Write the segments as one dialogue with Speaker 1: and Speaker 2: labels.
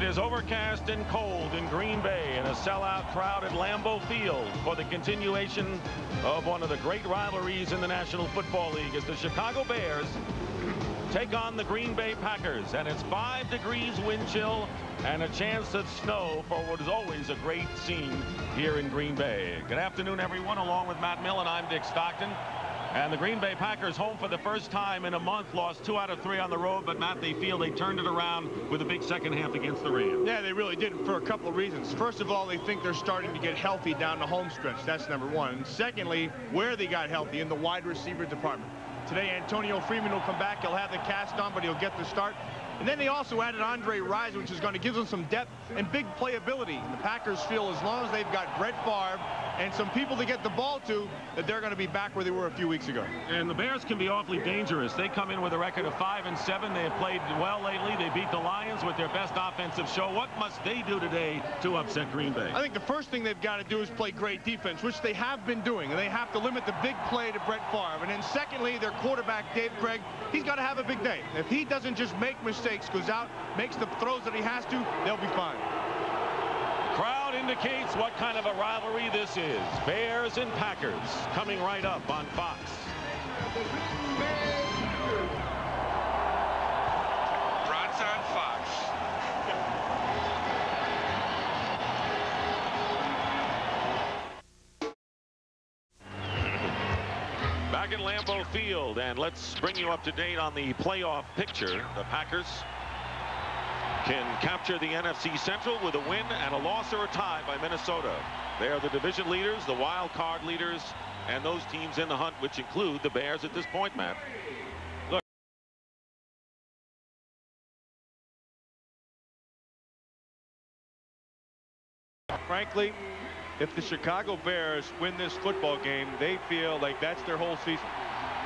Speaker 1: is overcast and cold in Green Bay and a sellout crowd at Lambeau Field for the continuation of one of the great rivalries in the National Football League as the Chicago Bears take on the Green Bay Packers. And it's 5 degrees wind chill and a chance of snow for what is always a great scene here in Green Bay. Good afternoon, everyone. Along with Matt Millen, I'm Dick Stockton. And the Green Bay Packers, home for the first time in a month, lost 2 out of 3 on the road. But, Matt, they feel they turned it around with a big second half against the Rams.
Speaker 2: Yeah, they really did for a couple of reasons. First of all, they think they're starting to get healthy down the home stretch. That's number one. And secondly, where they got healthy, in the wide receiver department. Today, Antonio Freeman will come back. He'll have the cast on, but he'll get the start. And then they also added Andre Rison, which is going to give them some depth and big playability. And the Packers feel as long as they've got Brett Favre and some people to get the ball to, that they're going to be back where they were a few weeks ago.
Speaker 1: And the Bears can be awfully dangerous. They come in with a record of 5-7. They have played well lately. They beat the Lions with their best offensive show. What must they do today to upset Green Bay?
Speaker 2: I think the first thing they've got to do is play great defense, which they have been doing. And they have to limit the big play to Brett Favre. And then secondly, their quarterback, Dave Craig, he's got to have a big day. If he doesn't just make mistakes, goes out, makes the throws that he has to, they'll be fine.
Speaker 1: Crowd indicates what kind of a rivalry this is. Bears and Packers coming right up on Fox.
Speaker 3: Bronx on Fox.
Speaker 1: Back in Lambeau Field, and let's bring you up to date on the playoff picture. The Packers can capture the NFC Central with a win and a loss or a tie by Minnesota. They are the division leaders, the wild card leaders, and those teams in the hunt, which include the Bears at this point, Matt. Look.
Speaker 2: Frankly, if the Chicago Bears win this football game, they feel like that's their whole season.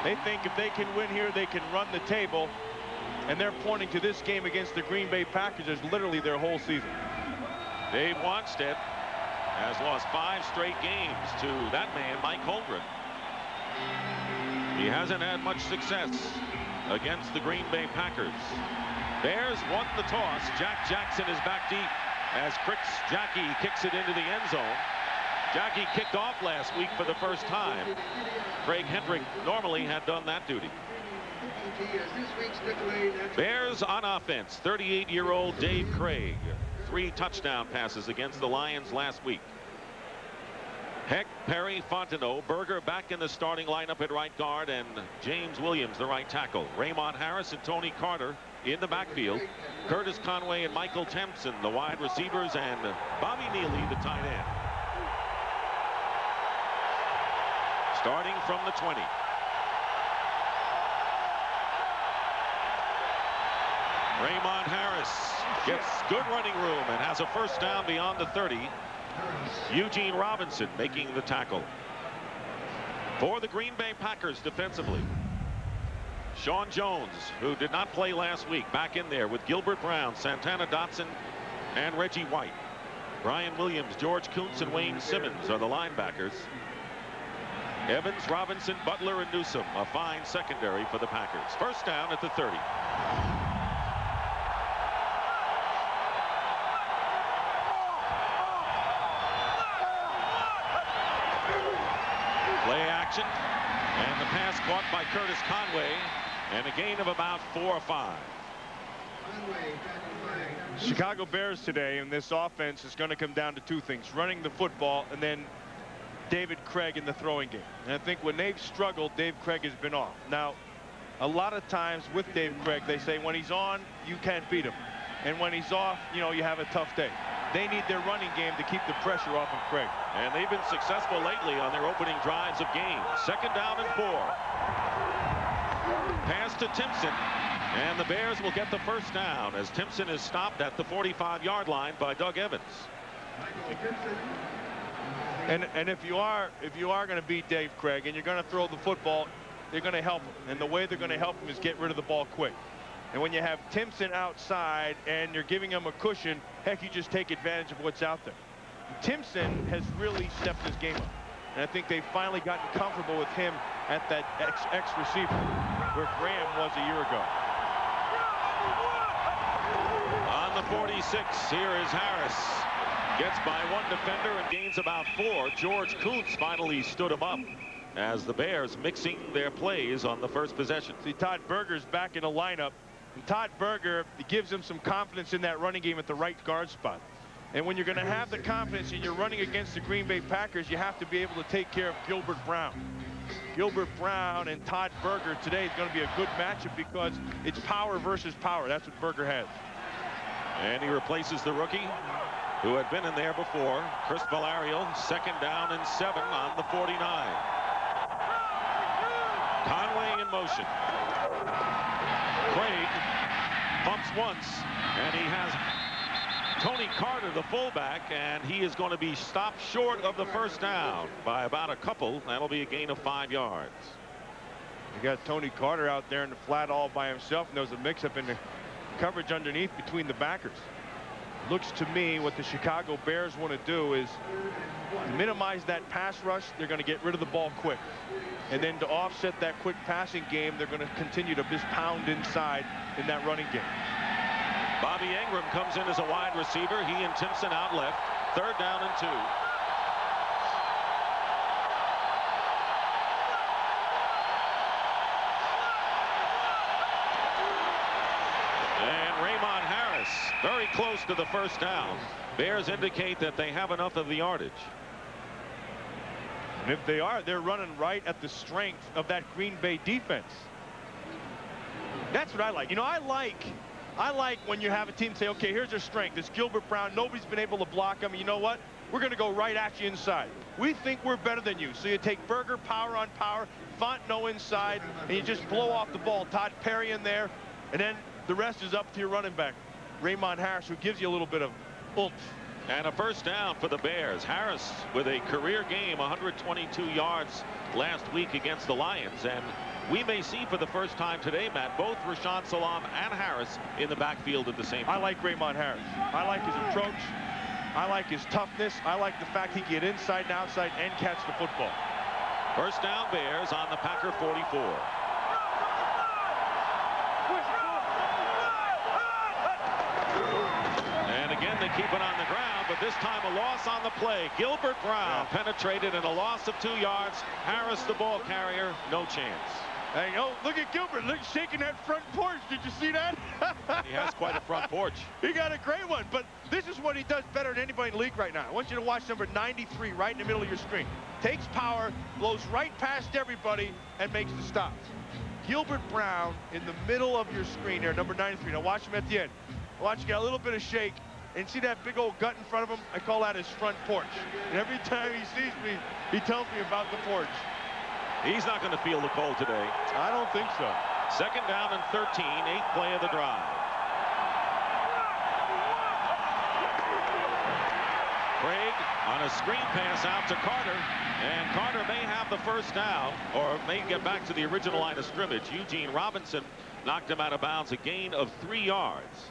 Speaker 2: They think if they can win here, they can run the table. And they're pointing to this game against the Green Bay Packers as literally their whole season.
Speaker 1: Dave Wanstead has lost 5 straight games to that man, Mike Holmgren. He hasn't had much success against the Green Bay Packers. Bears won the toss. Jack Jackson is back deep as Chris Jackie kicks it into the end zone. Jackie kicked off last week for the first time. Craig Hendrick normally had done that duty. Bears on offense. 38-year-old Dave Craig. 3 touchdown passes against the Lions last week. Heck, Perry, Fontenot, Berger back in the starting lineup at right guard, and James Williams, the right tackle. Raymond Harris and Tony Carter in the backfield. Curtis Conway and Michael Tempson, the wide receivers, and Bobby Neely, the tight end. Starting from the 20. Raymond Harris gets good running room and has a first down beyond the 30. Eugene Robinson making the tackle. For the Green Bay Packers defensively, Sean Jones, who did not play last week, back in there with Gilbert Brown, Santana Dotson, and Reggie White. Brian Williams, George Kuntz, and Wayne Simmons are the linebackers. Evans, Robinson, Butler, and Newsom, a fine secondary for the Packers. First down at the 30. Play action, and the pass caught by Curtis Conway, and a gain of about 4 or 5.
Speaker 2: Chicago Bears today in this offense is going to come down to 2 things: running the football and then David Craig in the throwing game. And I think when they've struggled, Dave Craig has been off. Now, a lot of times with Dave Craig, they say when he's on, you can't beat him. And when he's off, you know, you have a tough day. They need their running game to keep the pressure off of Craig.
Speaker 1: And they've been successful lately on their opening drives of games. Second down and 4. Pass to Timpson. And the Bears will get the first down as Timpson is stopped at the 45-yard line by Doug Evans.
Speaker 2: And if you are going to beat Dave Craig and you're going to throw the football, they're going to help him. And the way they're going to help him is get rid of the ball quick. And when you have Timpson outside and you're giving him a cushion, heck, you just take advantage of what's out there. Timpson has really stepped his game up. And I think they've finally gotten comfortable with him at that X receiver where Graham was a year ago.
Speaker 1: On the 46. Here is Harris. Gets by one defender and gains about 4. George Kuntz finally stood him up as the Bears mixing their plays on the first possession.
Speaker 2: See, Todd Berger's back in the lineup. And Todd Berger gives him some confidence in that running game at the right guard spot. And when you're going to have the confidence and you're running against the Green Bay Packers, you have to be able to take care of Gilbert Brown. Gilbert Brown and Todd Berger today is going to be a good matchup because it's power versus power. That's what Berger has.
Speaker 1: And he replaces the rookie who had been in there before, Chris Valario. 2nd down and 7 on the 49. Conway in motion. Craig pumps once, and he has Tony Carter, the fullback, and he is going to be stopped short of the first down by about a couple. That'll be a gain of 5 yards.
Speaker 2: You got Tony Carter out there in the flat all by himself, and there was a mix-up in the coverage underneath between the backers. Looks to me what the Chicago Bears want to do is to minimize that pass rush. They're going to get rid of the ball quick. And then to offset that quick passing game, they're going to continue to just pound inside in that running game.
Speaker 1: Bobby Ingram comes in as a wide receiver. He and Timpson out left. 3rd down and 2. And Raymond Harris very close to the first down. Bears indicate that they have enough of the yardage.
Speaker 2: And if they are, they're running right at the strength of that Green Bay defense. That's what I like. You know, I like when you have a team say, okay, here's their strength. It's Gilbert Brown. Nobody's been able to block him. You know what? We're going to go right at you inside. We think we're better than you. So you take Berger, power on power, Fontenot inside, and you just blow off the ball. Todd Perry in there, and then the rest is up to your running back, Raymond Harris, who gives you a little bit of oomph.
Speaker 1: And a first down for the Bears. Harris with a career game, 122 yards last week against the Lions. And we may see for the first time today, Matt, both Rashaan Salaam and Harris in the backfield at the same time.
Speaker 2: I like Raymond Harris. I like his approach. I like his toughness. I like the fact he can get inside and outside and catch the football.
Speaker 1: First down Bears on the Packer 44. And again, they keep it on the ground, but this time a loss on the play. Gilbert Brown penetrated and a loss of 2 yards. Harris, the ball carrier, no chance.
Speaker 2: Hey, oh, look at Gilbert. Look, shaking that front porch. Did you see that?
Speaker 1: He has quite a front porch.
Speaker 2: He got a great one, but this is what he does better than anybody in the league right now. I want you to watch number 93 right in the middle of your screen. Takes power, blows right past everybody, and makes the stop. Gilbert Brown in the middle of your screen there, number 93. Now watch him at the end. Watch him get a little bit of shake, and see that big old gut in front of him? I call that his front porch. And every time he sees me, he tells me about the porch.
Speaker 1: He's not going to feel the cold today.
Speaker 2: I don't think so.
Speaker 1: 2nd down and 13, 8th play of the drive. Craig on a screen pass out to Carter, and Carter may have the first down or may get back to the original line of scrimmage. Eugene Robinson knocked him out of bounds, a gain of 3 yards.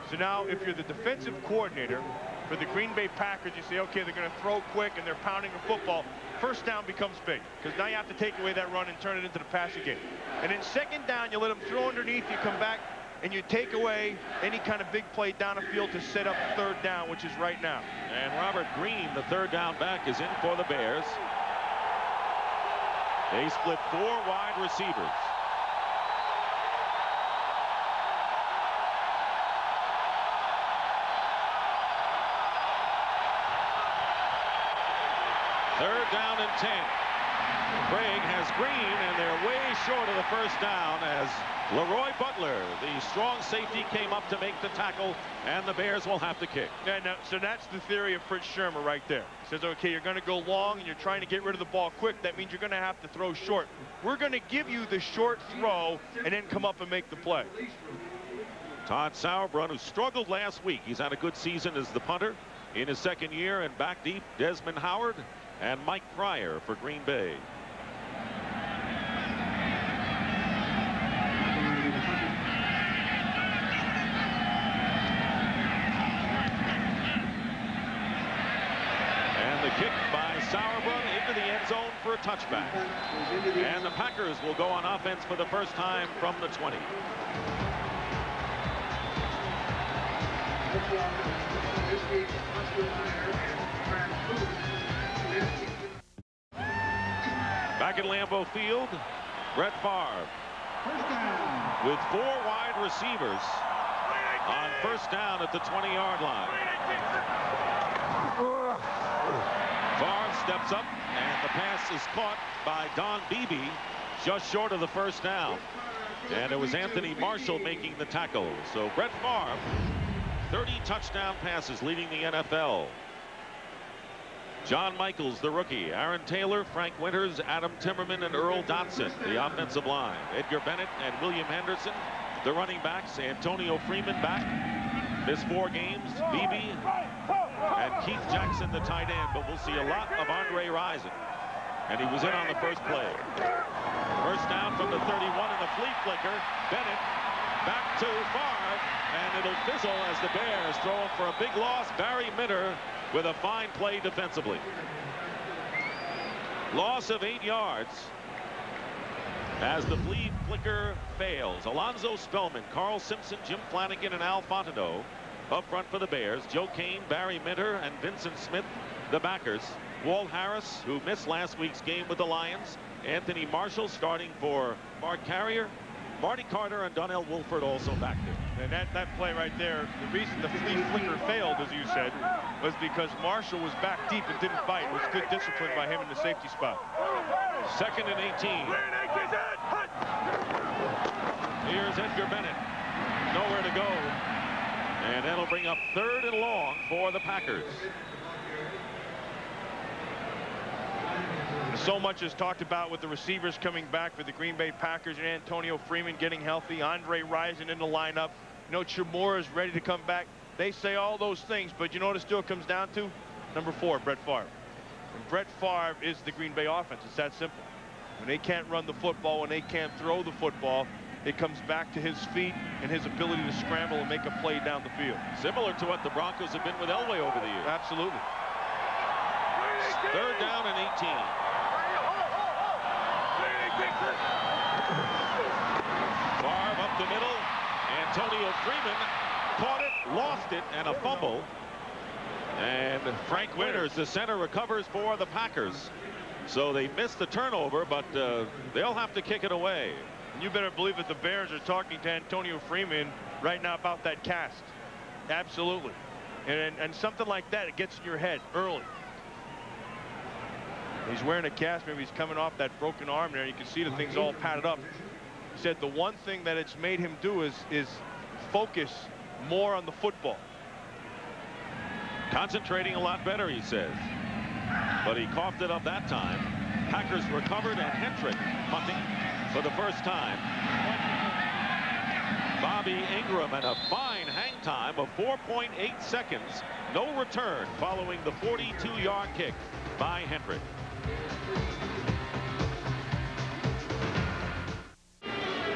Speaker 2: So now if you're the defensive coordinator for the Green Bay Packers, you say, okay, they're going to throw quick and they're pounding the football. First down becomes big because now you have to take away that run and turn it into the passing game. And then 2nd down, you let them throw underneath, you come back and you take away any kind of big play down the field to set up 3rd down, which is right now.
Speaker 1: And Robert Green, the 3rd down back, is in for the Bears. They split 4 wide receivers. Third down and 10. Craig has Green, and they're way short of the first down as Leroy Butler, the strong safety, came up to make the tackle, and the Bears will have to kick.
Speaker 2: Yeah, no, so that's the theory of Fritz Shermer right there. He says, okay, you're going to go long, and you're trying to get rid of the ball quick. That means you're going to have to throw short. We're going to give you the short throw and then come up and make the play.
Speaker 1: Todd Sauerbrunn, who struggled last week. He's had a good season as the punter in his 2nd year, and back deep, Desmond Howard and Mike Pryor for Green Bay. And the kick by Sauerbrunn into the end zone for a touchback. And the Packers will go on offense for the first time from the 20. Back at Lambeau Field, Brett Favre with 4 wide receivers on first down at the 20-yard line. Favre steps up, and the pass is caught by Don Beebe just short of the first down. And it was Anthony Marshall making the tackle. So Brett Favre, 30 touchdown passes, leading the NFL. John Michaels, the rookie. Aaron Taylor, Frank Winters, Adam Timmerman, and Earl Dotson, the offensive line. Edgar Bennett and William Henderson, the running backs. Antonio Freeman back. Missed 4 games. Beebe and Keith Jackson, the tight end. But we'll see a lot of Andre Rison. And he was in on the first play. First down from the 31 in the flea flicker. Bennett back to Favre, and it'll fizzle as the Bears throw him for a big loss. Barry Minter with a fine play defensively. Loss of 8 yards as the flea flicker fails. Alonzo Spellman, Carl Simpson, Jim Flanagan, and Al Fontenot up front for the Bears. Joe Kane, Barry Minter, and Vincent Smith, the backers. Walt Harris, who missed last week's game with the Lions. Anthony Marshall starting for Mark Carrier. Marty Carter and Donnell Wolford also back there.
Speaker 2: And that play right there, the reason the flea flicker failed, as you said, was because Marshall was back deep and didn't bite. It was good discipline by him in the safety spot.
Speaker 1: 2nd and 18. Here's Edgar Bennett. Nowhere to go. And that'll bring up 3rd and long for the Packers.
Speaker 2: So much is talked about with the receivers coming back for the Green Bay Packers, and Antonio Freeman getting healthy, Andre Rison in the lineup. You know, Chamora is ready to come back. They say all those things, but you know what it still comes down to? Number 4, Brett Favre. And Brett Favre is the Green Bay offense. It's that simple. When they can't run the football, when they can't throw the football, it comes back to his feet and his ability to scramble and make a play down the field.
Speaker 1: Similar to what the Broncos have been with Elway over the years.
Speaker 2: Absolutely.
Speaker 1: 3rd down and 18. Favre up the middle. Antonio Freeman caught it, lost it, and a fumble. And Frank Winters, the center, recovers for the Packers. So they missed the turnover, but they'll have to kick it away.
Speaker 2: You better believe that the Bears are talking to Antonio Freeman right now about that cast. Absolutely. And something like that, it gets in your head early. He's wearing a cast. Maybe he's coming off that broken arm there. You can see the thing's all padded up. He said the one thing that it's made him do is focus more on the football.
Speaker 1: Concentrating a lot better, he says. But he coughed it up that time. Packers recovered, and Hendrick punting for the first time. Bobby Ingram, and a fine hang time of 4.8 seconds. No return following the 42-yard kick by Hendrick.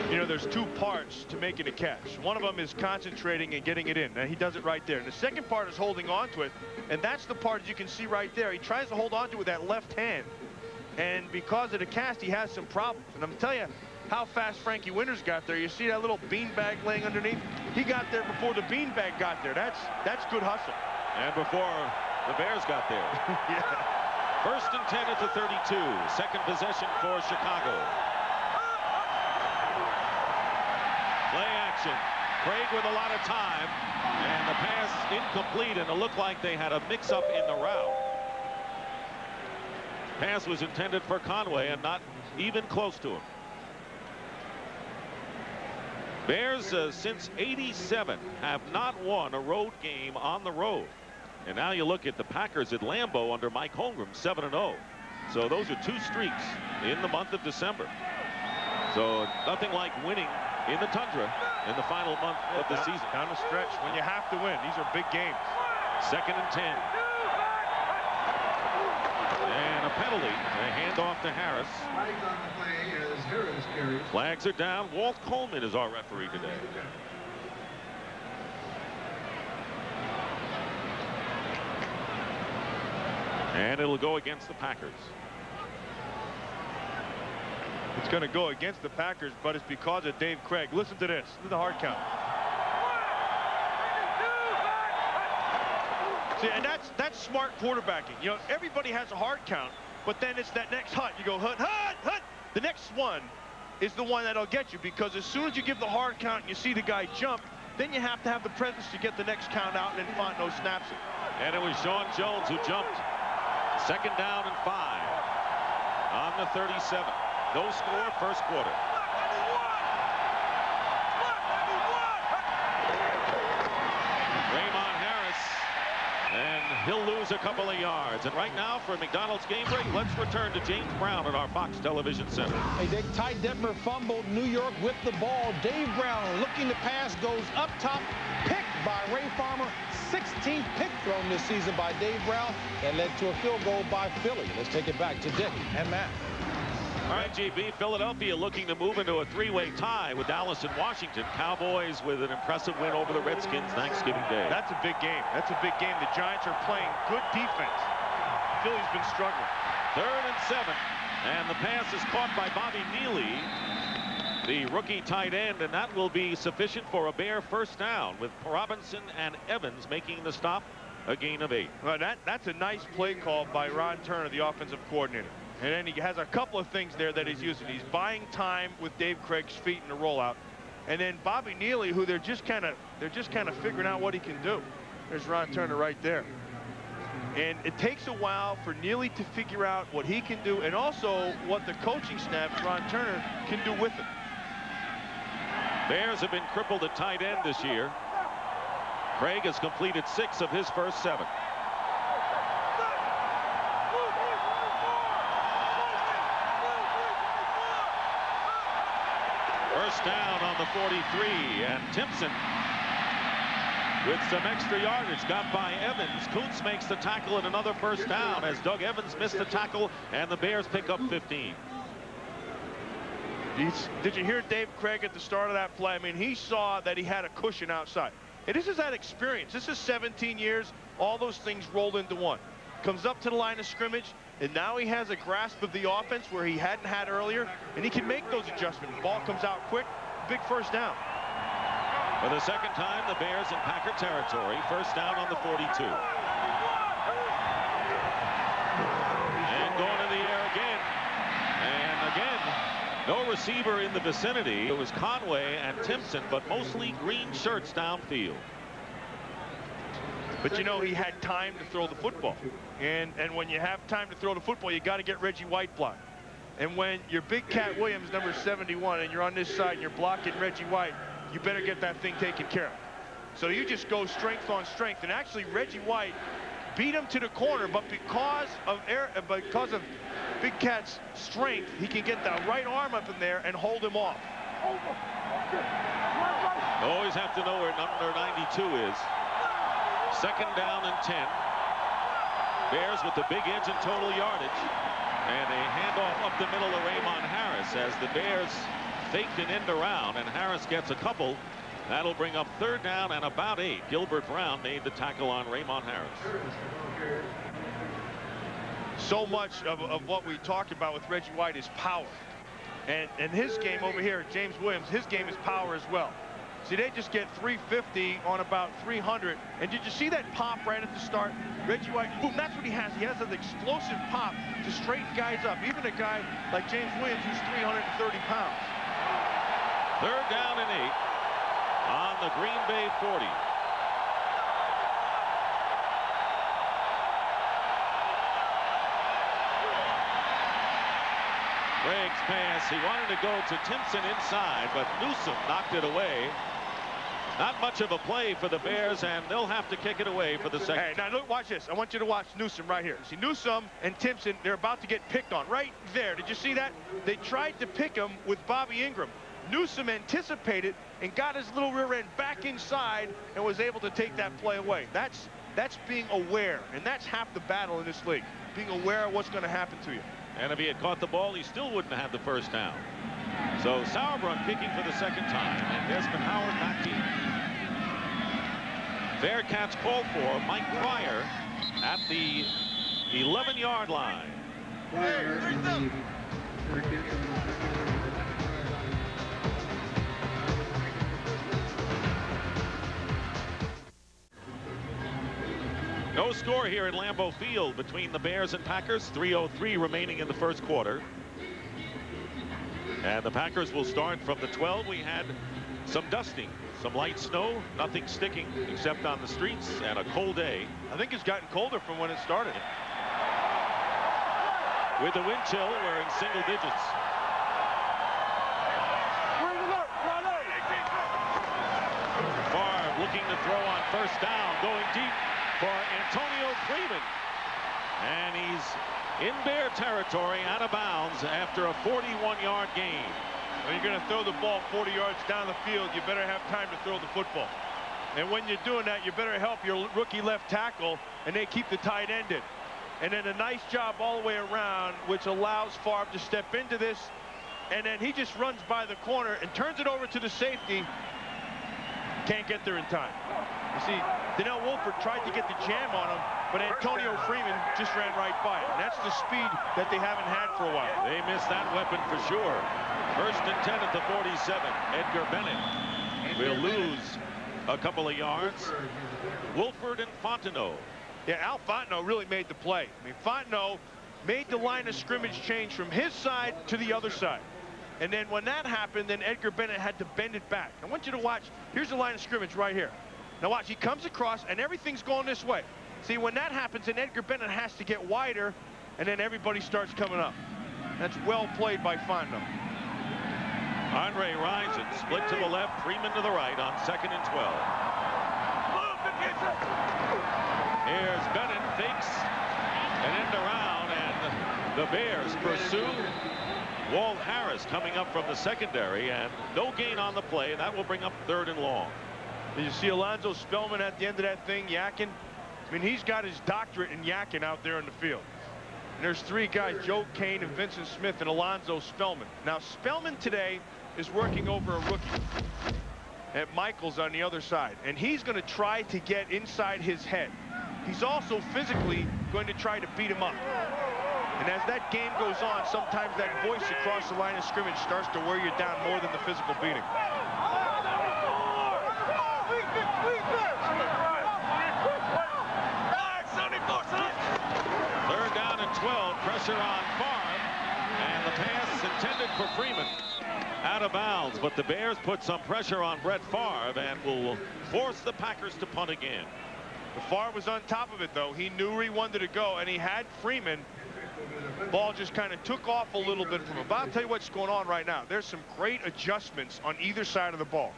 Speaker 2: You know, there's 2 parts to making a catch. One of them is concentrating and getting it in. Now, he does it right there. And the second part is holding on to it. And that's the part you can see right there. He tries to hold on to it with that left hand. And because of the cast, he has some problems. And I'm telling you how fast Frankie Winters got there. You see that little beanbag laying underneath? He got there before the beanbag got there. That's good hustle.
Speaker 1: And before the Bears got there.
Speaker 2: Yeah.
Speaker 1: 1st and 10 at the 32. Second possession for Chicago. Play action. Craig with a lot of time. And the pass incomplete, and it looked like they had a mix-up in the route. Pass was intended for Conway and not even close to him. Bears since '87 have not won a road game on the road. And now you look at the Packers at Lambeau under Mike Holmgren, 7-0. So those are 2 streaks in the month of December. So nothing like winning in the Tundra in the final month of the season.
Speaker 2: Down the stretch when you have to win. These are big games.
Speaker 1: 2nd and 10. And a penalty. A handoff to Harris. Flags are down. Walt Coleman is our referee today. And it'll go against the Packers.
Speaker 2: It's going to go against the Packers, but it's because of Dave Craig. Listen to this. This is the hard count. See, and that's smart quarterbacking. You know, everybody has a hard count, but then it's that next hut. You go hut, hut, hut. The next one is the one that'll get you, because as soon as you give the hard count and you see the guy jump, then you have to have the presence to get the next count out, and then Fontenot snaps it.
Speaker 1: And it was Sean Jones who jumped. 2nd down and 5 on the 37. No score, first quarter. Raymond Harris, and he'll lose a couple of yards. And right now, for McDonald's game break, let's return to James Brown at our Fox Television Center.
Speaker 4: A big Ty Detmer fumbled. New York with the ball. Dave Brown looking to pass, goes up top, picked by Ray Farmer. 16th pick thrown this season by Dave Brown. That led to a field goal by Philly. Let's take it back to Dick and Matt.
Speaker 1: All right, GB, Philadelphia looking to move into a 3-way tie with Dallas and Washington. Cowboys with an impressive win over the Redskins Thanksgiving Day.
Speaker 2: That's a big game. That's a big game. The Giants are playing good defense. Philly's been struggling.
Speaker 1: 3rd and 7. And the pass is caught by Bobby Neely, the rookie tight end, and that will be sufficient for a Bear first down, with Robinson and Evans making the stop, a gain of 8.
Speaker 2: Well, that's a nice play call by Ron Turner, the offensive coordinator. And then he has a couple of things there that he's using. He's buying time with Dave Craig's feet in the rollout. And then Bobby Neely, who they're just kind of figuring out what he can do. There's Ron Turner right there. And it takes a while for Neely to figure out what he can do, and also what the coaching staff, Ron Turner, can do with him.
Speaker 1: Bears have been crippled at tight end this year. Craig has completed 6 of his first 7. First down on the 43, and Timpson with some extra yardage got by Evans. Kuntz makes the tackle, and another first down as Doug Evans missed the tackle, and the Bears pick up 15.
Speaker 2: Did you hear Dave Craig at the start of that play? I mean, he saw that he had a cushion outside. And this is that experience. This is 17 years. All those things rolled into one. Comes up to the line of scrimmage, and now he has a grasp of the offense where he hadn't had earlier, and he can make those adjustments. Ball comes out quick, big first down.
Speaker 1: For the second time, the Bears in Packer territory. First down on the 42. And going in the air again. And again, no receiver in the vicinity. It was Conway and Timpson, but mostly green shirts downfield.
Speaker 2: But you know, he had time to throw the football. And when you have time to throw the football, you got to get Reggie White blocked. And when you're Big Cat Williams, number 71, and you're on this side and you're blocking Reggie White, you better get that thing taken care of. So you just go strength on strength. And actually, Reggie White beat him to the corner, but because of Big Cat's strength, he can get that right arm up in there and hold him off.
Speaker 1: Always have to know where number 92 is. Second down and 10. Bears with the big edge and total yardage. And a handoff up the middle of Raymond Harris as the Bears faked an end around, and Harris gets a couple. That'll bring up 3rd down and about 8. Gilbert Brown made the tackle on Raymond Harris.
Speaker 2: So much of what we talked about with Reggie White is power. And his game over here, James Williams, his game is power as well. See, they just get 350 on about 300. And did you see that pop right at the start? Reggie White, boom, that's what he has. He has an explosive pop to straighten guys up. Even a guy like James Williams, who's 330 pounds.
Speaker 1: 3rd down and 8 on the Green Bay 40. Craig's pass, he wanted to go to Timpson inside, but Newsome knocked it away. Not much of a play for the Bears, and they'll have to kick it away for the second.
Speaker 2: Hey, now look, watch this. I want you to watch Newsome right here. See, Newsome and Timpson, they're about to get picked on right there. Did you see that? They tried to pick him with Bobby Ingram. Newsome anticipated and got his little rear end back inside and was able to take that play away. That's being aware, and that's half the battle in this league. Being aware of what's going to happen to you.
Speaker 1: And if he had caught the ball, he still wouldn't have had the first down. So Sauerbrunn kicking for the second time, and Desmond Howard back in. Bearcats called for Mike Pryor at the 11-yard line. No score here at Lambeau Field between the Bears and Packers. 3:03 remaining in the first quarter. And the Packers will start from the 12. We had some dusting, some light snow, nothing sticking except on the streets, and a cold day.
Speaker 2: I think it's gotten colder from when it started.
Speaker 1: With the wind chill, we're in single digits. Favre looking to throw on first down, going deep for Antonio Freeman. And he's in Bear territory, out of bounds after a 41-yard gain.
Speaker 2: When you're going to throw the ball 40 yards down the field, you better have time to throw the football. And when you're doing that, you better help your rookie left tackle, and they keep the tight end in. And then a nice job all the way around, which allows Favre to step into this. And then he just runs by the corner and turns it over to the safety. Can't get there in time. You see, Donnell Wolford tried to get the jam on him, but Antonio Freeman just ran right by it. And that's the speed that they haven't had for a while.
Speaker 1: They missed that weapon for sure. First and 10 at the 47. Edgar Bennett will lose a couple of yards. Wolford and Fontenot.
Speaker 2: Yeah, Al Fontenot really made the play. I mean, Fontenot made the line of scrimmage change from his side to the other side. And then when that happened, then Edgar Bennett had to bend it back. I want you to watch. Here's the line of scrimmage right here. Now watch, he comes across and everything's going this way. See, when that happens, then Edgar Bennett has to get wider, and then everybody starts coming up. That's well played by Fontenot.
Speaker 1: Andre Rison split to the left, Freeman to the right on 2nd and 12. Here's Bennett, fakes an end around, and the Bears pursue. Walt Harris coming up from the secondary, and no gain on the play. That will bring up 3rd and long.
Speaker 2: Did you see Alonzo Spellman at the end of that thing yakking? I mean, he's got his doctorate in yakking out there in the field. And there's 3 guys, Joe Kane and Vincent Smith and Alonzo Spellman. Now, Spellman today is working over a rookie at Michaels on the other side, and he's going to try to get inside his head. He's also physically going to try to beat him up. And as that game goes on, sometimes that voice across the line of scrimmage starts to wear you down more than the physical beating.
Speaker 1: Third down and 12, pressure on Favre, and the pass intended for Freeman. Out of bounds, but the Bears put some pressure on Brett Favre and will force the Packers to punt again.
Speaker 2: Favre was on top of it, though. He knew where he wanted to go, and he had Freeman. Ball just kind of took off a little bit from him. But I'll tell you what's going on right now. There's some great adjustments on either side of the ball.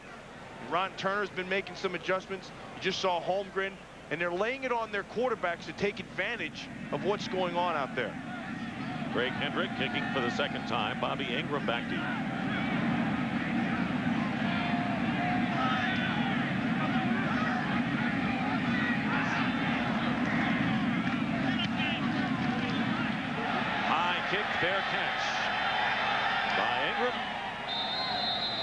Speaker 2: Ron Turner's been making some adjustments. You just saw Holmgren, and they're laying it on their quarterbacks to take advantage of what's going on out there.
Speaker 1: Greg Hendrick kicking for the 2nd time. Bobby Ingram back to you. Fair catch by Ingram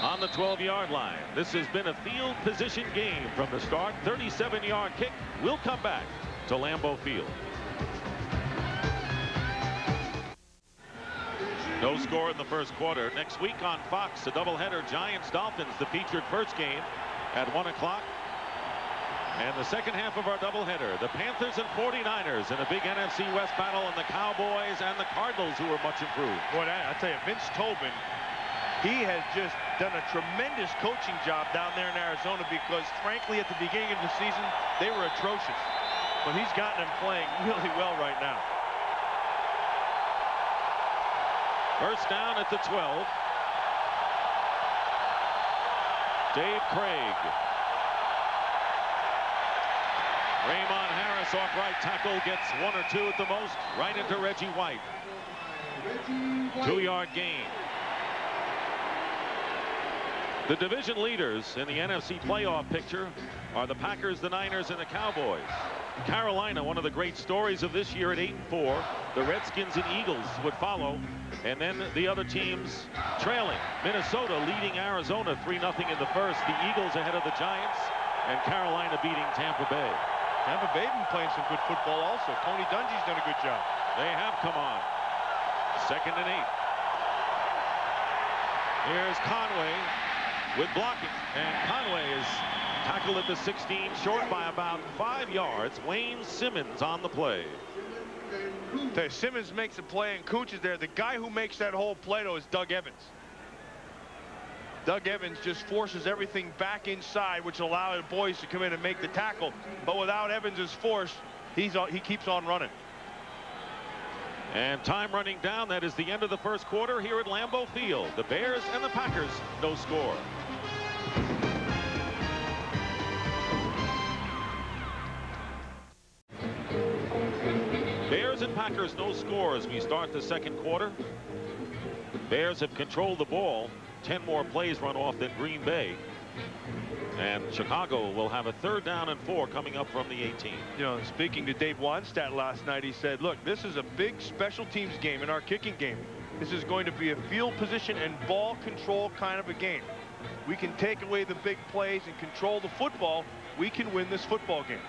Speaker 1: on the 12-yard line. This has been a field position game from the start. 37-yard kick will come back to Lambeau Field. No score in the first quarter. Next week on Fox, a doubleheader, Giants-Dolphins, the featured first game at 1 o'clock. And the second half of our doubleheader, the Panthers and 49ers in a big NFC West battle, and the Cowboys and the Cardinals, who are much improved.
Speaker 2: Boy, I tell you, Vince Tobin, he has just done a tremendous coaching job down there in Arizona, because frankly, at the beginning of the season, they were atrocious. But he's gotten them playing really well right now.
Speaker 1: First down at the 12. Dave Craig. Raymond Harris off right tackle, gets 1 or 2 at the most, right into Reggie White. 2-yard gain. The division leaders in the NFC playoff picture are the Packers, the Niners, and the Cowboys. Carolina, one of the great stories of this year at 8-4. The Redskins and Eagles would follow, and then the other teams trailing. Minnesota leading Arizona 3-0 in the first. The Eagles ahead of the Giants, and Carolina beating Tampa Bay.
Speaker 2: Tampa Bay been playing some good football also. Tony Dungy's done a good job.
Speaker 1: They have come on. 2nd and 8. Here's Conway with blocking, and Conway is Tackle at the 16, short by about 5 yards. Wayne Simmons on the play.
Speaker 2: Simmons makes a play and Cooch is there. The guy who makes that whole play, though, is Doug Evans. Doug Evans just forces everything back inside, which allows the boys to come in and make the tackle. But without Evans's force, he keeps on running.
Speaker 1: And time running down. That is the end of the first quarter here at Lambeau Field. The Bears and the Packers, no score. Bears and Packers, no score as we start the second quarter. Bears have controlled the ball. 10 more plays run off than Green Bay. And Chicago will have a 3rd down and 4 coming up from the 18.
Speaker 2: You know, speaking to Dave Wannstedt last night, he said, look, this is a big special teams game in our kicking game. This is going to be a field position and ball control kind of a game. We can take away the big plays and control the football. We can win this football game.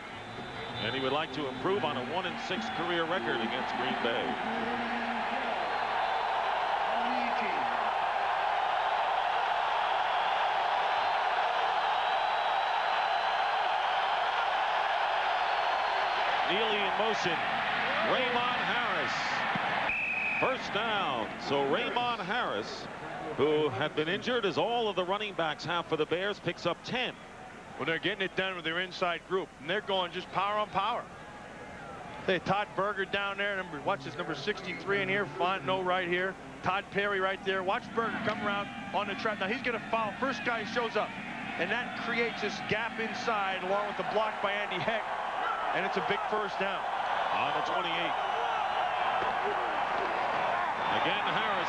Speaker 1: And he would like to improve on a 1-6 career record against Green Bay. Neely in motion. Raymond Harris. First down. So Raymond Harris, who had been injured as all of the running backs have for the Bears, picks up 10.
Speaker 2: Well, they're getting it done with their inside group, and they're going just power on power. Hey, Todd Berger down there. Watch this, number 63 in here. Fontenot right here. Todd Perry right there. Watch Berger come around on the trap. Now he's going to foul. First guy shows up, and that creates this gap inside along with the block by Andy Heck. And it's a big first down.
Speaker 1: On the 28. Again, Harris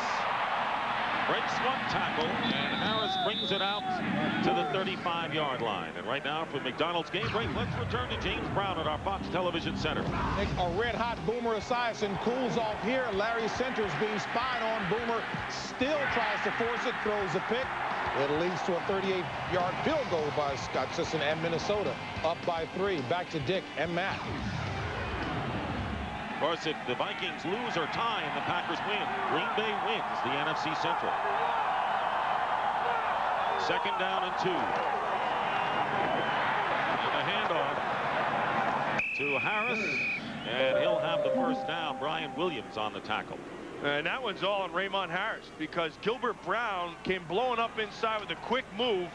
Speaker 1: breaks one tackle, and Harris brings it out to the 35-yard line. And right now, for McDonald's game break, let's return to James Brown at our Fox Television Center.
Speaker 4: A red-hot Boomer Esiason cools off here. Larry Centers being spied on. Boomer still tries to force it, throws a pick. It leads to a 38-yard field goal by Scott Sisson and Minnesota, up by 3. Back to Dick and Matt.
Speaker 1: Of course, if the Vikings lose or tie and the Packers win, Green Bay wins the NFC Central. 2nd down and 2. And a handoff to Harris, and he'll have the first down. Brian Williams on the tackle.
Speaker 2: And that one's all on Raymond Harris, because Gilbert Brown came blowing up inside with a quick move,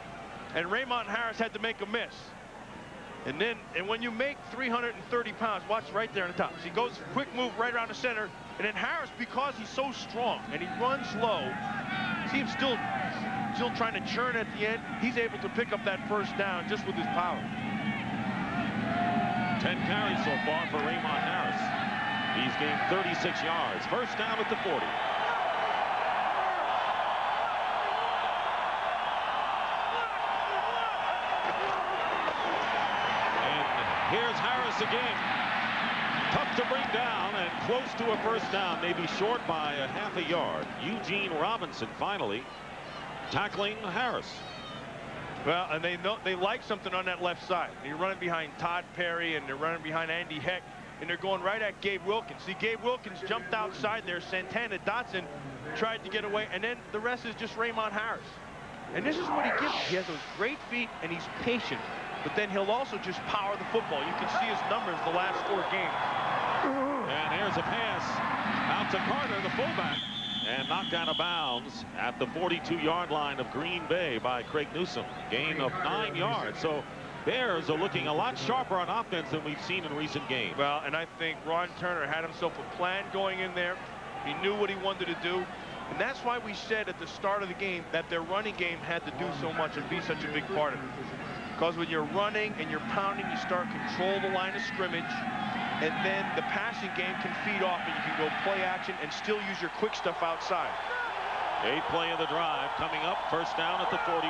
Speaker 2: and Raymond Harris had to make a miss. And when you make 330 pounds, watch right there on the top. So he goes quick move right around the center, and then Harris, because he's so strong and he runs low, see him still trying to churn at the end. He's able to pick up that first down just with his power.
Speaker 1: 10 carries so far for Raymond Harris. He's gained 36 yards. First down at the 40. Here's Harris again. Tough to bring down and close to a first down, maybe short by a half a yard. Eugene Robinson finally tackling Harris.
Speaker 2: Well, and they like something on that left side. They're running behind Todd Perry and they're running behind Andy Heck, and they're going right at Gabe Wilkins. See, Gabe Wilkins jumped outside there. Santana Dotson tried to get away, and then the rest is just Raymond Harris. And this is what he gives. He has those great feet and he's patient. But then he'll also just power the football. You can see his numbers the last 4 games.
Speaker 1: And here's a pass out to Carter, the fullback, and knocked out of bounds at the 42-yard line of Green Bay by Craig Newsome. Gain of 9 yards. So Bears are looking a lot sharper on offense than we've seen in recent games.
Speaker 2: Well, and I think Ron Turner had himself a plan going in there. He knew what he wanted to do. And that's why we said at the start of the game that their running game had to do so much and be such a big part of it. Because when you're running and you're pounding, you start to control the line of scrimmage, and then the passing game can feed off and you can go play action and still use your quick stuff outside.
Speaker 1: 8th play of the drive coming up, first down at the 41.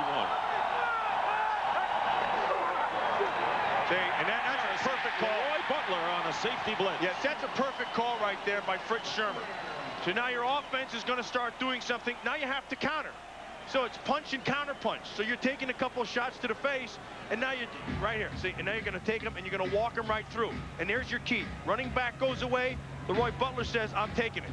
Speaker 2: See, and that's a perfect call.
Speaker 1: Roy Butler on a safety blitz.
Speaker 2: Yes, that's a perfect call right there by Fritz Shermer. So now your offense is going to start doing something. Now you have to counter. So it's punch and counter punch. So you're taking a couple of shots to the face, and now you're right here. See, and now you're going to take them and you're going to walk them right through. And there's your key. Running back goes away. The Roy Butler says, I'm taking it.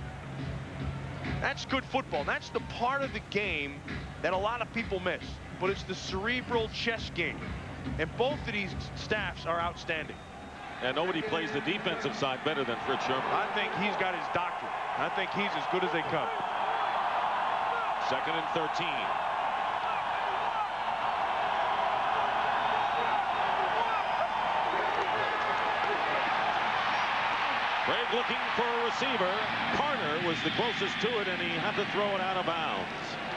Speaker 2: That's good football. That's the part of the game that a lot of people miss. But it's the cerebral chess game. And both of these staffs are outstanding.
Speaker 1: And nobody plays the defensive side better than Fritz Sherman.
Speaker 2: I think he's got his doctorate. I think he's as good as they come.
Speaker 1: 2nd and 13. Craig looking for a receiver. Carter was the closest to it, and he had to throw it out of bounds.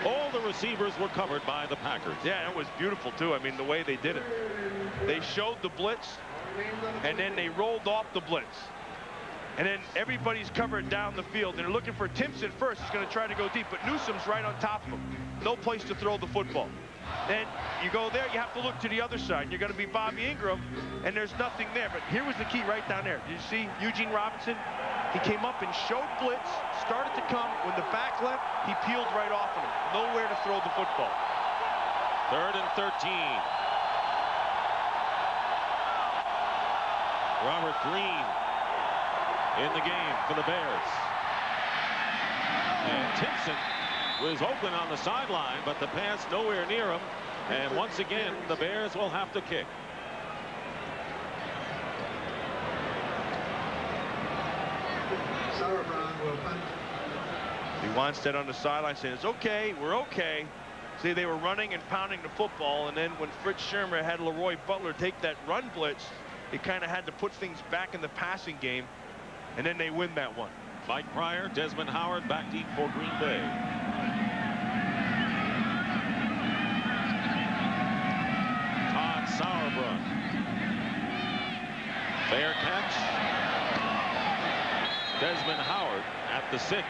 Speaker 1: All the receivers were covered by the Packers.
Speaker 2: Yeah, it was beautiful, too. I mean, the way they did it. They showed the blitz, and then they rolled off the blitz. And then everybody's covered down the field. And they're looking for Timpson first. He's going to try to go deep, but Newsome's right on top of him. No place to throw the football. Then you go there, you have to look to the other side. You're going to be Bobby Ingram, and there's nothing there. But here was the key right down there. Did you see Eugene Robinson? He came up and showed blitz, started to come. When the back left, he peeled right off of him. Nowhere to throw the football.
Speaker 1: 3rd and 13. Robert Green in the game for the Bears. And Timpson was open on the sideline, but the pass nowhere near him. And once again, the Bears will have to kick.
Speaker 2: He wants that on the sideline saying, it's okay, we're okay. See, they were running and pounding the football, and then when Fritz Sherman had Leroy Butler take that run blitz, he kind of had to put things back in the passing game, and then they win that one.
Speaker 1: Mike Pryor, Desmond Howard back deep for Green Bay. Todd Sauerbrunn. Fair catch. Desmond Howard at the 6.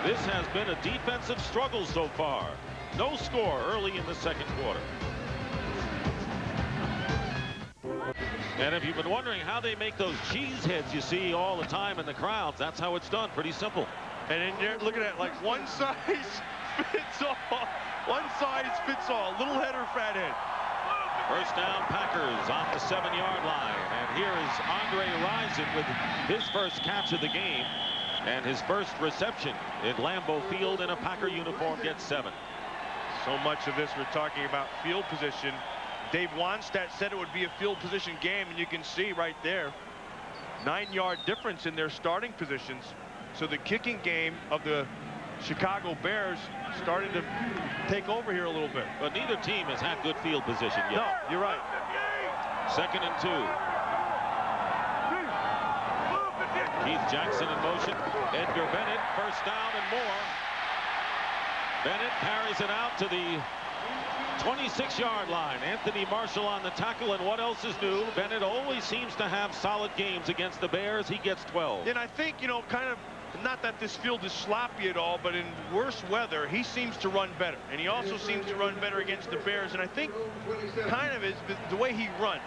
Speaker 1: This has been a defensive struggle so far. No score early in the 2nd quarter. And if you've been wondering how they make those cheese heads you see all the time in the crowds, that's how it's done. Pretty simple.
Speaker 2: And then you're looking at like one size fits all. One size fits all. Little head or fat head.
Speaker 1: First down, Packers on the 7-yard line. And here is Andre Rison with his first catch of the game. And his first reception in Lambeau Field in a Packer uniform gets 7.
Speaker 2: So much of this we're talking about field position. Dave Wannstedt said it would be a field position game, and you can see right there 9-yard difference in their starting positions. So the kicking game of the Chicago Bears starting to take over here a little bit.
Speaker 1: But neither team has had good field position yet.
Speaker 2: No, you're right.
Speaker 1: 2nd and 2. Keith Jackson in motion. Edgar Bennett, first down and more. Bennett carries it out to the 26-yard line. Anthony Marshall on the tackle, and what else is new? Bennett always seems to have solid games against the Bears. He gets 12.
Speaker 2: And I think, you know, kind of, not that this field is sloppy at all, but in worse weather, he seems to run better. And he also seems to run better against the Bears. And I think kind of is the way he runs.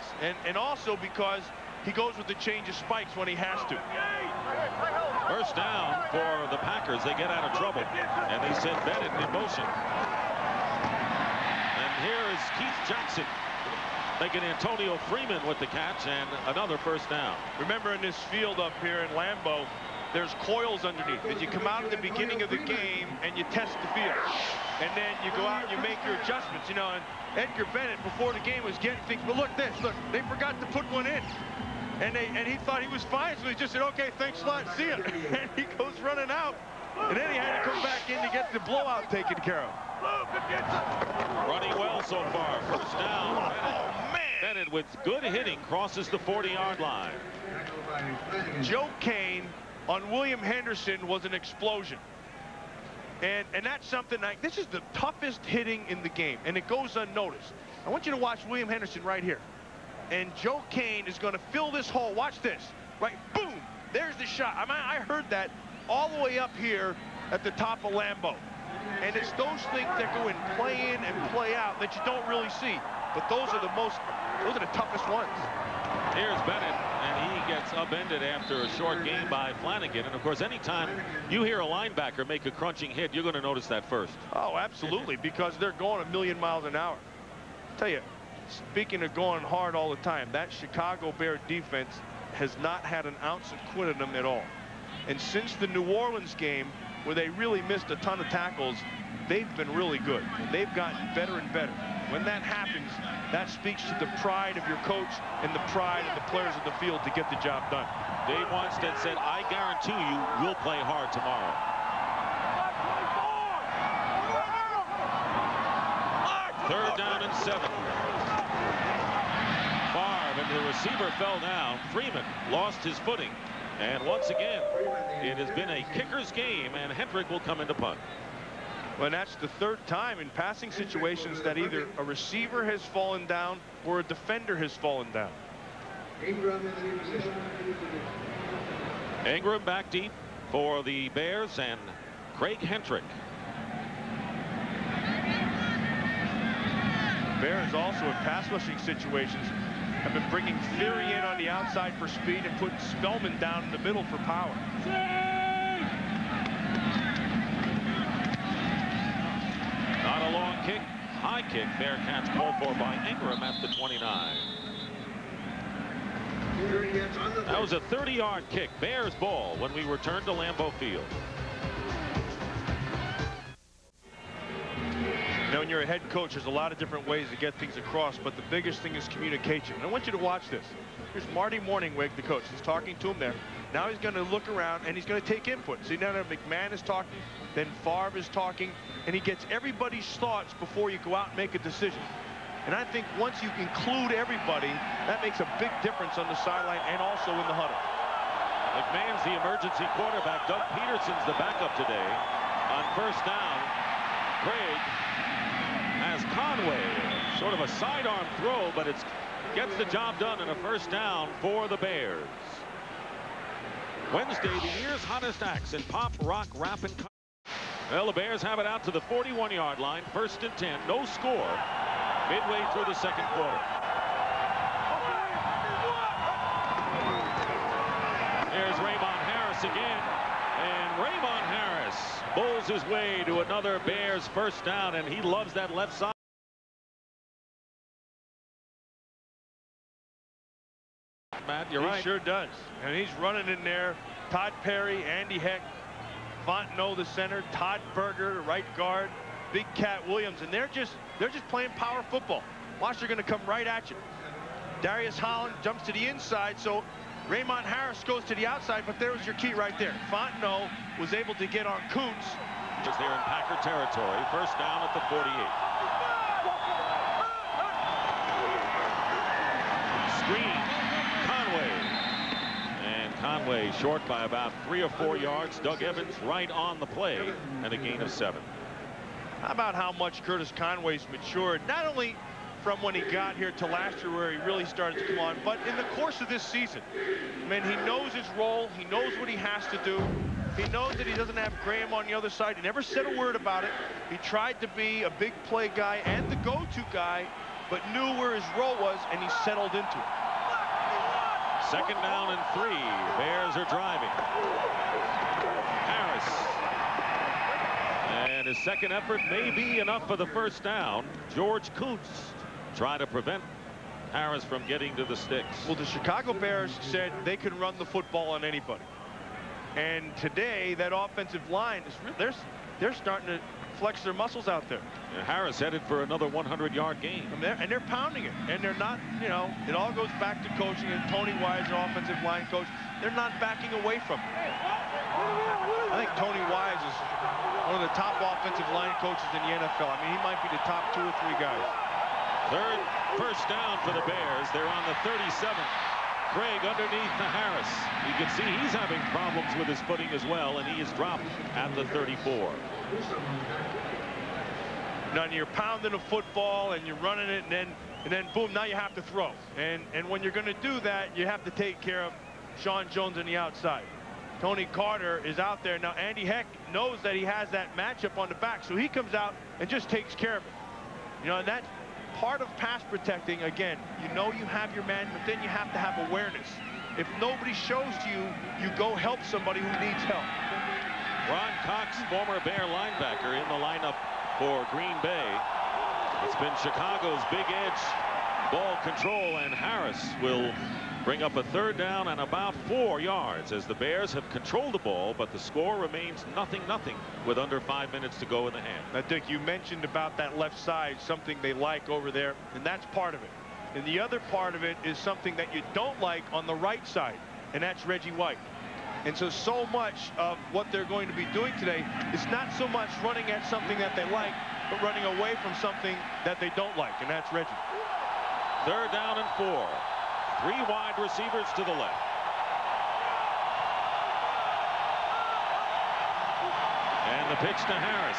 Speaker 2: And also because he goes with the change of spikes when he has to.
Speaker 1: First down for the Packers. They get out of trouble, and they send Bennett in motion. Here is Keith Jackson making Antonio Freeman with the catch, and another first down.
Speaker 2: Remember, in this field up here in Lambeau, there's coils underneath. As you come out at the beginning of the game and you test the field, and then you go out and you make your adjustments. You know, and Edgar Bennett before the game was getting things. But look this, look, they forgot to put one in, and he thought he was fine, so he just said, "Okay, thanks a lot, see ya." And he goes running out, and then he had to come back in to get the blowout taken care of.
Speaker 1: Running well so far. First down.
Speaker 2: Oh, man.
Speaker 1: Bennett with good hitting crosses the 40-yard line.
Speaker 2: Joe Kane on William Henderson was an explosion. And that's something like, this is the toughest hitting in the game, and it goes unnoticed. I want you to watch William Henderson right here. And Joe Kane is going to fill this hole. Watch this. Right, boom. There's the shot. I mean, I heard that all the way up here at the top of Lambeau. And it's those things that go in, play in and play out, that you don't really see. But those are the toughest ones.
Speaker 1: Here's Bennett, and he gets upended after a short gain by Flanagan. And of course, anytime you hear a linebacker make a crunching hit, you're going to notice that first.
Speaker 2: Oh, absolutely, because they're going a million miles an hour. I'll tell you, speaking of going hard all the time, that Chicago Bear defense has not had an ounce of quit in them at all. And since the New Orleans game, where they really missed a ton of tackles, they've been really good. They've gotten better and better. When that happens, that speaks to the pride of your coach and the pride of the players on the field to get the job done.
Speaker 1: Dave Wannstedt said, I guarantee you we'll play hard tomorrow. Third down and 7. Favre and the receiver fell down. Freeman lost his footing. And once again, it has been a kicker's game, and Hendrick will come into punt.
Speaker 2: Well, that's the third time in passing situations that either a receiver has fallen down or a defender has fallen down.
Speaker 1: Ingram back deep for the Bears, and Craig Hendrick.
Speaker 2: Bears also in pass rushing situations have been bringing Theory in on the outside for speed and putting Spellman down in the middle for power.
Speaker 1: Not a long kick, high kick. Bearcats called for by Ingram at the 29. That was a 30-yard kick. Bears ball when we return to Lambeau Field.
Speaker 2: Now, when you're a head coach, there's a lot of different ways to get things across, but the biggest thing is communication. And I want you to watch this. Here's Marty Morningwig, the coach. He's talking to him there. Now he's going to look around and he's going to take input. See, now that McMahon is talking, then Favre is talking, and he gets everybody's thoughts before you go out and make a decision. And I think once you include everybody, that makes a big difference on the sideline and also in the huddle.
Speaker 1: McMahon's the emergency quarterback. Doug Peterson's the backup today. On first down, Craig has Conway. Sort of a sidearm throw, but it gets the job done in a first down for the Bears. Wednesday, the year's hottest acts in pop, rock, rap, and country. Well, the Bears have it out to the 41-yard line. First and 10. No score. Midway through the second quarter. There's Raymond Harris again. And Raymond Harris bowls his way to another Bears first down, and he loves that left side. Matt, you're right.
Speaker 2: He sure does. And he's running in there. Todd Perry, Andy Heck, Fontenot, the center, Todd Berger, the right guard, Big Cat Williams, and they're just playing power football. Watch, they're going to come right at you. Darius Holland jumps to the inside, so Raymond Harris goes to the outside, but there was your key right there. Fontenot was able to get on Kuntz.
Speaker 1: Just there in Packer territory. First down at the 48. Screen. Conway. And Conway short by about 3 or 4 yards. Doug Evans right on the play, and a gain of 7.
Speaker 2: How about how much Curtis Conway's matured, not only from when he got here to last year where he really started to come on, but in the course of this season. I mean, he knows his role. He knows what he has to do. He knows that he doesn't have Graham on the other side. He never said a word about it. He tried to be a big play guy and the go-to guy, but knew where his role was, and he settled into it.
Speaker 1: Second down and 3. Bears are driving. Harris. And his second effort may be enough for the first down. George Kuntz trying to prevent Harris from getting to the sticks.
Speaker 2: Well, the Chicago Bears said they can run the football on anybody. And today, that offensive line, they're starting to flex their muscles out there.
Speaker 1: And Harris headed for another 100-yard game.
Speaker 2: And they're pounding it. And they're not, you know, it all goes back to coaching. And Tony Wise, their offensive line coach, they're not backing away from it. I think Tony Wise is one of the top offensive line coaches in the NFL. I mean, he might be the top 2 or 3 guys.
Speaker 1: First down for the Bears. They're on the 37. Craig underneath to Harris. You can see he's having problems with his footing as well, and he is dropped at the 34.
Speaker 2: Now you're pounding a football and you're running it, and then boom, now you have to throw. And when you're going to do that, you have to take care of Sean Jones on the outside. Tony Carter is out there. Now Andy Heck knows that he has that matchup on the back, so he comes out and just takes care of it. You know, and that's part of pass protecting. Again, you know you have your man, but then you have to have awareness. If nobody shows to you, you go help somebody who needs help.
Speaker 1: Ron Cox, former Bear linebacker, in the lineup for Green Bay. It's been Chicago's big edge ball control, and Harris will bring up a third down and about 4 yards as the Bears have controlled the ball, but the score remains 0-0 with under 5 minutes to go in the half.
Speaker 2: Now, Dick, you mentioned about that left side, something they like over there, and that's part of it. And the other part of it is something that you don't like on the right side, and that's Reggie White. And so much of what they're going to be doing today is not so much running at something that they like, but running away from something that they don't like, and that's Reggie.
Speaker 1: Third down and 4. 3 wide receivers to the left. And the pitch to Harris.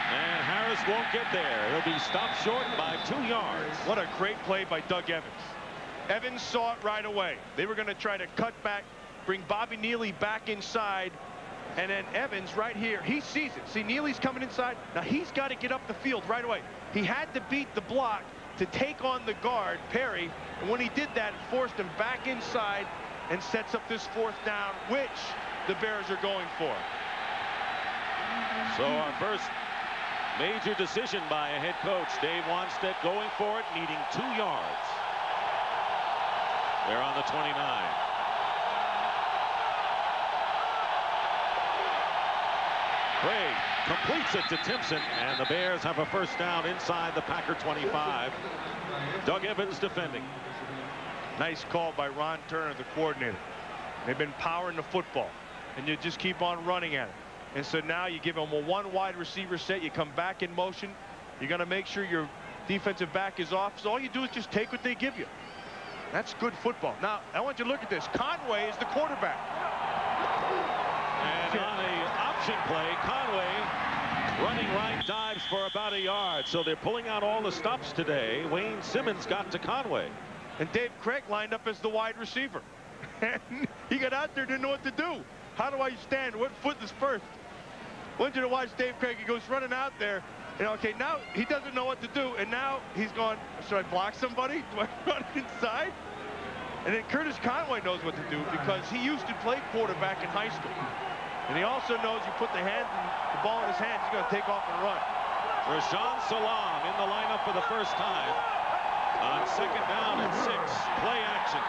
Speaker 1: And Harris won't get there. He'll be stopped short by 2 yards.
Speaker 2: What a great play by Doug Evans. Evans saw it right away. They were going to try to cut back, bring Bobby Neely back inside, and then Evans right here, he sees it. See, Neely's coming inside. Now he's got to get up the field right away. He had to beat the block to take on the guard, Perry, and when he did that, it forced him back inside and sets up this 4th down, which the Bears are going for.
Speaker 1: So our first major decision by a head coach, Dave Wanstead, going for it, needing 2 yards. They're on the 29. Craig completes it to Timpson, and the Bears have a first down inside the Packer 25. Doug Evans defending.
Speaker 2: Nice call by Ron Turner, the coordinator. They've been powering the football, and you just keep on running at it. And so now you give them a 1 wide receiver set. You come back in motion. You're going to make sure your defensive back is off. So all you do is just take what they give you. That's good football. Now, I want you to look at this. Conway is the quarterback.
Speaker 1: And on a option play, Conway running right, dives for about 1 yard. So they're pulling out all the stops today. Wayne Simmons got to Conway.
Speaker 2: And Dave Craig lined up as the wide receiver. And he got out there, didn't know what to do. How do I stand? What foot is first? I want you to watch Dave Craig. He goes running out there. And okay, now he doesn't know what to do. And now he's going, should I block somebody? Do I run inside? And then Curtis Conway knows what to do because he used to play quarterback in high school. And he also knows you put the ball in his hands, he's going to take off and run.
Speaker 1: Rashawn Salam in the lineup for the first time. On 2nd down and 6. Play action.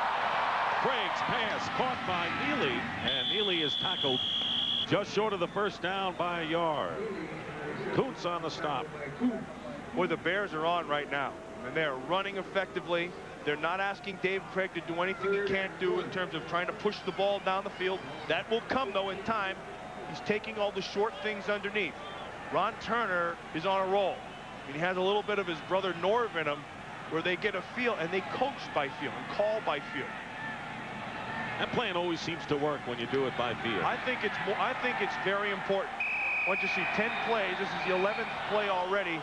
Speaker 1: Craig's pass caught by Neely, and Neely is tackled just short of the first down by 1 yard. Kuntz on the stop.
Speaker 2: Boy, the Bears are on right now, and they're running effectively. They're not asking Dave Craig to do anything he can't do in terms of trying to push the ball down the field. That will come, though, in time. He's taking all the short things underneath. Ron Turner is on a roll. And he has a little bit of his brother Norv in him, where they get a feel, and they coach by feel and call by feel.
Speaker 1: That plan always seems to work when you do it by feel.
Speaker 2: I think it's very important. Once you see 10 plays, this is the 11th play already.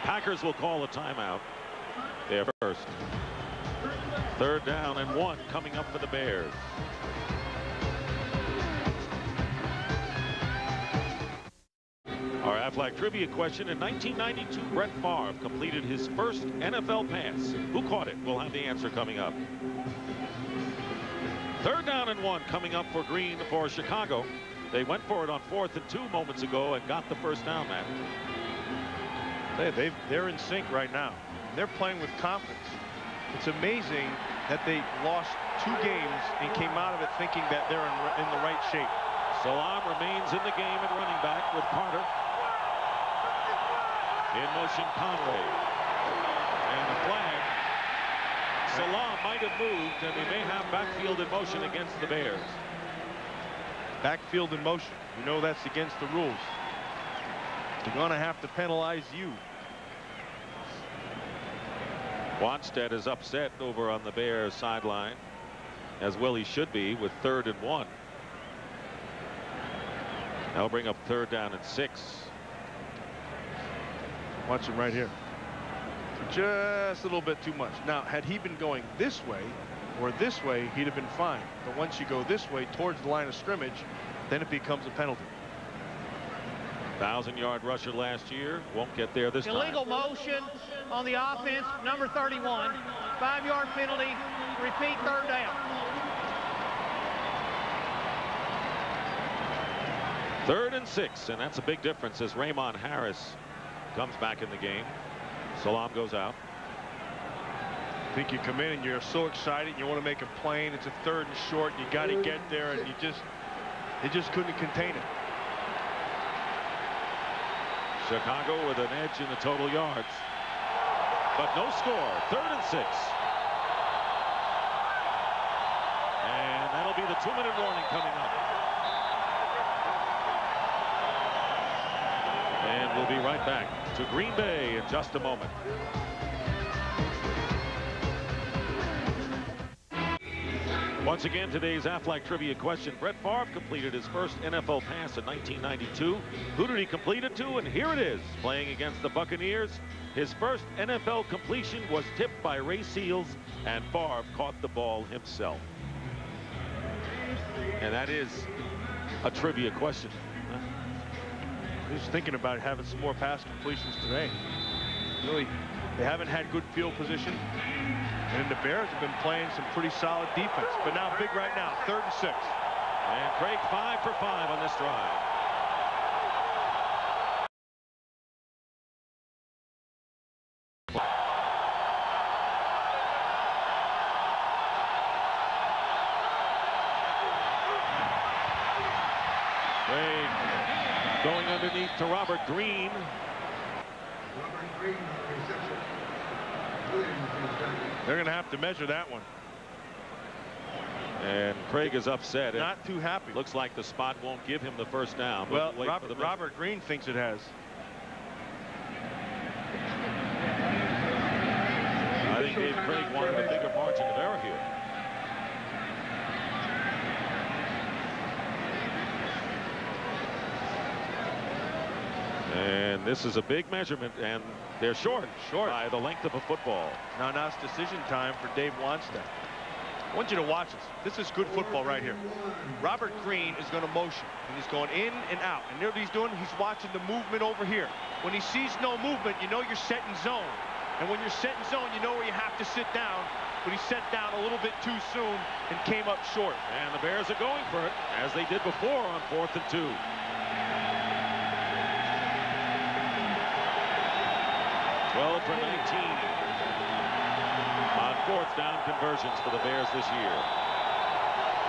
Speaker 1: Packers will call a timeout. There first. 3rd down and 1 coming up for the Bears. Our Aflac trivia question. In 1992, Brett Favre completed his first NFL pass. Who caught it? We'll have the answer coming up. 3rd down and 1 coming up for Chicago. They went for it on 4th and 2 moments ago and got the first down, Matt.
Speaker 2: They're in sync right now. They're playing with confidence. It's amazing that they lost 2 games and came out of it thinking that they're in the right shape.
Speaker 1: Salam remains in the game at running back with Carter. In motion, Conway. And a flag. Salam might have moved, and we may have backfield in motion against the Bears.
Speaker 2: Backfield in motion. You know that's against the rules. They're going to have to penalize you.
Speaker 1: Wanstead is upset over on the Bears sideline, as well he should be, with 3rd and 1. That'll bring up 3rd down and 6.
Speaker 2: Watch him right here. Just a little bit too much. Now, had he been going this way or this way, he'd have been fine. But once you go this way towards the line of scrimmage, then it becomes a penalty.
Speaker 1: 1,000-yard rusher last year. Won't get there this time.
Speaker 5: Illegal motion on the offense, number 31. 5-yard penalty. Repeat, 3rd down.
Speaker 1: 3rd and 6, and that's a big difference as Raymond Harris comes back in the game. Salam goes out.
Speaker 2: think you come in and you're so excited, you want to make a play, and it's a 3rd and short, and you got to get there, and they just couldn't contain it.
Speaker 1: Chicago with an edge in the total yards, but no score. 3rd and 6. And that'll be the 2-minute warning coming up. And we'll be right back to Green Bay in just a moment. Once again, today's Aflac trivia question. Brett Favre completed his first NFL pass in 1992. Who did he complete it to? And here it is, playing against the Buccaneers. His first NFL completion was tipped by Ray Seals, and Favre caught the ball himself. And that is a trivia question.
Speaker 2: Just thinking about having some more pass completions today. Really, they haven't had good field position. And the Bears have been playing some pretty solid defense. But now big right now, 3rd and 6.
Speaker 1: And Craig 5 for 5 on this drive. Craig going underneath to Robert Green.
Speaker 2: They're going to have to measure that one.
Speaker 1: And Craig is upset.
Speaker 2: Not too happy.
Speaker 1: Looks like the spot won't give him the first down.
Speaker 2: Well, Robert Green thinks it has.
Speaker 1: I think Dave Craig wanted a bigger margin of error here. And this is a big measurement, and they're short by the length of a football.
Speaker 2: Now it's decision time for Dave Wannstedt. I want you to watch this. This is good football right here. Robert Green is going to motion, and he's going in and out. And you know what he's doing? He's watching the movement over here. When he sees no movement, you know you're set in zone. And when you're set in zone, you know where you have to sit down. But he sat down a little bit too soon and came up short.
Speaker 1: And the Bears are going for it, as they did before on 4th and 2. 12 for 19 on 4th down conversions for the Bears this year.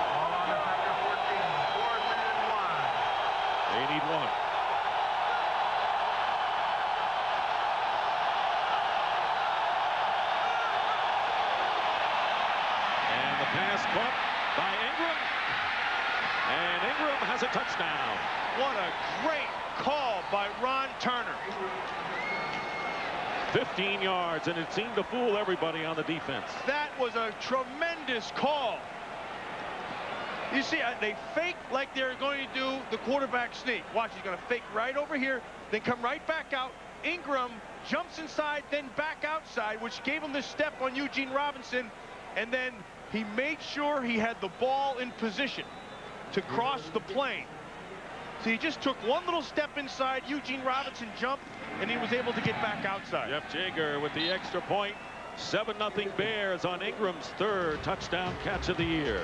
Speaker 6: Ball on the W14, 4th and 1.
Speaker 1: They need 1. And the pass caught by Ingram. And Ingram has a touchdown.
Speaker 2: What a great call by Ron Turner.
Speaker 1: 15 yards, and it seemed to fool everybody on the defense.
Speaker 2: That was a tremendous call. You see, they fake like they're going to do the quarterback sneak. Watch, he's going to fake right over here, then come right back out. Ingram jumps inside, then back outside, which gave him the step on Eugene Robinson, and then he made sure he had the ball in position to cross the plane. So he just took one little step inside. Eugene Robinson jumped, and he was able to get back outside.
Speaker 1: Jeff Jager with the extra point. 7-0 Bears on Ingram's 3rd touchdown catch of the year.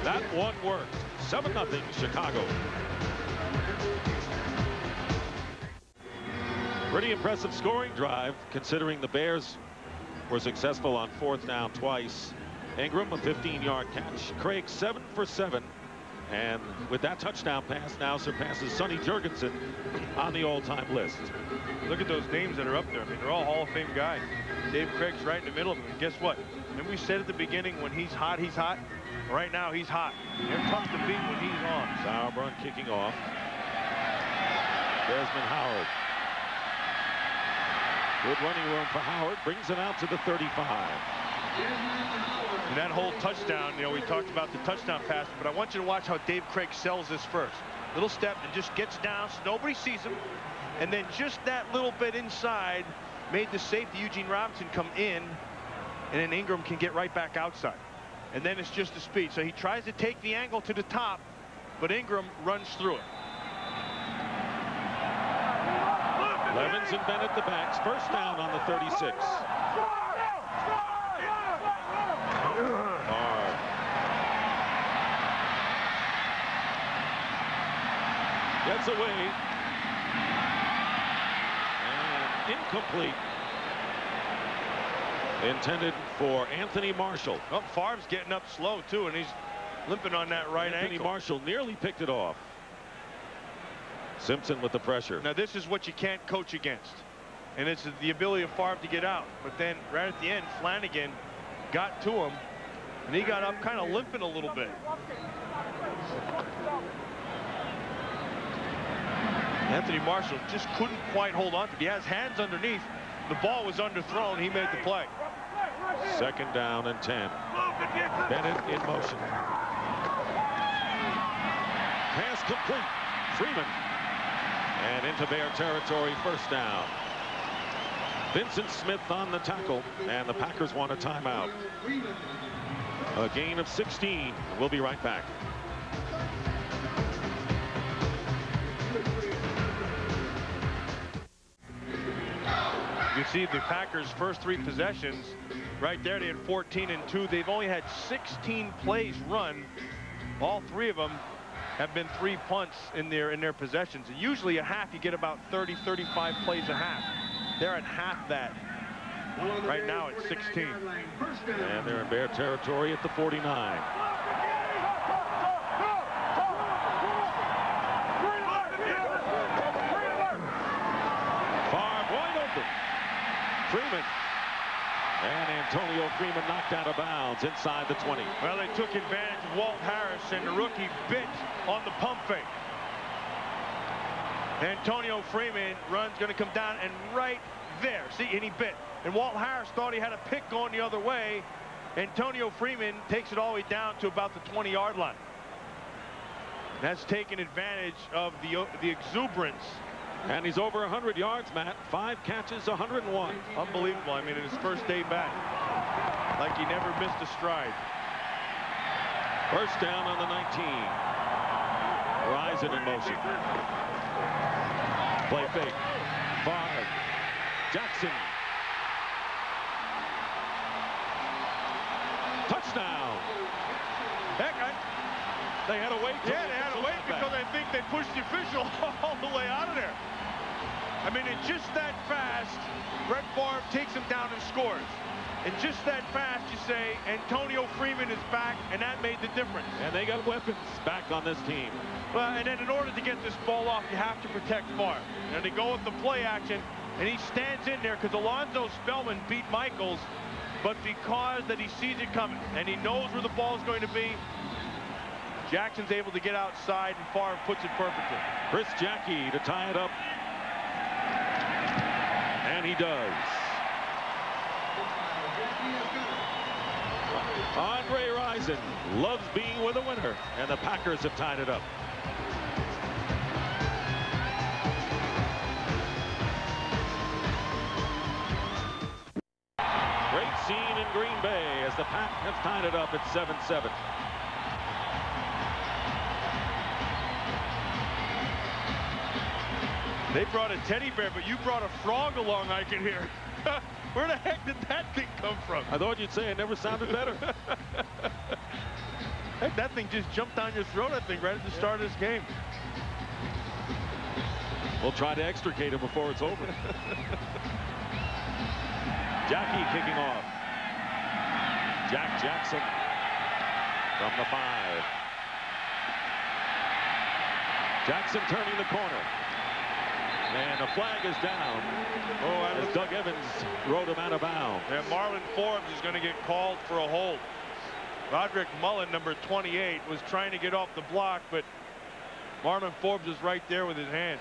Speaker 1: That one worked. 7-0 Chicago. Pretty impressive scoring drive, considering the Bears were successful on 4th down twice. Ingram, a 15-yard catch. Craig, 7 for 7. And with that touchdown pass, now surpasses Sonny Jurgensen on the all-time list.
Speaker 2: Look at those names that are up there. I mean, they're all Hall of Fame guys. Dave Craig's right in the middle of them. And guess what? Remember we said at the beginning, when he's hot, he's hot. Right now, he's hot. They're tough to beat when he's on.
Speaker 1: Sauerbrunn kicking off. Desmond Howard. Good running room for Howard. Brings it out to the 35.
Speaker 2: And that whole touchdown, you know, we talked about the touchdown pass, but I want you to watch how Dave Craig sells this first. Little step and just gets down so nobody sees him. And then just that little bit inside made the safety, Eugene Robinson, come in, and then Ingram can get right back outside. And then it's just the speed. So he tries to take the angle to the top, but Ingram runs through it.
Speaker 1: Levens and Bennett the backs. First down on the 36. Hard. Gets away. And incomplete. intended for Anthony Marshall.
Speaker 2: Oh, Favre's getting up slow too, and he's limping on that right
Speaker 1: Anthony
Speaker 2: ankle.
Speaker 1: Marshall nearly picked it off. Simpson with the pressure.
Speaker 2: Now this is what you can't coach against, and it's the ability of Favre to get out. But then right at the end, Flanagan got to him, and he got up kind of limping a little bit. Anthony Marshall just couldn't quite hold on to it. He has hands underneath. The ball was underthrown. He made the play.
Speaker 1: 2nd down and 10. Bennett in motion. Pass complete. Freeman. And into Bear territory, 1st down. Vincent Smith on the tackle, and the Packers want a timeout. A gain of 16. We'll be right back.
Speaker 2: You see the Packers' first 3 possessions right there. They had 14 and 2. They've only had 16 plays run. All 3 of them have been 3 punts in their possessions. And usually a half you get about 30-35 plays a half. They're at half that. Right now it's 16.
Speaker 1: And they're in Bear territory at the 49. Freeman. And Antonio Freeman knocked out of bounds inside the 20.
Speaker 2: Well, they took advantage of Walt Harris, and the rookie bit on the pump fake. Antonio Freeman run's going to come down, and right there, see, and he bit. And Walt Harris thought he had a pick going the other way. Antonio Freeman takes it all the way down to about the 20-yard line. That's taken advantage of the exuberance.
Speaker 1: And he's over 100 yards, Matt. 5 catches, 101.
Speaker 2: Unbelievable. I mean, in his first day back, like he never missed a stride.
Speaker 1: 1st down on the 19. Rising in motion. Play fake. Favre. Jackson. Touchdown.
Speaker 2: Heck,
Speaker 1: they had to wait.
Speaker 2: Yeah, they had to wait because I think they pushed the official all the way out of there. I mean, it's just that fast. Brett Favre takes him down and scores. And just that fast, you say, Antonio Freeman is back, and that made the difference.
Speaker 1: And they got weapons back on this team.
Speaker 2: Well, and then in order to get this ball off, you have to protect Favre. And they go with the play action, and he stands in there because Alonzo Spellman beat Michaels, but because that he sees it coming, and he knows where the ball is going to be, Jackson's able to get outside, and Favre puts it perfectly.
Speaker 1: Chris Jackie to tie it up. And he does. Andre Rison loves being with a winner, and the Packers have tied it up. Great scene in Green Bay as the Pack have tied it up at 7-7.
Speaker 2: They brought a teddy bear, but you brought a frog along, I can hear. Where the heck did that thing come from?
Speaker 1: I thought you'd say it never sounded better.
Speaker 2: Heck, that thing just jumped down your throat, I think, right at the start of this game.
Speaker 1: We'll try to extricate him before it's over. Jackie kicking off. Jack Jackson from the 5. Jackson turning the corner. And the flag is down. Oh, as Doug Evans rode him out of bounds.
Speaker 2: And Marlon Forbes is going to get called for a hold. Roderick Mullen, number 28, was trying to get off the block, but Marlon Forbes is right there with his hands.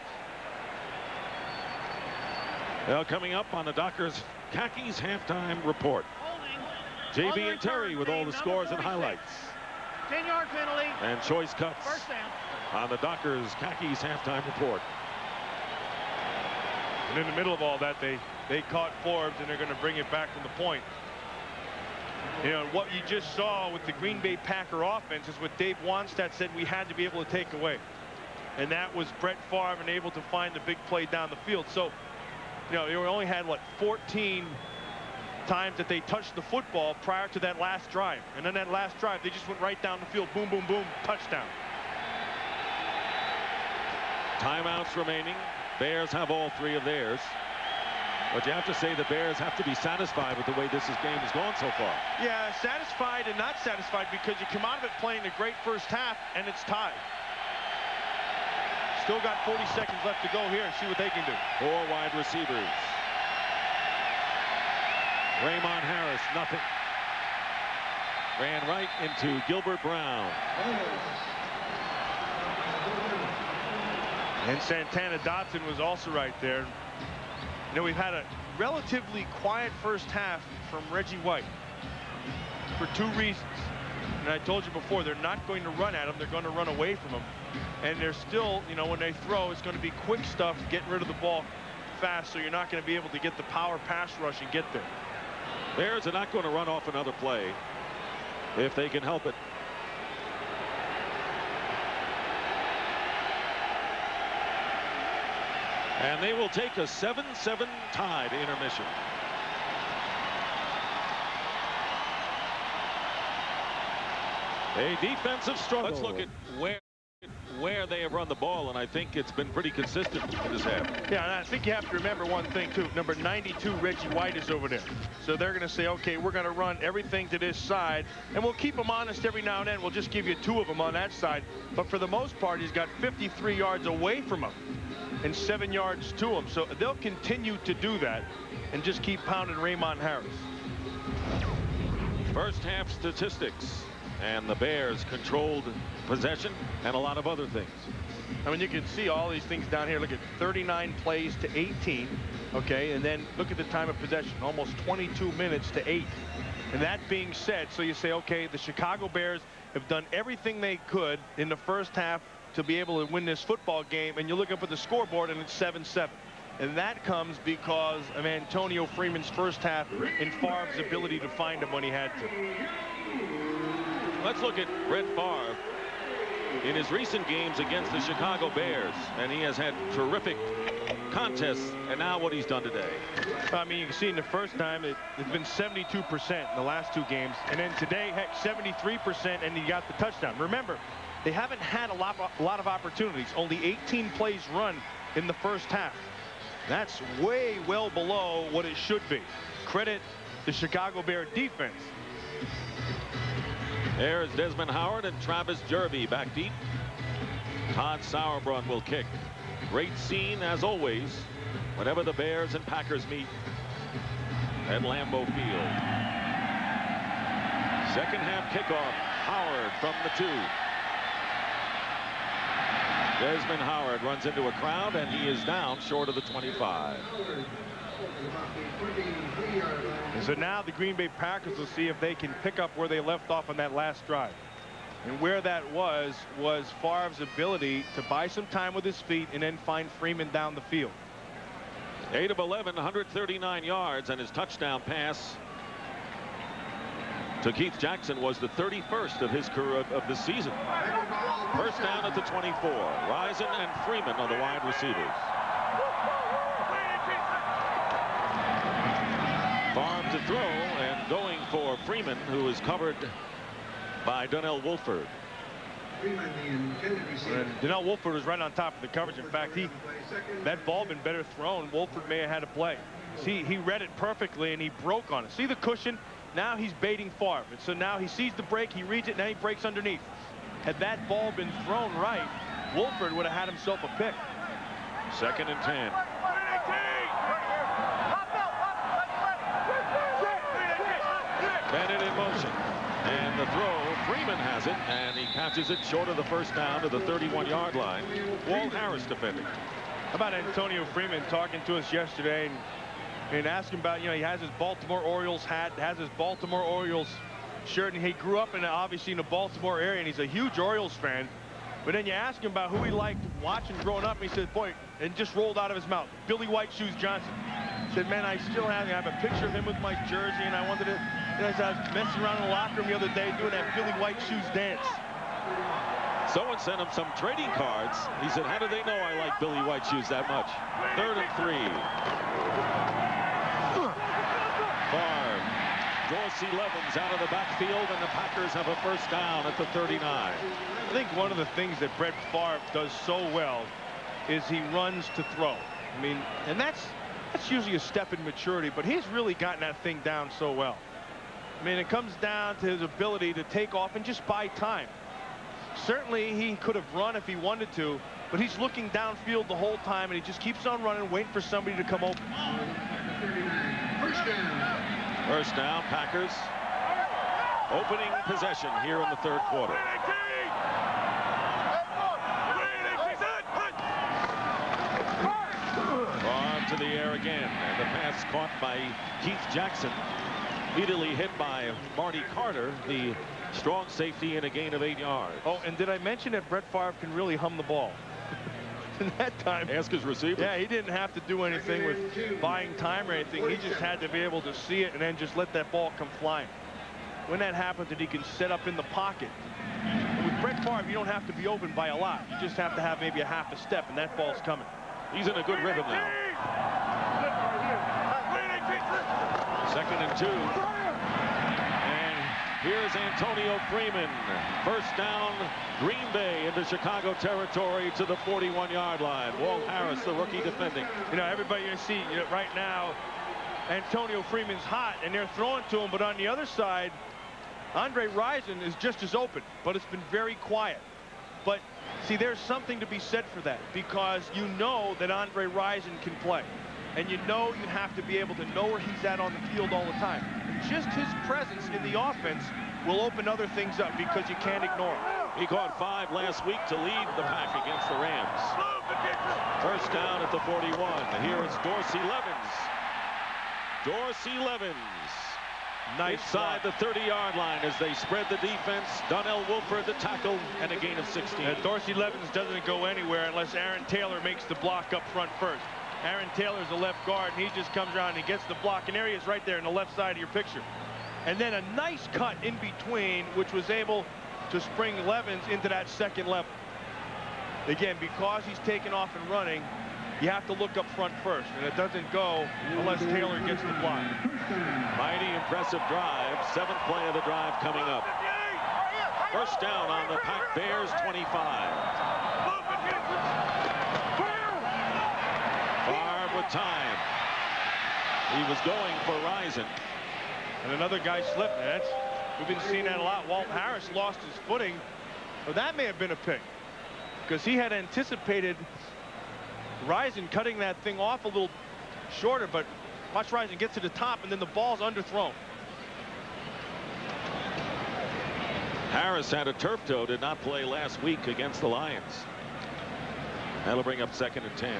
Speaker 1: Well, coming up on the Dockers Khakis halftime report. JB and Terry with all the scores and highlights.
Speaker 5: 10-yard penalty.
Speaker 1: And choice cuts
Speaker 5: 1st down.
Speaker 1: On the Dockers Khakis halftime report.
Speaker 2: And in the middle of all that, they caught Forbes, and they're going to bring it back from the point. You know, what you just saw with the Green Bay Packer offense is what Dave Wanstadt said we had to be able to take away. And that was Brett Favre and able to find the big play down the field. So, you know, they only had, what, 14 times that they touched the football prior to that last drive. And then that last drive, they just went right down the field. Boom, boom, boom, touchdown.
Speaker 1: Timeouts remaining. Bears have all 3 of theirs. But you have to say the Bears have to be satisfied with the way this game has gone so far.
Speaker 2: Yeah, satisfied and not satisfied, because you come out of it playing a great first half and it's tied. Still got 40 seconds left to go here and see what they can do.
Speaker 1: 4 wide receivers. Raymond Harris, nothing. Ran right into Gilbert Brown.
Speaker 2: And Santana Dotson was also right there. You know, we've had a relatively quiet first half from Reggie White for 2 reasons. And I told you before, they're not going to run at him. They're going to run away from him. And they're still, you know, when they throw, it's going to be quick stuff, getting rid of the ball fast, so you're not going to be able to get the power pass rush and get there.
Speaker 1: Bears are not going to run off another play if they can help it. And they will take a 7-7 tie to intermission. A defensive struggle. Let's look at where they have run the ball, and I think it's been pretty consistent in this half.
Speaker 2: Yeah, and I think you have to remember one thing too. Number 92, Reggie White, is over there. So they're going to say, okay, we're going to run everything to this side, and we'll keep them honest every now and then. We'll just give you 2 of them on that side. But for the most part, he's got 53 yards away from him and 7 yards to him. So they'll continue to do that and just keep pounding Raymond Harris.
Speaker 1: First half statistics, and the Bears controlled possession and a lot of other things.
Speaker 2: I mean, you can see all these things down here. Look at 39 plays to 18. Okay, and then look at the time of possession, almost 22 minutes to 8. And that being said, so you say, okay, the Chicago Bears have done everything they could in the first half to be able to win this football game, and you look up at the scoreboard and it's 7-7. And that comes because of Antonio Freeman's first half and Favre's ability to find him when he had to.
Speaker 1: Let's look at Brett Favre in his recent games against the Chicago Bears, and he has had terrific contests, and now what he's done today.
Speaker 2: I mean, you can see in the first time it's been 72% in the last 2 games, and then today, heck, 73%, and he got the touchdown. Remember, they haven't had a lot of opportunities. Only 18 plays run in the first half. That's way well below what it should be. Credit the Chicago Bear defense.
Speaker 1: There's Desmond Howard and Travis Jervey back deep. Todd Sauerbrunn will kick. Great scene, as always, whenever the Bears and Packers meet at Lambeau Field. Second half kickoff. Howard from the 2. Desmond Howard runs into a crowd, and he is down short of the 25.
Speaker 2: And so now the Green Bay Packers will see if they can pick up where they left off on that last drive. And where that was Favre's ability to buy some time with his feet and then find Freeman down the field.
Speaker 1: 8 of 11, 139 yards, and his touchdown pass to Keith Jackson was the 31st of his career of the season. First down at the 24. Risen and Freeman on the wide receivers. Favre to throw, and going for Freeman, who is covered by Donnell Wolford.
Speaker 2: And Donnell Wolford was right on top of the coverage. In fact, that ball been better thrown. Wolford may have had a play. See, he read it perfectly, and he broke on it. See the cushion? Now he's baiting Favre. And so now he sees the break, he reads it, now he breaks underneath. Had that ball been thrown right, Wolford would have had himself a pick.
Speaker 1: 2nd and 10. Bennett in motion. And the throw, Freeman has it, and he catches it short of the first down to the 31-yard line. Walt Harris defending.
Speaker 2: How about Antonio Freeman talking to us yesterday and asking about, you know, he has his Baltimore Orioles hat, has his Baltimore Orioles shirt, and he grew up obviously in the Baltimore area, and he's a huge Orioles fan. But then you ask him about who he liked watching growing up, and he said, boy, and just rolled out of his mouth, Billy White Shoes Johnson. He said, man, I still have a picture of him with my jersey, and I wanted to, you know, I was messing around in the locker room the other day doing that Billy White Shoes dance.
Speaker 1: Someone sent him some trading cards. He said, how do they know I like Billy White Shoes that much? 3rd and 3. Favre. Dorsey Levens out of the backfield, and the Packers have a first down at the 39.
Speaker 2: I think one of the things that Brett Favre does so well is he runs to throw. I mean, and that's That's usually a step in maturity, but he's really gotten that thing down so well. I mean, it comes down to his ability to take off and just buy time. Certainly, he could have run if he wanted to, but he's looking downfield the whole time, and he just keeps on running, waiting for somebody to come open.
Speaker 1: First down, Packers. Opening possession here in the third quarter. Barb to the air again, and the pass caught by Keith Jackson. Immediately hit by Marty Carter, the strong safety, in a gain of 8 yards.
Speaker 2: Oh, and did I mention that Brett Favre can really hum the ball? In that time,
Speaker 1: ask his receiver.
Speaker 2: Yeah, he didn't have to do anything with buying time or anything. He just had to be able to see it and then just let that ball come flying. When that happens, and he can set up in the pocket. With Brett Favre, you don't have to be open by a lot. You just have to have maybe a half a step, and that ball's coming.
Speaker 1: He's in a good rhythm now. 2nd and 2. And here's Antonio Freeman. First down, Green Bay into Chicago territory to the 41-yard line. Walt Harris, the rookie, defending.
Speaker 2: You know, everybody you see right now, Antonio Freeman's hot, and they're throwing to him, but on the other side, Andre Rison is just as open, but it's been very quiet. But see, there's something to be said for that, because you know that Andre Rison can play. And you know you have to be able to know where he's at on the field all the time. And just his presence in the offense will open other things up, because you can't ignore him.
Speaker 1: He caught 5 last week to lead the pack against the Rams. First down at the 41. Here is Dorsey Levens. Dorsey Levens. Nice inside the 30-yard line as they spread the defense. Donnell Wolford the tackle, and a gain of 16.
Speaker 2: And Dorsey Levens doesn't go anywhere unless Aaron Taylor makes the block up front first. Aaron Taylor's a left guard, and he just comes around and he gets the block, and there he is right there in the left side of your picture. And then a nice cut in between, which was able to spring Levens into that second level. Again, because he's taken off and running, you have to look up front first, and it doesn't go unless Taylor gets the block.
Speaker 1: Mighty impressive drive. 7th play of the drive coming up. First down on the Pack Bears 25. Favre with time. He was going for Rison.
Speaker 2: And another guy slipped. We've been seeing that a lot. Walt Harris lost his footing. Well, that may have been a pick, because he had anticipated Rison cutting that thing off a little shorter, but watch Rison get to the top, and then the ball's underthrown.
Speaker 1: Harris had a turf toe, did not play last week against the Lions. That'll bring up 2nd and 10.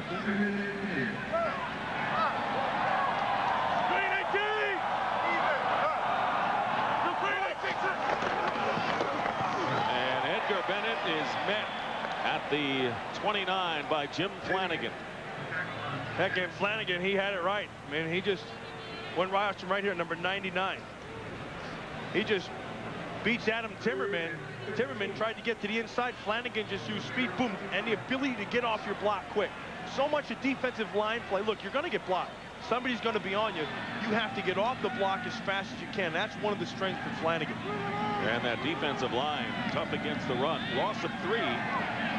Speaker 1: And Edgar Bennett is met at the 29 by Jim Flanagan.
Speaker 2: Heck, and Flanagan, he had it right. I mean, he just went right here at number 99. He just beats Adam Timmerman. Timmerman tried to get to the inside. Flanagan just used speed, boom, and the ability to get off your block quick. So much of defensive line play. Look, you're going to get blocked. Somebody's going to be on you. You have to get off the block as fast as you can. That's one of the strengths for Flanagan.
Speaker 1: And that defensive line, tough against the run. Loss of 3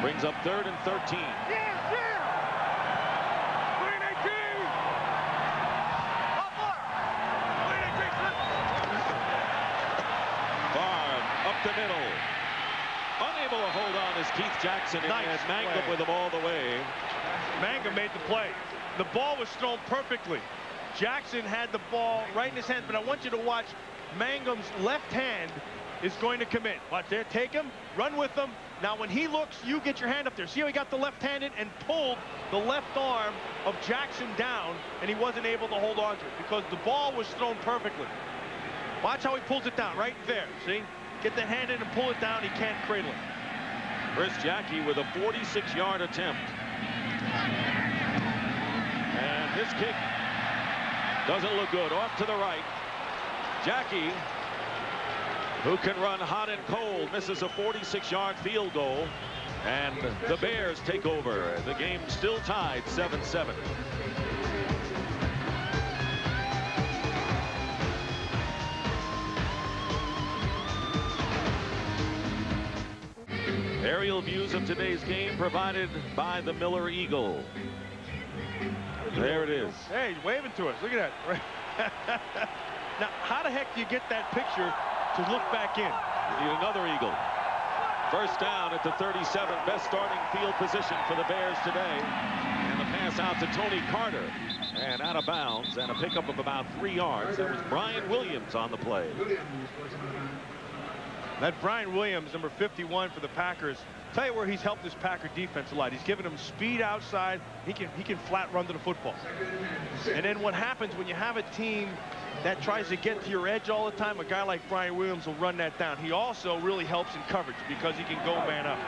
Speaker 1: brings up 3rd and 13. Up the middle. Unable to hold on is Keith Jackson, and
Speaker 2: nice
Speaker 1: Mangum with him all the way.
Speaker 2: Mangum made the play. The ball was thrown perfectly. Jackson had the ball right in his hands, but I want you to watch Mangum's left hand is going to come in. Watch there, take him, run with him. Now when he looks, you get your hand up there. See how he got the left-handed and pulled the left arm of Jackson down, and he wasn't able to hold on to it because the ball was thrown perfectly. Watch how he pulls it down right there. See? Get the hand in and pull it down. He can't cradle it.
Speaker 1: Chris Jackie with a 46-yard attempt. And this kick doesn't look good. Off to the right. Jackie, who can run hot and cold, misses a 46-yard field goal. And the Bears take over. The game still tied 7-7. Aerial views of today's game provided by the Miller Eagle. There it is.
Speaker 2: Hey, he's waving to us. Look at that. Now, how the heck do you get that picture to look back in?
Speaker 1: You need another eagle. First down at the 37, best starting field position for the Bears today. And the pass out to Tony Carter. And out of bounds, and a pickup of about 3 yards. That was Brian Williams on the play.
Speaker 2: That Brian Williams, number 51 for the Packers. Tell you where he's helped this Packer defense a lot. He's given them speed outside. He can flat run to the football. And then what happens when you have a team that tries to get to your edge all the time, a guy like Brian Williams will run that down. He also really helps in coverage because he can go man up.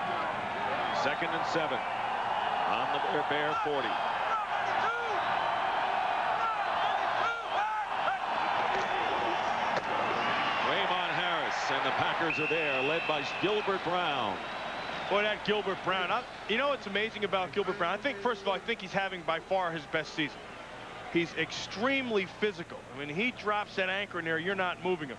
Speaker 1: 2nd and 7 on the Bear 40. Raymond Harris and the Packers are there, led by Gilbert Brown.
Speaker 2: Boy, that Gilbert Brown. You know what's amazing about Gilbert Brown? I think, first of all, I think he's having by far his best season. He's extremely physical. I mean, he drops that anchor in there, you're not moving him.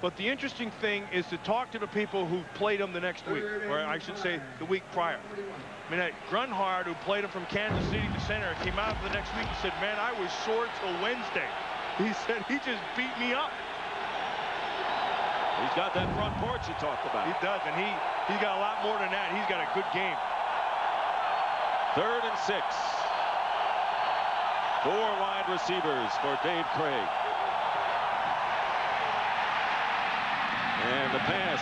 Speaker 2: But the interesting thing is to talk to the people who played him the next week, or I should say the week prior. I mean, that Grunhard, who played him from Kansas City to center, came out the next week and said, man, I was sore till Wednesday. He said, he just beat me up.
Speaker 1: He's got that front porch you talked about.
Speaker 2: He does, and he's got a lot more than that. He's got a good game.
Speaker 1: 3rd and 6. 4 wide receivers for Dave Craig. And the pass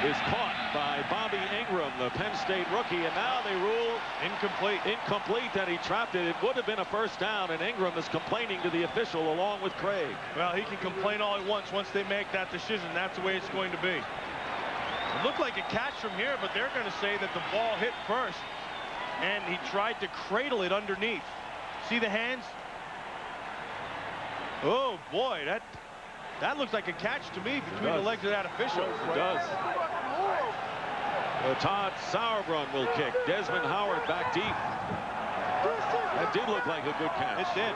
Speaker 1: is caught by Bobby Ingram, the Penn State rookie, and now they rule incomplete that he trapped it. It would have been a first down, and Ingram is complaining to the official along with Craig.
Speaker 2: Well, he can complain all he wants. Once they make that decision, that's the way it's going to be. It looked like a catch from here, but they're going to say that the ball hit first, and he tried to cradle it underneath. See the hands? Oh boy, that looks like a catch to me between the legs of that official.
Speaker 1: It does. Todd Sauerbrunn will kick. Desmond Howard back deep. That did look like a good catch.
Speaker 2: It did.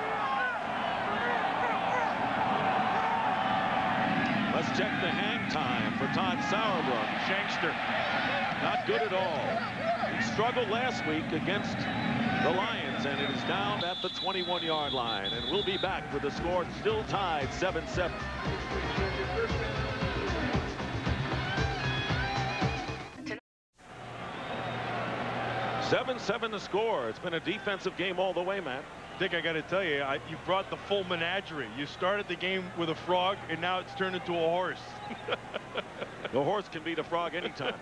Speaker 1: Let's check the hang time for Todd Sauerbrunn.
Speaker 2: Shankster.
Speaker 1: Not good at all. He struggled last week against the Lions, and it is down at the 21-yard line. And we'll be back with the score still tied 7-7. 7-7 the score. It's been a defensive game all the way, Matt.
Speaker 2: Dick, I got to tell you, you brought the full menagerie. You started the game with a frog, and now it's turned into a horse.
Speaker 1: The horse can beat a frog anytime.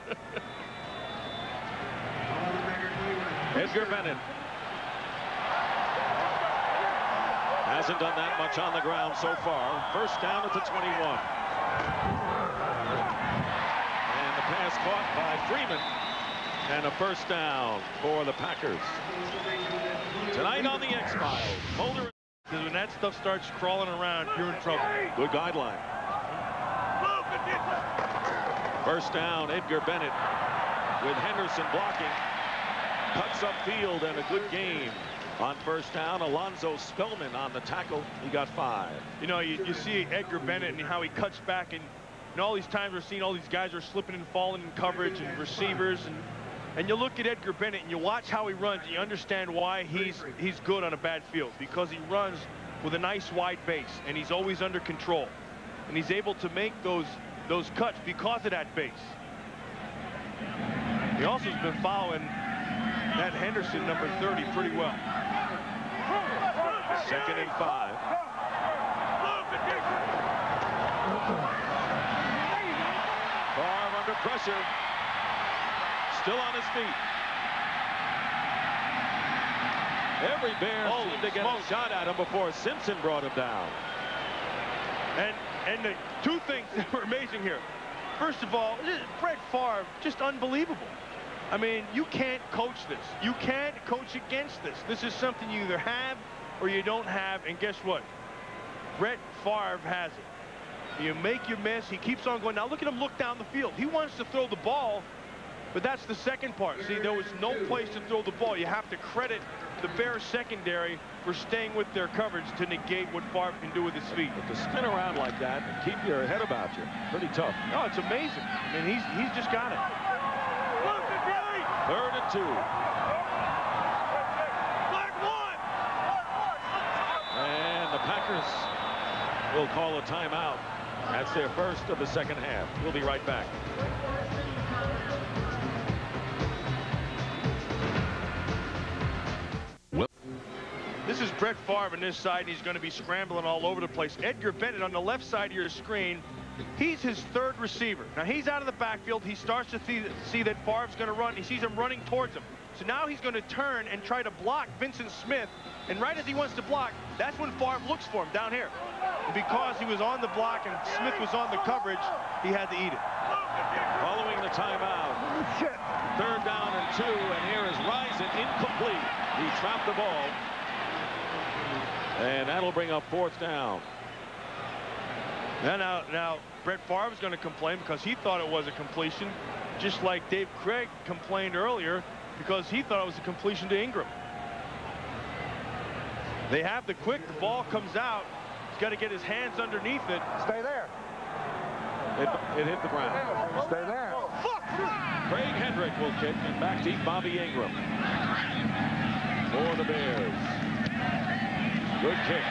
Speaker 1: Edgar Bennett hasn't done that much on the ground so far. First down at the 21. And the pass caught by Freeman. And a first down for the Packers. Tonight on the X-Files, Mulder.
Speaker 2: Because when that stuff starts crawling around, you're in trouble.
Speaker 1: Good guideline. First down, Edgar Bennett with Henderson blocking. Cuts upfield and a good game. On first down, Alonzo Spellman on the tackle. He got 5.
Speaker 2: You know, you see Edgar Bennett and how he cuts back. And all these times we're seeing all these guys are slipping and falling in coverage and receivers. And you look at Edgar Bennett and you watch how he runs. And you understand why he's good on a bad field. Because he runs with a nice wide base. And he's always under control. And he's able to make those cuts because of that base. He also has been following that Henderson, number 30, pretty well.
Speaker 1: 2nd and 5. Favre under pressure. Still on his feet. Every Bear seemed to get a shot at him before Simpson brought him down.
Speaker 2: And the two things that were amazing here. First of all, Brett Favre, just unbelievable. I mean, you can't coach this. You can't coach against this. This is something you either have or you don't have. And guess what? Brett Favre has it. You make your miss. He keeps on going. Now look at him look down the field. He wants to throw the ball, but that's the second part. See, there was no place to throw the ball. You have to credit the Bears secondary for staying with their coverage to negate what Favre can do with his feet.
Speaker 1: But to spin around like that and keep your head about you, pretty tough.
Speaker 2: Oh, it's amazing. I mean, he's just got it.
Speaker 1: 3rd and 2. Packers will call a timeout. That's their first of the second half. We'll be right back.
Speaker 2: This is Brett Favre on this side, and he's going to be scrambling all over the place. Edgar Bennett on the left side of your screen. He's his third receiver. Now, he's out of the backfield. He starts to see that Favre's going to run. He sees him running towards him. So now he's going to turn and try to block Vincent Smith. And right as he wants to block, that's when Favre looks for him down here. And because he was on the block and Smith was on the coverage, he had to eat it.
Speaker 1: Following the timeout, 3rd down and 2, and here is Rison, incomplete. He trapped the ball. And that'll bring up 4th down.
Speaker 2: Now Brett Favre is going to complain because he thought it was a completion, just like Dave Craig complained earlier because he thought it was a completion to Ingram. They have the quick. The ball comes out. He's got to get his hands underneath it.
Speaker 6: Stay there.
Speaker 1: It hit the ground.
Speaker 6: Stay there.
Speaker 1: Craig Hendrick will kick, and back deep Bobby Ingram for the Bears. Good kick.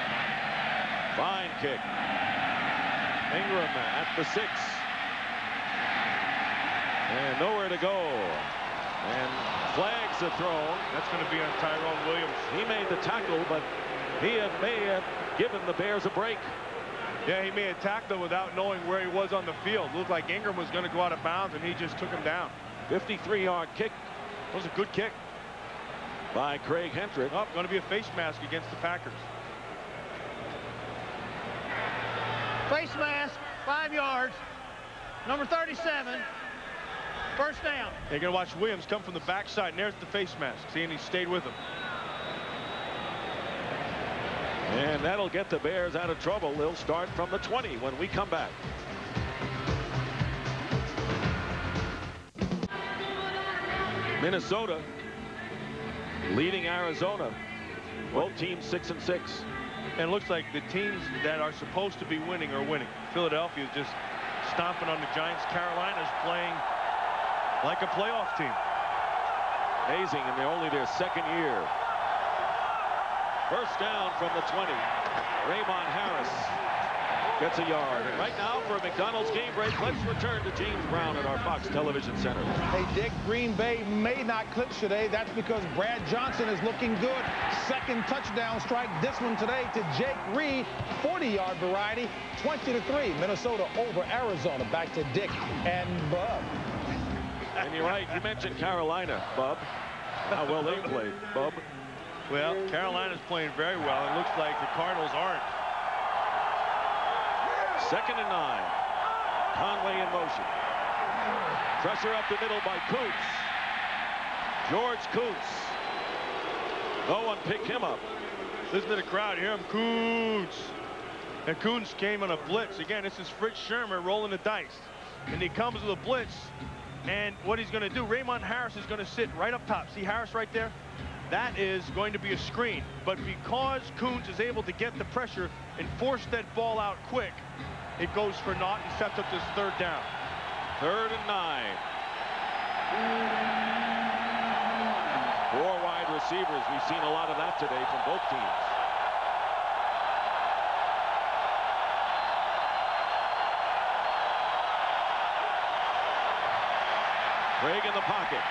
Speaker 1: Fine kick. Ingram at the 6. And nowhere to go. And flags are thrown.
Speaker 2: That's going to be on Tyrone Williams.
Speaker 1: He made the tackle, but he may have given the Bears a break.
Speaker 2: Yeah, he made a tackle without knowing where he was on the field. It looked like Ingram was going to go out of bounds, and he just took him down.
Speaker 1: 53-yard kick.
Speaker 2: That was a good kick
Speaker 1: By Craig Hendrick.
Speaker 2: Oh, going to be a face mask against the Packers.
Speaker 5: Face mask, 5 yards. Number 37. First down.
Speaker 2: They're going to watch Williams come from the backside, and there's the face mask. See, and he stayed with him.
Speaker 1: And that'll get the Bears out of trouble. They'll start from the 20 when we come back. Minnesota leading Arizona. Both teams 6-6.
Speaker 2: And it looks like the teams that are supposed to be winning are winning. Philadelphia is just stomping on the Giants. Carolina's playing like a playoff team.
Speaker 1: Amazing, and they're only their second year. First down from the 20. Raymond Harris gets a yard. And right now, for a McDonald's game break, let's return to James Brown at our Fox Television Center.
Speaker 4: Hey, Dick, Green Bay may not clinch today. That's because Brad Johnson is looking good. Second touchdown strike, this one today to Jake Reed. 40-yard variety, 20-3. Minnesota over Arizona. Back to Dick and Bub.
Speaker 1: And you're right, you mentioned Carolina, Bub. How well they played, Bub.
Speaker 2: Well, Carolina's playing very well. It looks like the Cardinals aren't.
Speaker 1: 2nd and 9. Conway in motion. Pressure up the middle by Kuntz. George Kuntz. No one picked him up.
Speaker 2: Listen to the crowd. Hear him, Kuntz. And Kuntz came on a blitz. Again, this is Fritz Shermer rolling the dice. And he comes with a blitz. And what he's going to do, Raymond Harris is going to sit right up top. See Harris right there? That is going to be a screen. But because Kuntz is able to get the pressure and force that ball out quick, it goes for naught and sets up this 3rd down.
Speaker 1: 3rd and 9. 4 wide receivers. We've seen a lot of that today from both teams. Craig in the pocket.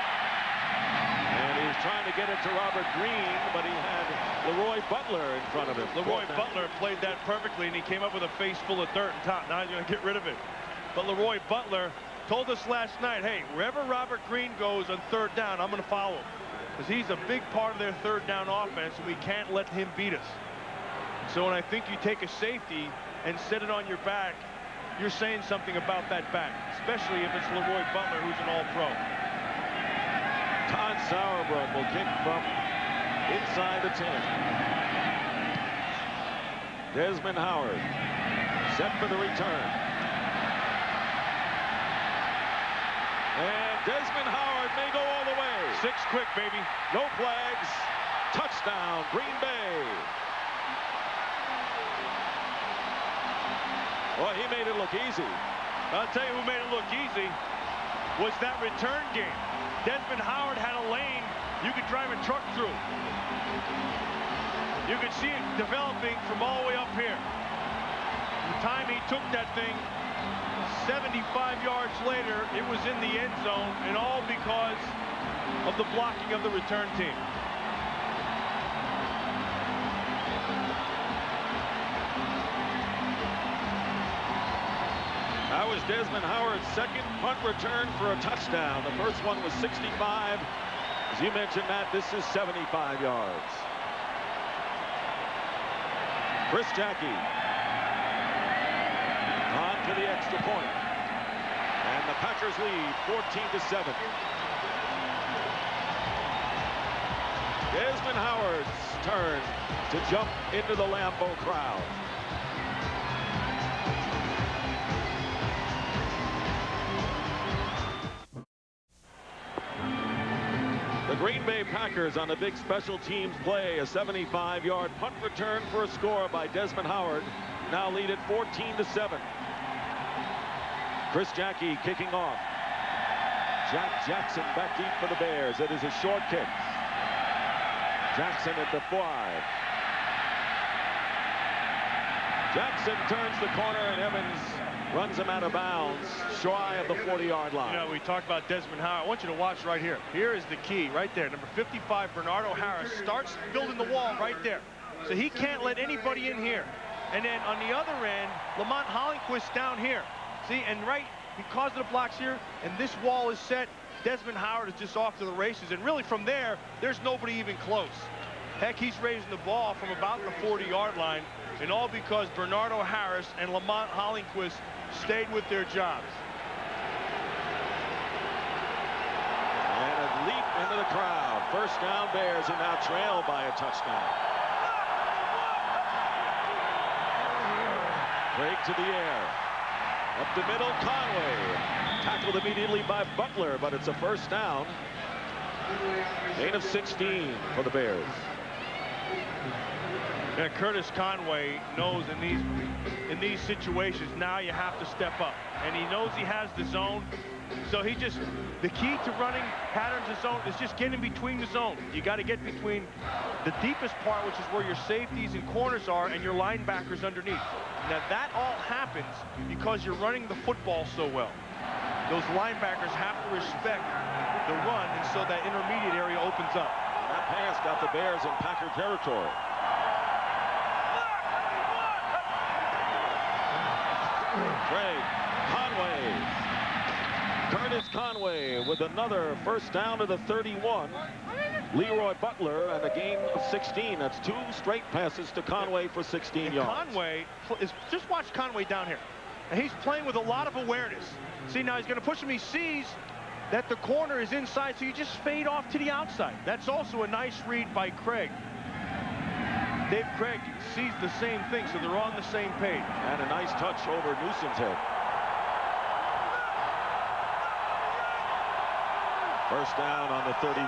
Speaker 1: And he's trying to get it to Robert Green, but he had Leroy Butler in front of him.
Speaker 2: Leroy Butler played that perfectly, and he came up with a face full of dirt and top. Now he's going to get rid of it. But Leroy Butler told us last night, hey, wherever Robert Green goes on 3rd down, I'm going to follow him. Because he's a big part of their 3rd down offense, and we can't let him beat us. So when I think you take a safety and set it on your back, you're saying something about that back, especially if it's Leroy Butler, who's an all-pro.
Speaker 1: Todd Sauerbruch will kick from inside the 10. Desmond Howard set for the return. And Desmond Howard may go all the way.
Speaker 2: 6 quick, baby.
Speaker 1: No flags. Touchdown, Green Bay. Well, he made it look easy.
Speaker 2: I'll tell you who made it look easy was that return game. Desmond Howard had a lane you could drive a truck through. You can see it developing from all the way up here. The time he took that thing, 75 yards later, it was in the end zone, and all because of the blocking of the return team.
Speaker 1: That was Desmond Howard's second punt return for a touchdown. The first one was 65. As you mentioned, Matt, this is 75 yards. Chris Jackie on to the extra point. And the Packers lead 14-7. Desmond Howard's turn to jump into the Lambeau crowd. The Green Bay Packers on a big special teams play. A 75-yard punt return for a score by Desmond Howard. Now lead at 14-7. Chris Jackie kicking off. Jack Jackson back deep for the Bears. It is a short kick. Jackson at the 5. Jackson turns the corner, and Evans runs him out of bounds, shy of the 40-yard line.
Speaker 2: You know, we talked about Desmond Howard. I want you to watch right here. Here is the key right there. Number 55, Bernardo Harris, starts building the wall right there. So he can't let anybody in here. And then on the other end, Lamont Hollingquist down here. See, and right, because of the blocks here, and this wall is set, Desmond Howard is just off to the races. And really from there, there's nobody even close. Heck, he's raising the ball from about the 40-yard line, and all because Bernardo Harris and Lamont Hollingquist stayed with their jobs.
Speaker 1: And a leap into the crowd. First down, Bears are now trailed by a touchdown. Break to the air. Up the middle, Conway. Tackled immediately by Butler, but it's a first down. Gain of 16 for the Bears.
Speaker 2: Yeah, Curtis Conway knows in these situations now you have to step up, and he knows he has the zone. So he just, the key to running patterns of zone is just getting between the zone. You got to get between the deepest part, which is where your safeties and corners are, and your linebackers underneath. Now that all happens because you're running the football so well. Those linebackers have to respect the run, and so that intermediate area opens up.
Speaker 1: That pass got the Bears in Packer territory. Trey Conway. Curtis Conway with another first down to the 31. Leroy Butler and a gain of 16. That's 2 straight passes to Conway for 16 yards.
Speaker 2: Conway is, just watch Conway down here. And he's playing with a lot of awareness. See, now he's going to push him. He sees that the corner is inside, so you just fade off to the outside. That's also a nice read by Craig. Dave Craig sees the same thing, so they're on the same page.
Speaker 1: And a nice touch over Newsom's head. First down on the 31.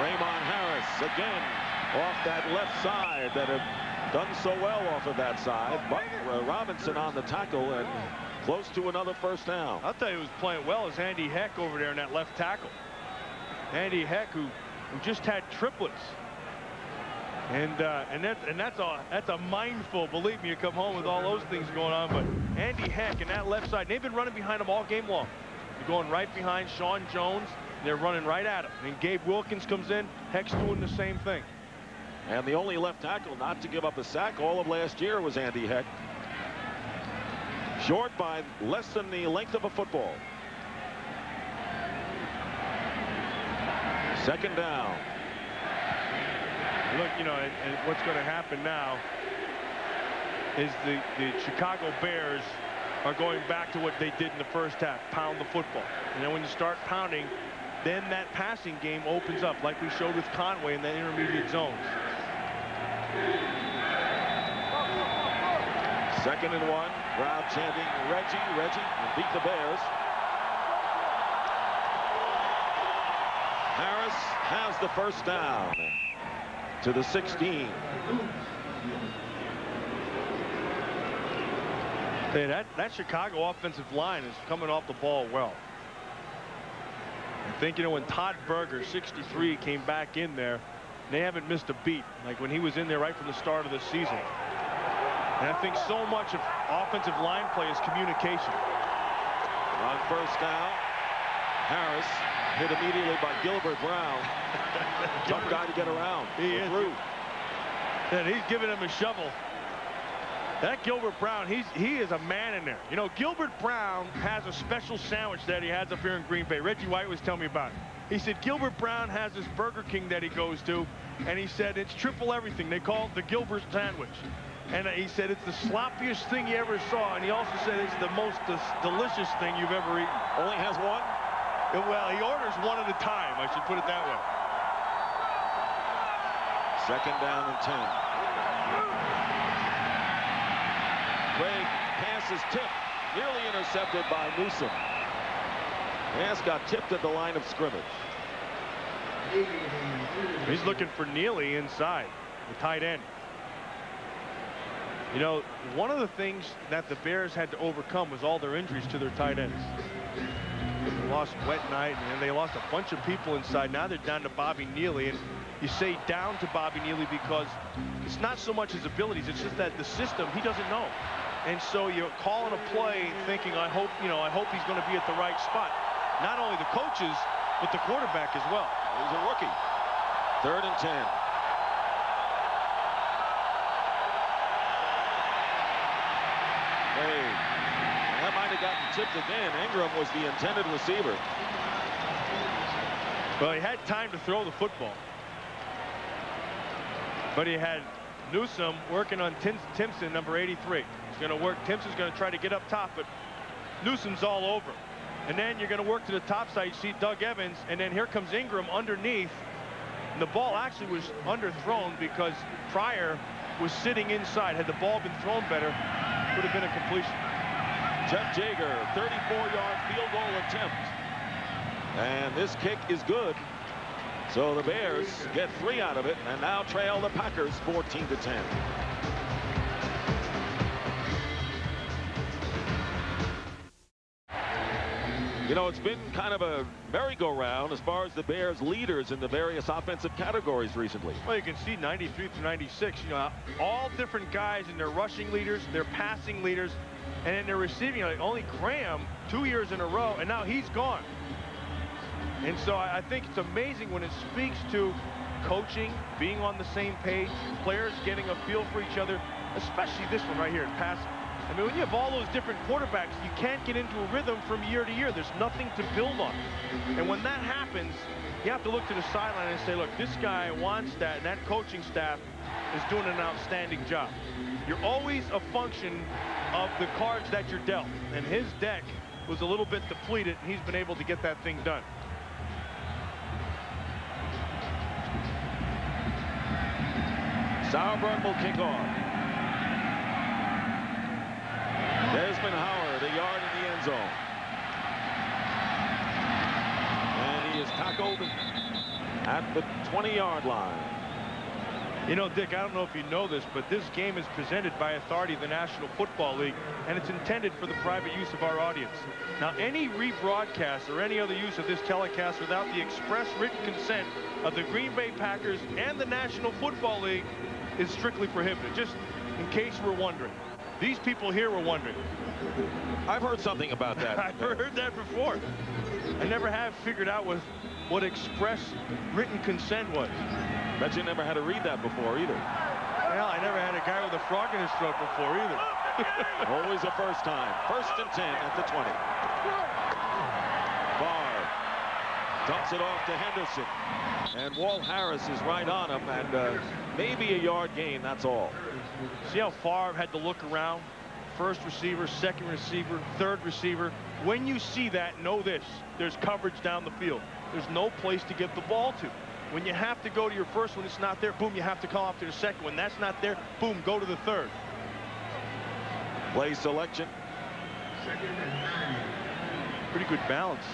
Speaker 1: Raymond Harris again off that left side that had done so well off of that side. But Robinson on the tackle and close to another first down.
Speaker 2: I'll tell you who's playing well is Andy Heck over there in that left tackle. Andy Heck, who just had triplets. And that's a mindful, believe me, you come home with all those things going on. But Andy Heck and that left side, they've been running behind him all game long. They're going right behind Sean Jones. They're running right at him. And Gabe Wilkins comes in. Heck's doing the same thing.
Speaker 1: And the only left tackle not to give up a sack all of last year was Andy Heck. Short by less than the length of a football. Second down.
Speaker 2: Look, you know, and what's going to happen now is the Chicago Bears are going back to what they did in the first half, pound the football. And then when you start pounding, then that passing game opens up, like we showed with Conway in the intermediate zones.
Speaker 1: Second and 1. Crowd chanting Reggie, Reggie, and beat the Bears. Harris has the first down to the 16.
Speaker 2: Hey, that Chicago offensive line is coming off the ball well. I think, you know, when Todd Berger, 63, came back in there, They haven't missed a beat, like when he was in there right from the start of the season. And I think so much of offensive line play is communication.
Speaker 1: On first down, Harris hit immediately by Gilbert Brown. Tough guy to get around.
Speaker 2: He is.
Speaker 1: Through.
Speaker 2: And he's giving him a shovel. That Gilbert Brown, he is a man in there. You know, Gilbert Brown has a special sandwich that he has up here in Green Bay. Reggie White was telling me about it. He said Gilbert Brown has this Burger King that he goes to, and he said it's triple everything. They call it the Gilbert sandwich. And he said it's the sloppiest thing you ever saw, and he also said it's the most delicious thing you've ever eaten.
Speaker 1: Only has one?
Speaker 2: Well, he orders one at a time, I should put it that way.
Speaker 1: Second down and 10. Craig pass is tipped, nearly intercepted by Newsome. Pass got tipped at the line of scrimmage.
Speaker 2: He's looking for Neely inside, the tight end. You know, one of the things that the Bears had to overcome was all their injuries to their tight ends. They lost Wet Knight, and they lost a bunch of people inside. Now they're down to Bobby Neely, and you say down to Bobby Neely because it's not so much his abilities, it's just that the system he doesn't know. And so you're calling a play thinking, I hope he's going to be at the right spot. Not only the coaches, but the quarterback as well.
Speaker 1: He's a rookie. Third and 10. Hey, that might have gotten tipped again. Ingram was the intended receiver.
Speaker 2: Well, he had time to throw the football. But he had Newsome working on Timpson, number 83. He's going to work. Timpson's going to try to get up top, but Newsome's all over. And then you're going to work to the top side. You see Doug Evans, and then here comes Ingram underneath. And the ball actually was underthrown because Pryor was sitting inside. Had the ball been thrown better, it would have been a completion.
Speaker 1: Jeff Jager, 34-yard field goal attempt. And this kick is good. So the Bears get 3 out of it and now trail the Packers 14-10. You know, it's been kind of a merry-go-round as far as the Bears' leaders in the various offensive categories recently.
Speaker 2: Well, you can see 93 through 96, you know, all different guys in their rushing leaders, their passing leaders, and in their receiving. Like only Graham 2 years in a row, and now he's gone. And so I think it's amazing when it speaks to coaching, being on the same page, players getting a feel for each other, especially this one right here, passing. I mean, when you have all those different quarterbacks, you can't get into a rhythm from year to year. There's nothing to build on. And when that happens, you have to look to the sideline and say, look, this guy wants that, and that coaching staff is doing an outstanding job. You're always a function of the cards that you're dealt. And his deck was a little bit depleted, and he's been able to get that thing done.
Speaker 1: Sauerbrunn will kick off. Desmond Howard, a yard in the end zone. And he is tackled at the 20-yard line.
Speaker 2: You know, Dick, I don't know if you know this, but this game is presented by authority of the National Football League, and it's intended for the private use of our audience. Now, any rebroadcast or any other use of this telecast without the express written consent of the Green Bay Packers and the National Football League is strictly prohibited, just in case we're wondering. These people here were wondering.
Speaker 1: I've heard something about that.
Speaker 2: I've heard that before. I never have figured out what express written consent was.
Speaker 1: Bet you never had to read that before either.
Speaker 2: Well, I never had a guy with a frog in his throat before either.
Speaker 1: Always a first time. 1st and 10 at the 20. Barr dumps it off to Henderson. And Walt Harris is right on him, and maybe a yard gain, that's all.
Speaker 2: See how Favre had to look around? First receiver, second receiver, third receiver. When you see that, know this. There's coverage down the field. There's no place to get the ball to. When you have to go to your first one, it's not there, boom, you have to call off to the second one. That's not there, boom, go to the third.
Speaker 1: Play selection.
Speaker 2: Pretty good balance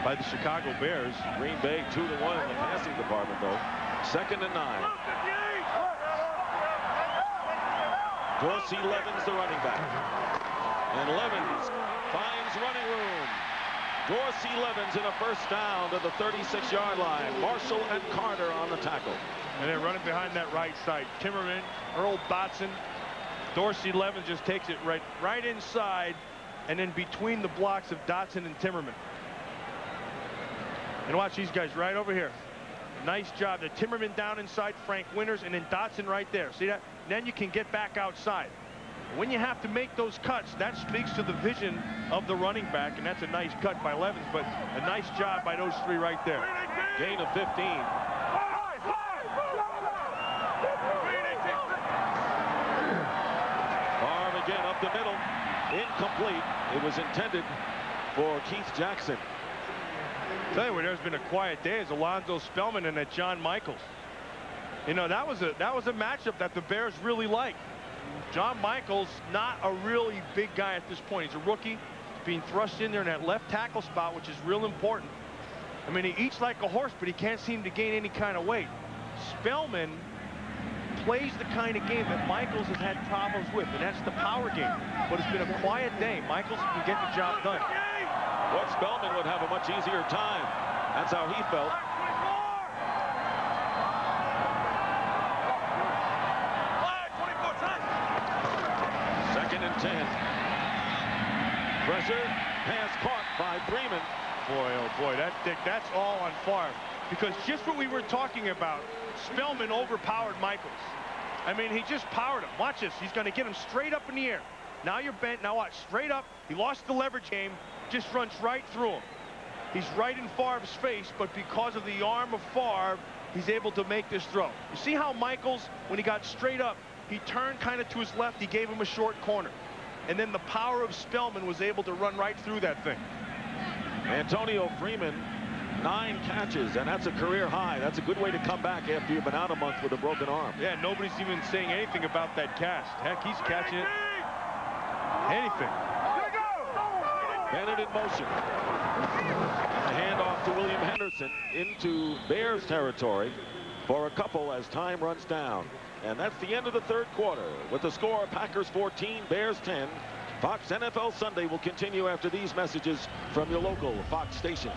Speaker 2: by the Chicago Bears.
Speaker 1: Green Bay 2-1 in the passing department, though. 2nd and 9. Dorsey Levens, the running back. And Levens finds running room. Dorsey Levens in a first down to the 36-yard line. Marshall and Carter on the tackle.
Speaker 2: And they're running behind that right side. Timmerman, Earl Dotson, Dorsey Levens just takes it right inside, and then between the blocks of Dotson and Timmerman. And watch these guys right over here. Nice job. The Timmerman down inside Frank Winters, and then Dotson right there. See that? Then you can get back outside. When you have to make those cuts, that speaks to the vision of the running back, and that's a nice cut by Levens, but a nice job by those three right there.
Speaker 1: Gain of 15. Favre again up the middle. Incomplete. It was intended for Keith Jackson.
Speaker 2: Tell you where there's been a quiet day is Alonzo Spellman and John Michaels. You know, that was a matchup that the Bears really liked. John Michaels, not a really big guy at this point. He's a rookie, being thrust in there in that left tackle spot, which is real important. I mean, he eats like a horse, but he can't seem to gain any kind of weight. Spellman plays the kind of game that Michaels has had problems with, and that's the power game. But it's been a quiet day. Michaels can get the job done.
Speaker 1: But Spellman would have a much easier time. That's how he felt. Second and 10. Pressure. Pass caught by Freeman.
Speaker 2: Boy, oh boy, that's all on Favre. Because just what we were talking about, Spellman overpowered Michaels. I mean, he just powered him. Watch this. He's going to get him straight up in the air. Now you're bent. Now watch. Straight up. He lost the leverage game. Just runs right through him. He's right in Favre's face, but because of the arm of Favre, he's able to make this throw. You see how Michaels, when he got straight up, he turned kind of to his left. He gave him a short corner. And then the power of Spellman was able to run right through that thing.
Speaker 1: Antonio Freeman, 9 catches, and that's a career high. That's a good way to come back after you've been out a month with a broken arm.
Speaker 2: Yeah, nobody's even saying anything about that cast. Heck, he's catching it. Anything.
Speaker 1: Bennett in motion. A handoff to William Henderson into Bears territory for a couple as time runs down. And that's the end of the third quarter. With the score, Packers 14, Bears 10. Fox NFL Sunday will continue after these messages from your local Fox station.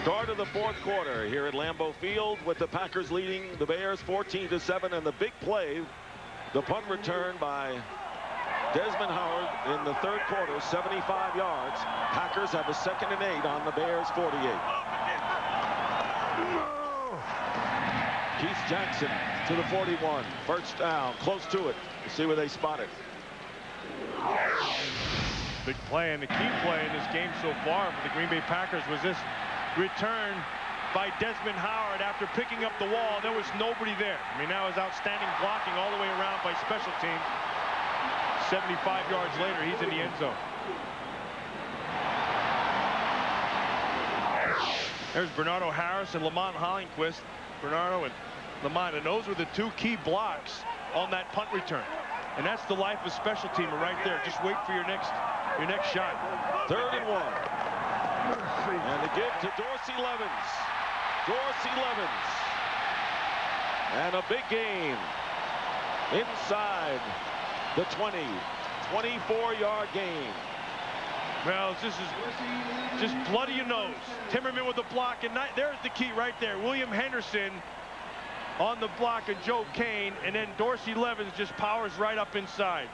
Speaker 1: Start of the fourth quarter here at Lambeau Field with the Packers leading the Bears 14-7, and the big play, the punt return by Desmond Howard in the third quarter, 75 yards. Packers have a 2nd and 8 on the Bears 48. Keith Jackson to the 41. First down, close to it. We'll see where they spot it.
Speaker 2: Big play, and the key play in this game so far for the Green Bay Packers was this return by Desmond Howard after picking up the wall. There was nobody there. I mean, that was outstanding blocking all the way around by special teams. 75 yards later, he's in the end zone. There's Bernardo Harris and Lamont Hollingquist. Bernardo and Lamont, and those were the 2 key blocks on that punt return. And that's the life of special teamer right there. Just wait for your next shot.
Speaker 1: 3rd and 1. And the give to Dorsey Levens. Dorsey Levens. And a big gain inside the 20. 24-yard gain.
Speaker 2: Well, this is just bloody your nose. Timmerman with the block, and there's the key right there. William Henderson on the block of Joe Kane, and then Dorsey Levens just powers right up inside.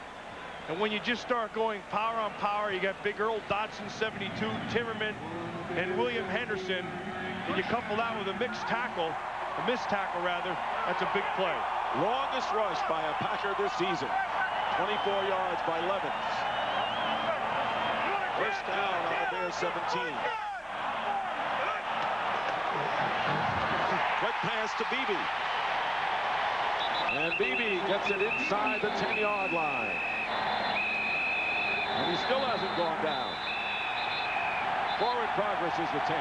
Speaker 2: And when you just start going power on power, you got big Earl Dotson, 72, Timmerman, and William Henderson, and you couple that with a missed tackle rather, that's a big play.
Speaker 1: Longest rush by a Packer this season. 24 yards by Levens. First down on the Bears 17. Quick pass to Beebe. And Beebe gets it inside the 10-yard line. And he still hasn't gone down. Forward progress is the 10.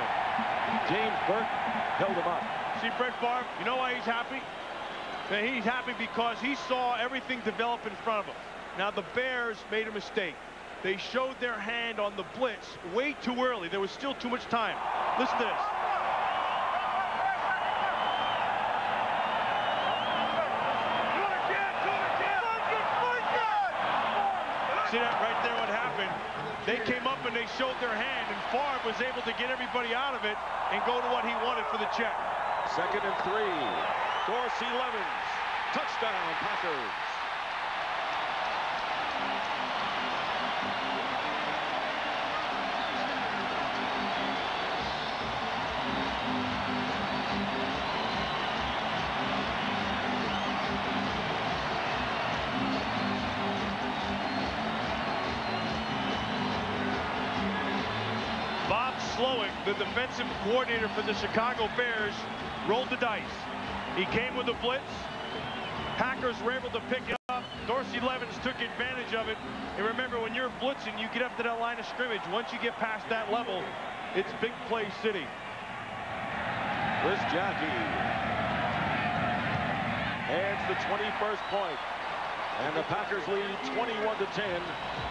Speaker 1: James Burke held him up.
Speaker 2: See Brett Favre, you know why he's happy? He's happy because he saw everything develop in front of him. Now the Bears made a mistake. They showed their hand on the blitz way too early. There was still too much time. Listen to this. See that right there what happened? They came up and they showed their hand, and Favre was able to get everybody out of it and go to what he wanted for the check.
Speaker 1: 2nd and 3. Dorsey Levens. Touchdown, Packers.
Speaker 2: Slowick, the defensive coordinator for the Chicago Bears, rolled the dice. He came with a blitz. Packers were able to pick it up. Dorsey Levens took advantage of it. And remember, when you're blitzing, you get up to that line of scrimmage. Once you get past that level, it's big play city.
Speaker 1: Chris Jackie adds the 21st point. And the Packers lead 21-10.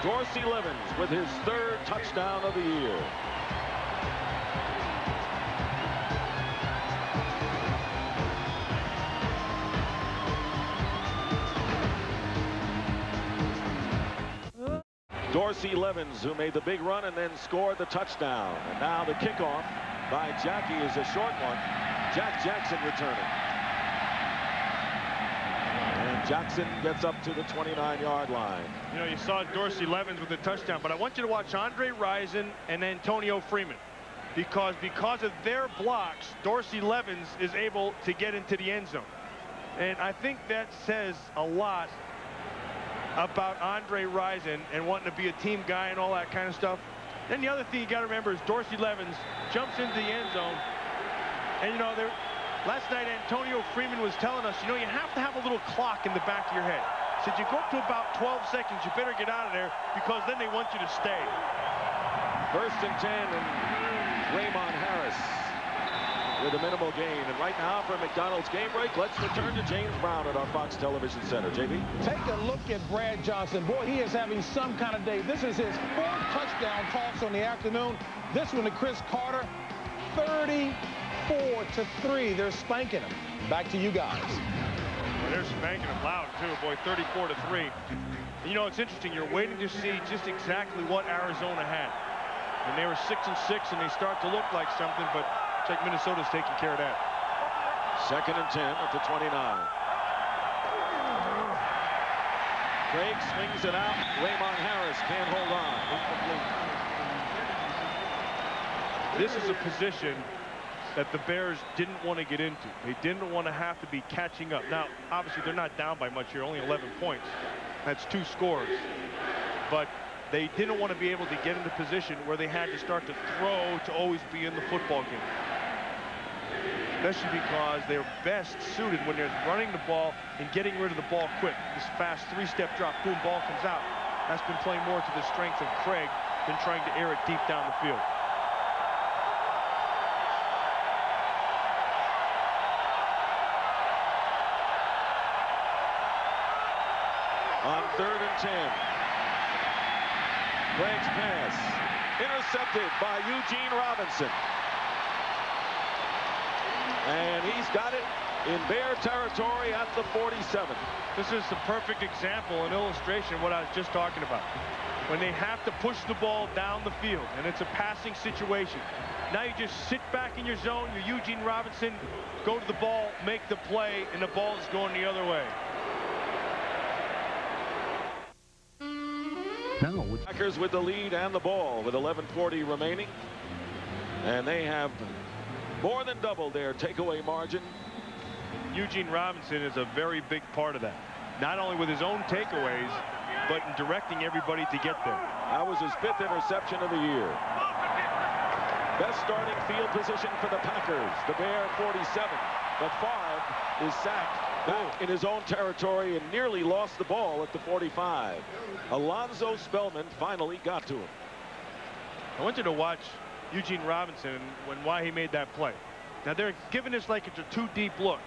Speaker 1: Dorsey Levens with his 3rd touchdown of the year. Dorsey Levens, who made the big run and then scored the touchdown. And now the kickoff by Jackie is a short one. Jack Jackson returning. And Jackson gets up to the 29-yard line.
Speaker 2: You know, you saw Dorsey Levens with the touchdown, but I want you to watch Andre Rison and Antonio Freeman. Because of their blocks, Dorsey Levens is able to get into the end zone. And I think that says a lot about Andre Rison and wanting to be a team guy and all that kind of stuff. Then the other thing you got to remember is Dorsey Levens jumps into the end zone. And, you know, last night Antonio Freeman was telling us, you know, you have to have a little clock in the back of your head. He said, you go up to about 12 seconds, you better get out of there because then they want you to stay.
Speaker 1: 1st and 10, and Raymond Harris with a minimal gain. And right now for McDonald's game break, let's return to James Brown at our Fox Television Center. JB?
Speaker 4: Take a look at Brad Johnson. Boy, he is having some kind of day. This is his 4th touchdown toss on the afternoon. This one to Chris Carter. 34-3. They're spanking him. Back to you guys.
Speaker 2: Well, they're spanking him loud, too. Boy, 34-3. You know, it's interesting. You're waiting to see just exactly what Arizona had. And they were 6-6, and they start to look like something, but looks like Minnesota's taking care of that.
Speaker 1: 2nd and 10 at the 29. Craig swings it out. Raymond Harris can't hold on. Incomplete.
Speaker 2: This is a position that the Bears didn't want to get into. They didn't want to have to be catching up. Now, obviously, they're not down by much here, only 11 points. That's 2 scores. But they didn't want to be able to get into position where they had to start to throw to always be in the football game. Especially because they're best suited when they're running the ball and getting rid of the ball quick. This fast 3-step drop, boom, ball comes out. That's been playing more to the strength of Craig than trying to air it deep down the field.
Speaker 1: On 3rd and 10. Craig's pass intercepted by Eugene Robinson. And he's got it in Bear territory at the 47.
Speaker 2: This is the perfect example, an illustration of what I was just talking about. When they have to push the ball down the field, and it's a passing situation. Now you just sit back in your zone, you're Eugene Robinson, go to the ball, make the play, and the ball is going the other way.
Speaker 1: Packers with the lead and the ball with 11:40 remaining. And they have more than doubled their takeaway margin.
Speaker 2: Eugene Robinson is a very big part of that. Not only with his own takeaways, but in directing everybody to get there.
Speaker 1: That was his 5th interception of the year. Best starting field position for the Packers. The Bear 47. But Favre is sacked back in his own territory and nearly lost the ball at the 45. Alonzo Spellman finally got to him.
Speaker 2: I want you to watch Eugene Robinson and why he made that play. Now they're giving this like it's a 2-deep look,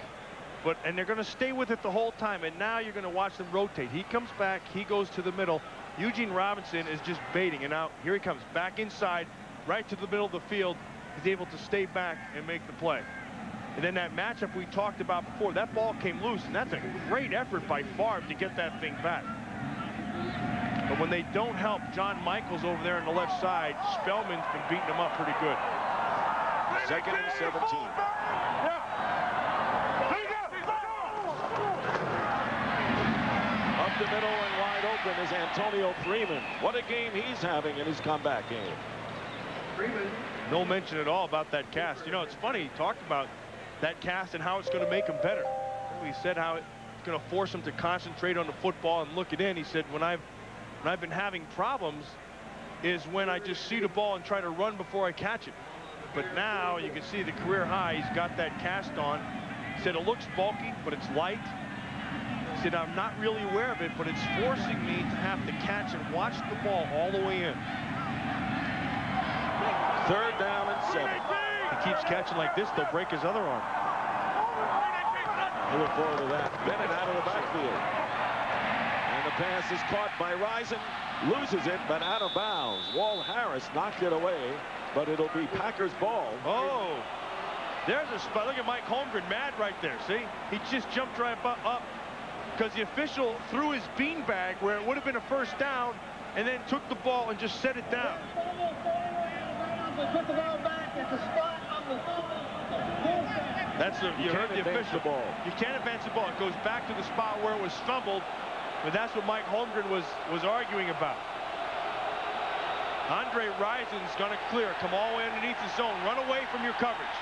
Speaker 2: and they're going to stay with it the whole time. And now you're going to watch them rotate. He comes back, he goes to the middle. Eugene Robinson is just baiting, and now here he comes back inside, right to the middle of the field. He's able to stay back and make the play. And then that matchup we talked about before, that ball came loose, and that's a great effort by Favre to get that thing back. But when they don't help, John Michaels over there on the left side, Spellman's been beating him up pretty good.
Speaker 1: 2nd and 17. Up the middle and wide open is Antonio Freeman. What a game he's having in his comeback game.
Speaker 2: No mention at all about that cast. You know, it's funny, he talked about that cast and how it's going to make him better. He said how it's going to force him to concentrate on the football and look it in. He said, when I've been having problems is when I just see the ball and try to run before I catch it. But now you can see the career high. He's got that cast on. He said it looks bulky, but it's light. He said, I'm not really aware of it, but it's forcing me to have to catch and watch the ball all the way in.
Speaker 1: 3rd down and 7.
Speaker 2: He keeps catching like this, they'll break his other arm.
Speaker 1: We look forward to that. Bennett out of the backfield. And the pass is caught by Rison. Loses it, but out of bounds. Walt Harris knocked it away, but it'll be Packers ball.
Speaker 2: Oh, there's a spot. Look at Mike Holmgren, mad right there. See? He just jumped right up because the official threw his beanbag where it would have been a first down and then took the ball and just set it down. You heard the official.
Speaker 1: Ball.
Speaker 2: You can't advance the ball. It goes back to the spot where it was fumbled, but that's what Mike Holmgren was arguing about. Andre Rison's going to clear, come all the way underneath the zone, run away from your coverage.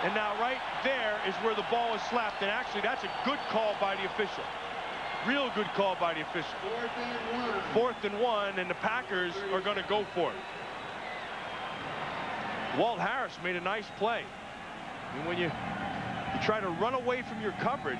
Speaker 2: And now right there is where the ball is slapped, and actually that's a good call by the official. Real good call by the official. 4th and 1, and the Packers are going to go for it. Walt Harris made a nice play. And when you try to run away from your coverage,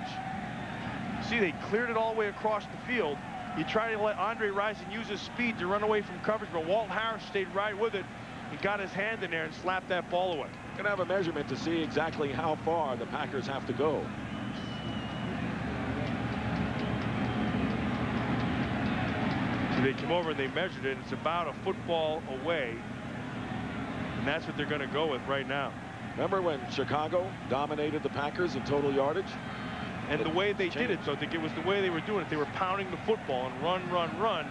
Speaker 2: see, they cleared it all the way across the field. You try to let Andre Rison use his speed to run away from coverage, but Walt Harris stayed right with it. He got his hand in there and slapped that ball away.
Speaker 1: Gonna have a measurement to see exactly how far the Packers have to go.
Speaker 2: They came over and they measured it. It's about a football away. And that's what they're going to go with right now.
Speaker 1: Remember when Chicago dominated the Packers in total yardage?
Speaker 2: And the way they did it, so I think it was the way they were doing it. They were pounding the football and run.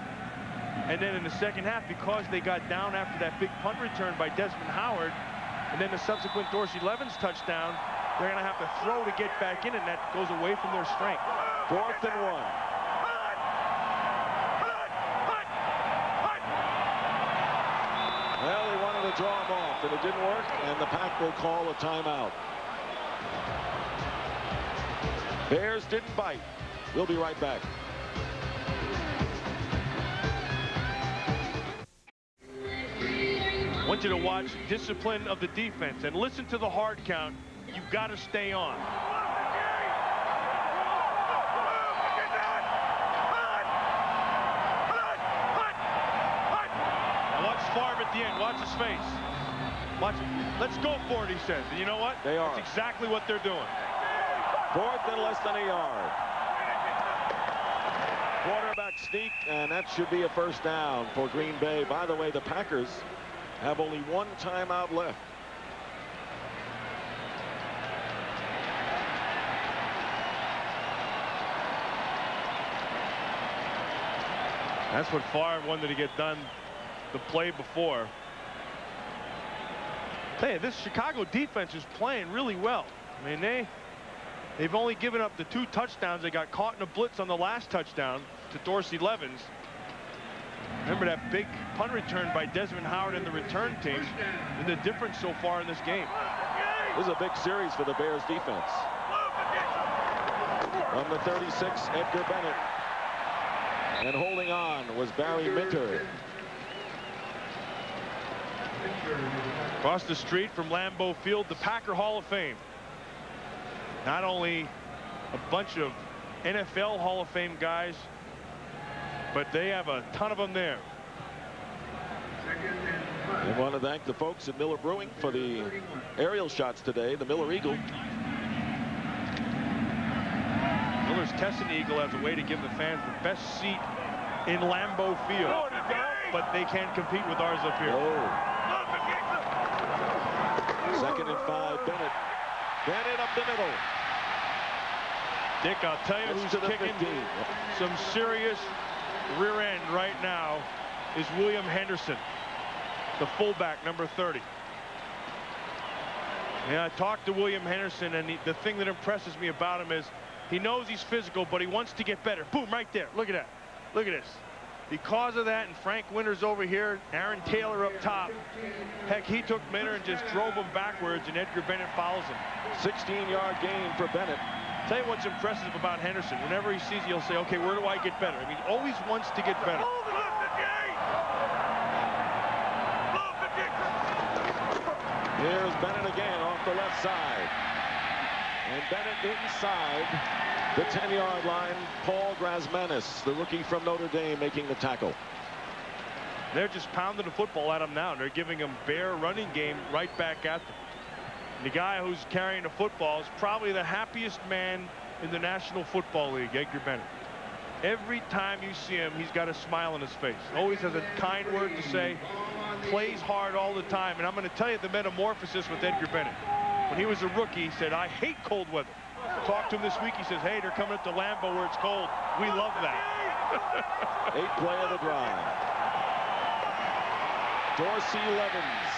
Speaker 2: And then in the second half, because they got down after that big punt return by Desmond Howard, and then the subsequent Dorsey Levens touchdown, they're going to have to throw to get back in, and that goes away from their strength.
Speaker 1: 4th and 1. Well, they wanted to draw him off, and it didn't work, and the Pack will call a timeout. Bears didn't bite. We'll be right back.
Speaker 2: I want you to watch discipline of the defense and listen to the hard count. You've got to stay on. Favre at the end. Watch his face. Watch it. Let's go for it, he says. And you know what?
Speaker 1: They are.
Speaker 2: That's exactly what they're doing.
Speaker 1: 4th and less than a yard. Quarterback sneak, and that should be a first down for Green Bay. By the way, the Packers have only 1 timeout left.
Speaker 2: That's what Favre wanted to get done the play before. Hey, this Chicago defense is playing really well. I mean, they've only given up the 2 touchdowns. They got caught in a blitz on the last touchdown to Dorsey Levens. Remember that big punt return by Desmond Howard and the return team, and the difference so far in this game.
Speaker 1: This is a big series for the Bears defense. From the 36, Edgar Bennett. And holding on was Barry Minter.
Speaker 2: Across the street from Lambeau Field, the Packer Hall of Fame. Not only a bunch of NFL Hall of Fame guys, but they have a ton of them there.
Speaker 1: I want to thank the folks at Miller Brewing for the aerial shots today. The Miller Eagle.
Speaker 2: Miller's testing the Eagle as a way to give the fans the best seat in Lambeau Field, but they can't compete with ours up here.
Speaker 1: Oh. 2nd and 5, Bennett. Bennett up the middle.
Speaker 2: Dick, I'll tell you who's kicking some serious rear end right now is William Henderson, the fullback, number 30. Yeah, I talked to William Henderson, and the thing that impresses me about him is he knows he's physical, but he wants to get better. Boom, right there. Look at that. Look at this. Because of that, and Frank Winters over here, Aaron Taylor up top. Heck, he took Minner and just drove him backwards, and Edgar Bennett follows him.
Speaker 1: 16-yard gain for Bennett.
Speaker 2: Tell you what's impressive about Henderson. Whenever he sees you, he'll say, okay, where do I get better? I mean, he always wants to get better.
Speaker 1: Here's Bennett again off the left side. And Bennett inside the 10-yard line. Paul Grasmanis, the rookie from Notre Dame, making the tackle.
Speaker 2: They're just pounding the football at him now. They're giving him bare running game right back at them. And the guy who's carrying the football is probably the happiest man in the National Football League, Edgar Bennett. Every time you see him, he's got a smile on his face. Always has a kind word to say. Plays hard all the time. And I'm going to tell you the metamorphosis with Edgar Bennett. When he was a rookie, he said, I hate cold weather. Talked to him this week. He says, hey, they're coming up to Lambeau where it's cold. We love that.
Speaker 1: 8th play of the drive. Dorsey Levens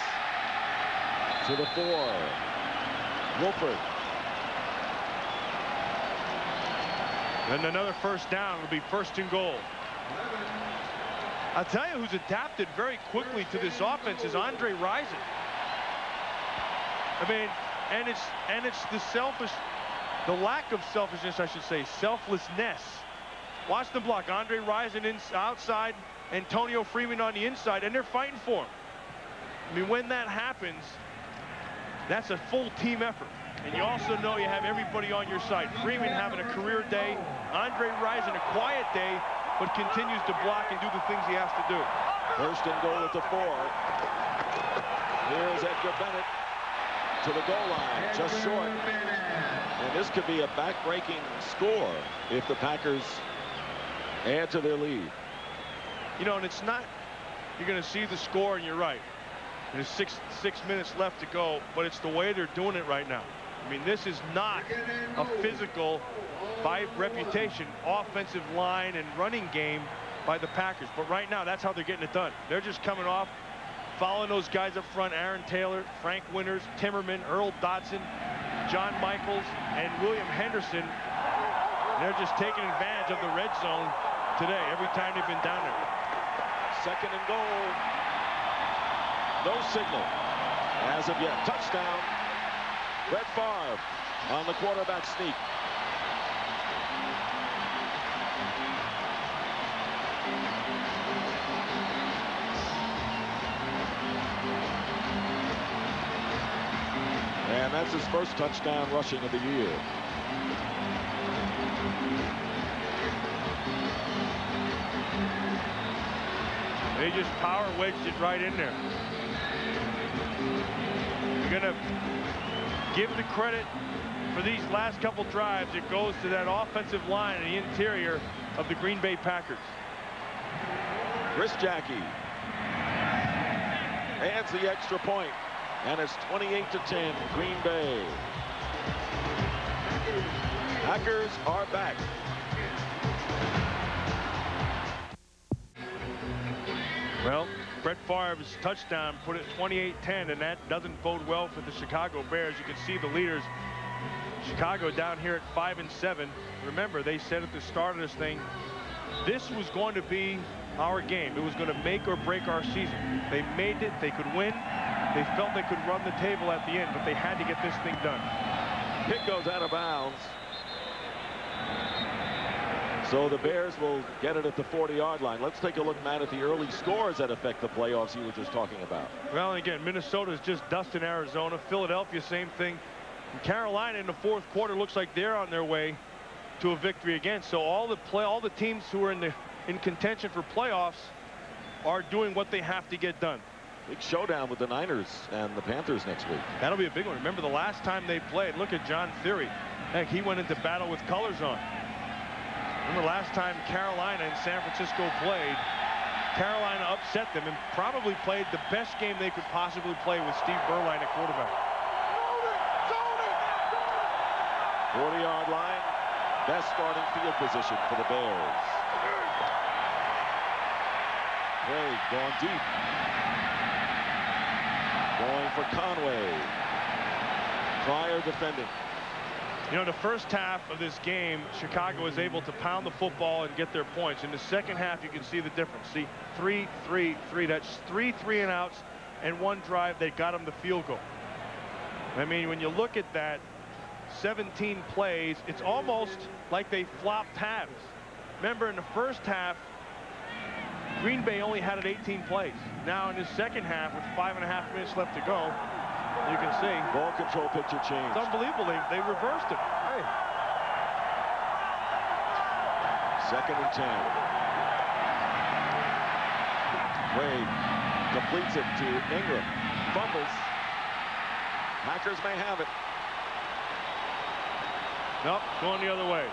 Speaker 1: to the 4. Wolford.
Speaker 2: Then another first down. It'll be 1st and goal. I'll tell you who's adapted very quickly to this offense is Andre Rison. I mean, and it's the lack of selfishness, I should say, selflessness. Watch the block. Andre Rison outside, Antonio Freeman on the inside, and they're fighting for him. I mean, when that happens, that's a full team effort. And you also know you have everybody on your side. Freeman having a career day. Andre Rison a quiet day, but continues to block and do the things he has to do.
Speaker 1: 1st and goal at the 4. Here's Edgar Bennett to the goal line, just short. And this could be a back-breaking score if the Packers add to their lead.
Speaker 2: You know, and it's not, you're going to see the score, and you're right. There's six minutes left to go, but it's the way they're doing it right now. I mean, this is not a physical, by reputation, offensive line and running game by the Packers. But right now, that's how they're getting it done. They're just coming off, following those guys up front, Aaron Taylor, Frank Winters, Timmerman, Earl Dodson, John Michaels, and William Henderson. They're just taking advantage of the red zone today, every time they've been down there.
Speaker 1: 2nd and goal. No signal as of yet. Touchdown. Brett Favre on the quarterback sneak. And that's his first touchdown rushing of the year.
Speaker 2: They just power wedged it right in there. You're going to give the credit for these last couple drives. It goes to that offensive line in the interior of the Green Bay Packers.
Speaker 1: Chris Jackie adds the extra point, and it's 28-10 Green Bay. Packers are back.
Speaker 2: Well, Brett Favre's touchdown put it 28-10, and that doesn't bode well for the Chicago Bears. You can see the leaders, Chicago, down here at 5-7. Remember, they said at the start of this thing, this was going to be our game. It was going to make or break our season. They made it. They could win. They felt they could run the table at the end, but they had to get this thing done.
Speaker 1: Kick goes out of bounds. So the Bears will get it at the 40-yard line. Let's take a look, Matt, at the early scores that affect the playoffs you were just talking about.
Speaker 2: Well, again, Minnesota's just dusting Arizona. Philadelphia, same thing. And Carolina in the 4th quarter looks like they're on their way to a victory again. So all the teams who are in contention for playoffs are doing what they have to get done.
Speaker 1: Big showdown with the Niners and the Panthers next week.
Speaker 2: That'll be a big one. Remember the last time they played, look at John Theory. Heck, he went into battle with colors on. Remember last time Carolina and San Francisco played, Carolina upset them and probably played the best game they could possibly play with Steve Berline at quarterback.
Speaker 1: 40-yard line, best starting field position for the Bears. Craig going deep. Going for Conway. Pryor defending.
Speaker 2: You know, the first half of this game, Chicago was able to pound the football and get their points. In the second half, you can see the difference. See, 3-3-3. That's 3 3-and-outs and 1 drive that got them the field goal. I mean, when you look at that, 17 plays, it's almost like they flopped halves. Remember, in the first half, Green Bay only had it 18 plays. Now in the second half, with 5.5 minutes left to go, you can see
Speaker 1: ball control picture changed.
Speaker 2: It's unbelievable. They reversed it. Hey.
Speaker 1: 2nd and 10. Craig completes it to Ingram. Fumbles. Packers may have it.
Speaker 2: Nope, going the other way.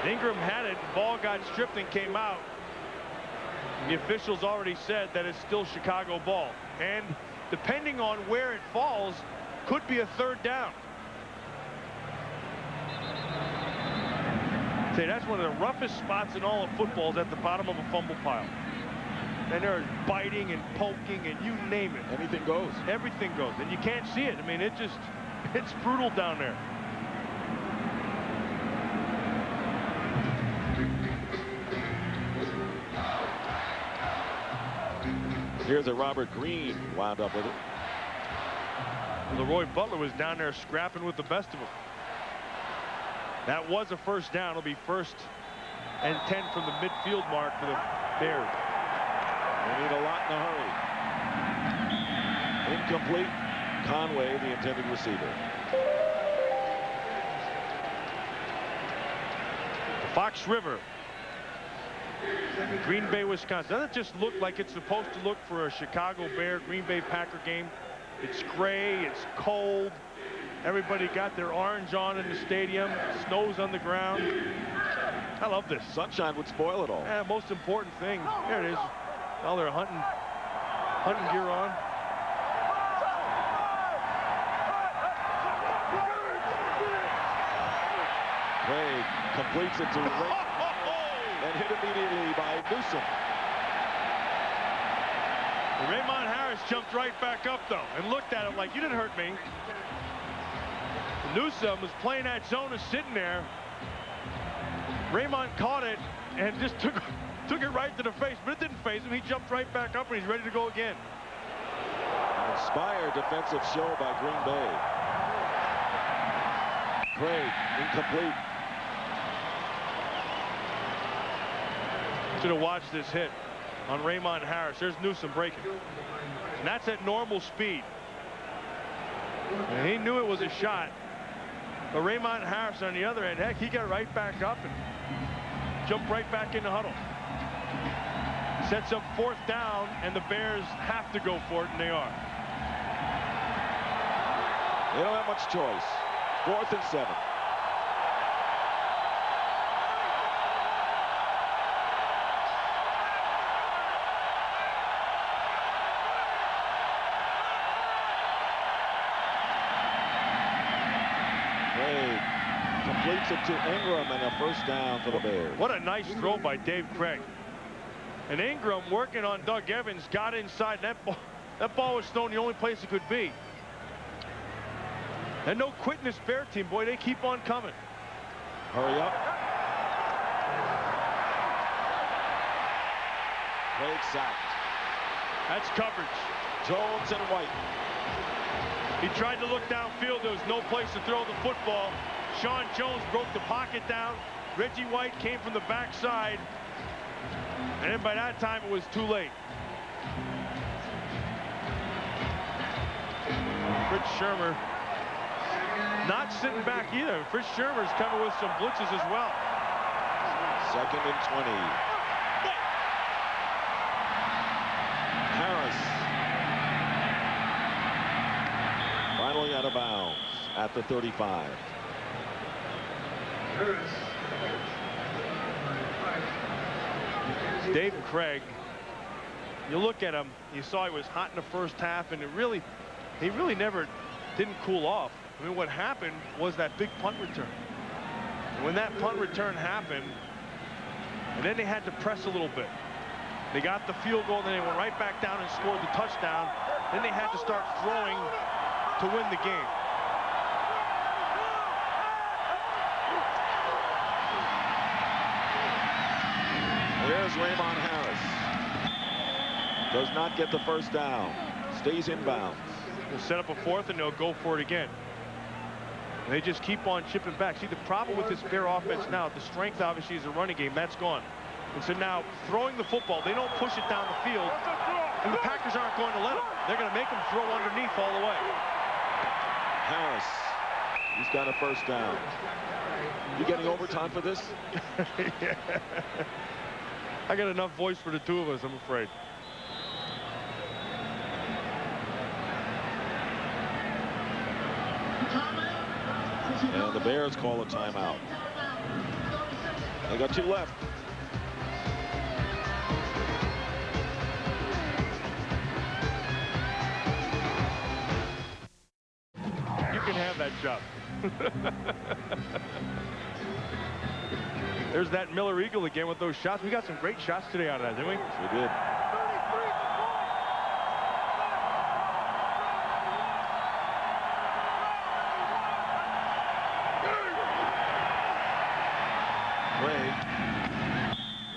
Speaker 2: Ingram had it. Ball got stripped and came out. The officials already said that it's still Chicago ball. And depending on where it falls, could be a 3rd down. Say, that's one of the roughest spots in all of football, is at the bottom of a fumble pile. And they're biting and poking and you name it.
Speaker 1: Anything goes.
Speaker 2: Everything goes. And you can't see it. I mean, it's brutal down there.
Speaker 1: Here's a Robert Green wound up with it.
Speaker 2: Leroy Butler was down there scrapping with the best of them. That was a 1st down. It'll be 1st and 10 from the midfield mark for the Bears.
Speaker 1: They need a lot in a hurry. Incomplete. Conway, the intended receiver.
Speaker 2: Fox River, Green Bay, Wisconsin. Doesn't it just look like it's supposed to look for a Chicago Bear Green Bay Packer game? It's gray, it's cold. Everybody got their orange on in the stadium. Snow's on the ground. I love this.
Speaker 1: Sunshine would spoil it all.
Speaker 2: Yeah, most important thing. There it is. Now they're hunting gear on.
Speaker 1: Craig completes it to Ray and hit immediately by Newsom.
Speaker 2: Raymond Harris jumped right back up, though, and looked at him like, you didn't hurt me. Newsom was playing that zone, is sitting there. Raymond caught it and just took it right to the face, but it didn't faze him. He jumped right back up, and he's ready to go again.
Speaker 1: An inspired defensive show by Green Bay. Craig, incomplete.
Speaker 2: Should have watched this hit on Raymond Harris. There's Newsom breaking. And that's at normal speed. And he knew it was a shot. But Raymond Harris on the other end, heck, he got right back up and jumped right back in the huddle. Sets up 4th down, and the Bears have to go for it, and they are.
Speaker 1: They don't have much choice. 4th and 7. Completes it to Ingram, and a 1st down for the Bears.
Speaker 2: What a nice throw by Dave Craig. And Ingram, working on Doug Evans, got inside. That ball was thrown the only place it could be. And no quitting this Bear team, boy. They keep on coming.
Speaker 1: Hurry up. Craig sacked.
Speaker 2: That's coverage.
Speaker 1: Jones and White.
Speaker 2: He tried to look downfield. There was no place to throw the football. Sean Jones broke the pocket down. Reggie White came from the backside. And then by that time, it was too late. Fritz Shurmur not sitting back either. Fritz Shurmur's coming with some blitzes as well.
Speaker 1: 2nd and 20. Harris. Finally out of bounds at the 35.
Speaker 2: Dave Craig, you look at him, you saw he was hot in the 1st half, and he really never didn't cool off. I mean, what happened was that big punt return. And when that punt return happened, And then they had to press a little bit. They got the field goal, then they went right back down and scored the touchdown. Then they had to start throwing to win the game.
Speaker 7: There's Raymond Harris. Does not get the first down. Stays inbounds.
Speaker 2: They'll set up a fourth and they'll go for it again. And they just keep on chipping back. See, the problem with this Bear offense now, the strength obviously is a running game. That's gone. And so now throwing the football, they don't push it down the field. And the Packers aren't going to let them. They're going to make them throw underneath all the way.
Speaker 7: Harris. He's got a first down. You getting overtime for this?
Speaker 2: Yeah. I got enough voice for the two of us, I'm afraid.
Speaker 7: And the Bears call a timeout. They got 2 left.
Speaker 2: You can have that job. There's that Miller Eagle again with those shots. We got some great shots today out of that, didn't we?
Speaker 7: Yes, we did.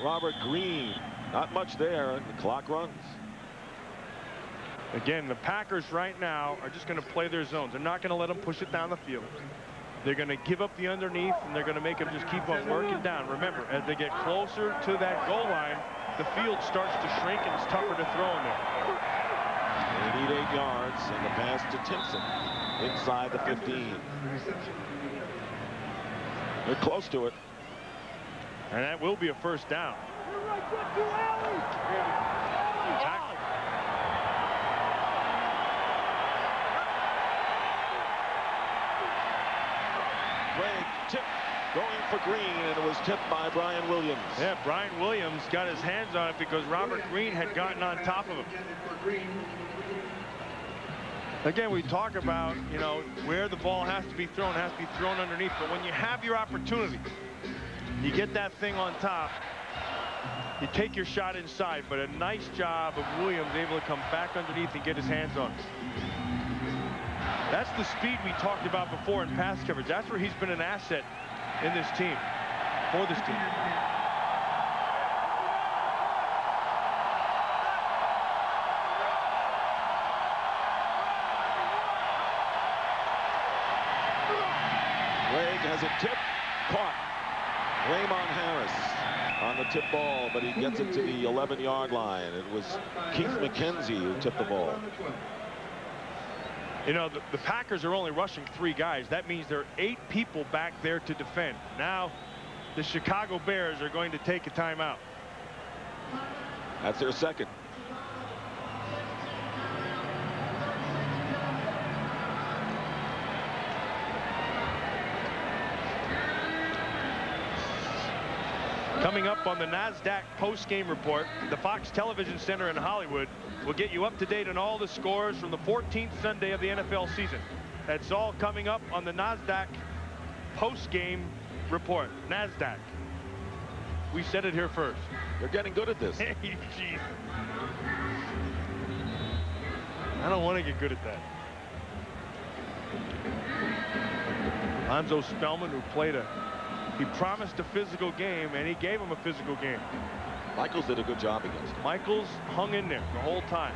Speaker 7: Robert Green, not much there, and the clock runs.
Speaker 2: Again, the Packers right now are just going to play their zones. They're not going to let them push it down the field. They're going to give up the underneath, and they're going to make them just keep on working down. Remember, as they get closer to that goal line, the field starts to shrink, and it's tougher to throw in there.
Speaker 7: They need 8 yards, and the pass to Timpson inside the 15. They're close to it.
Speaker 2: And that will be a first down.
Speaker 7: Greg tip going for Green, and it was tipped by Brian Williams.
Speaker 2: Yeah, Brian Williams got his hands on it because Robert Green had gotten on top of him. Again, we talk about, you know, where the ball has to be thrown underneath. But when you have your opportunity, you get that thing on top, you take your shot inside. But a nice job of Williams able to come back underneath and get his hands on it. That's the speed we talked about before in pass coverage. That's where he's been an asset in this team, for this team.
Speaker 7: Greg has a tip, caught. Raymond Harris on the tip ball, but he gets it to the 11-yard line. It was Keith McKenzie who tipped the ball.
Speaker 2: You know, the Packers are only rushing 3 guys. That means there are 8 people back there to defend. Now, the Chicago Bears are going to take a timeout.
Speaker 7: That's their second.
Speaker 2: Coming up on the NASDAQ post-game report, the Fox Television Center in Hollywood will get you up to date on all the scores from the 14th Sunday of the NFL season. That's all coming up on the NASDAQ post-game report. NASDAQ. We said it here first.
Speaker 7: They're getting good at this.
Speaker 2: Hey, geez. I don't want to get good at that. Lonzo Spellman, who he promised a physical game, and he gave him a physical game.
Speaker 7: Michaels did a good job against him.
Speaker 2: Michaels hung in there the whole time.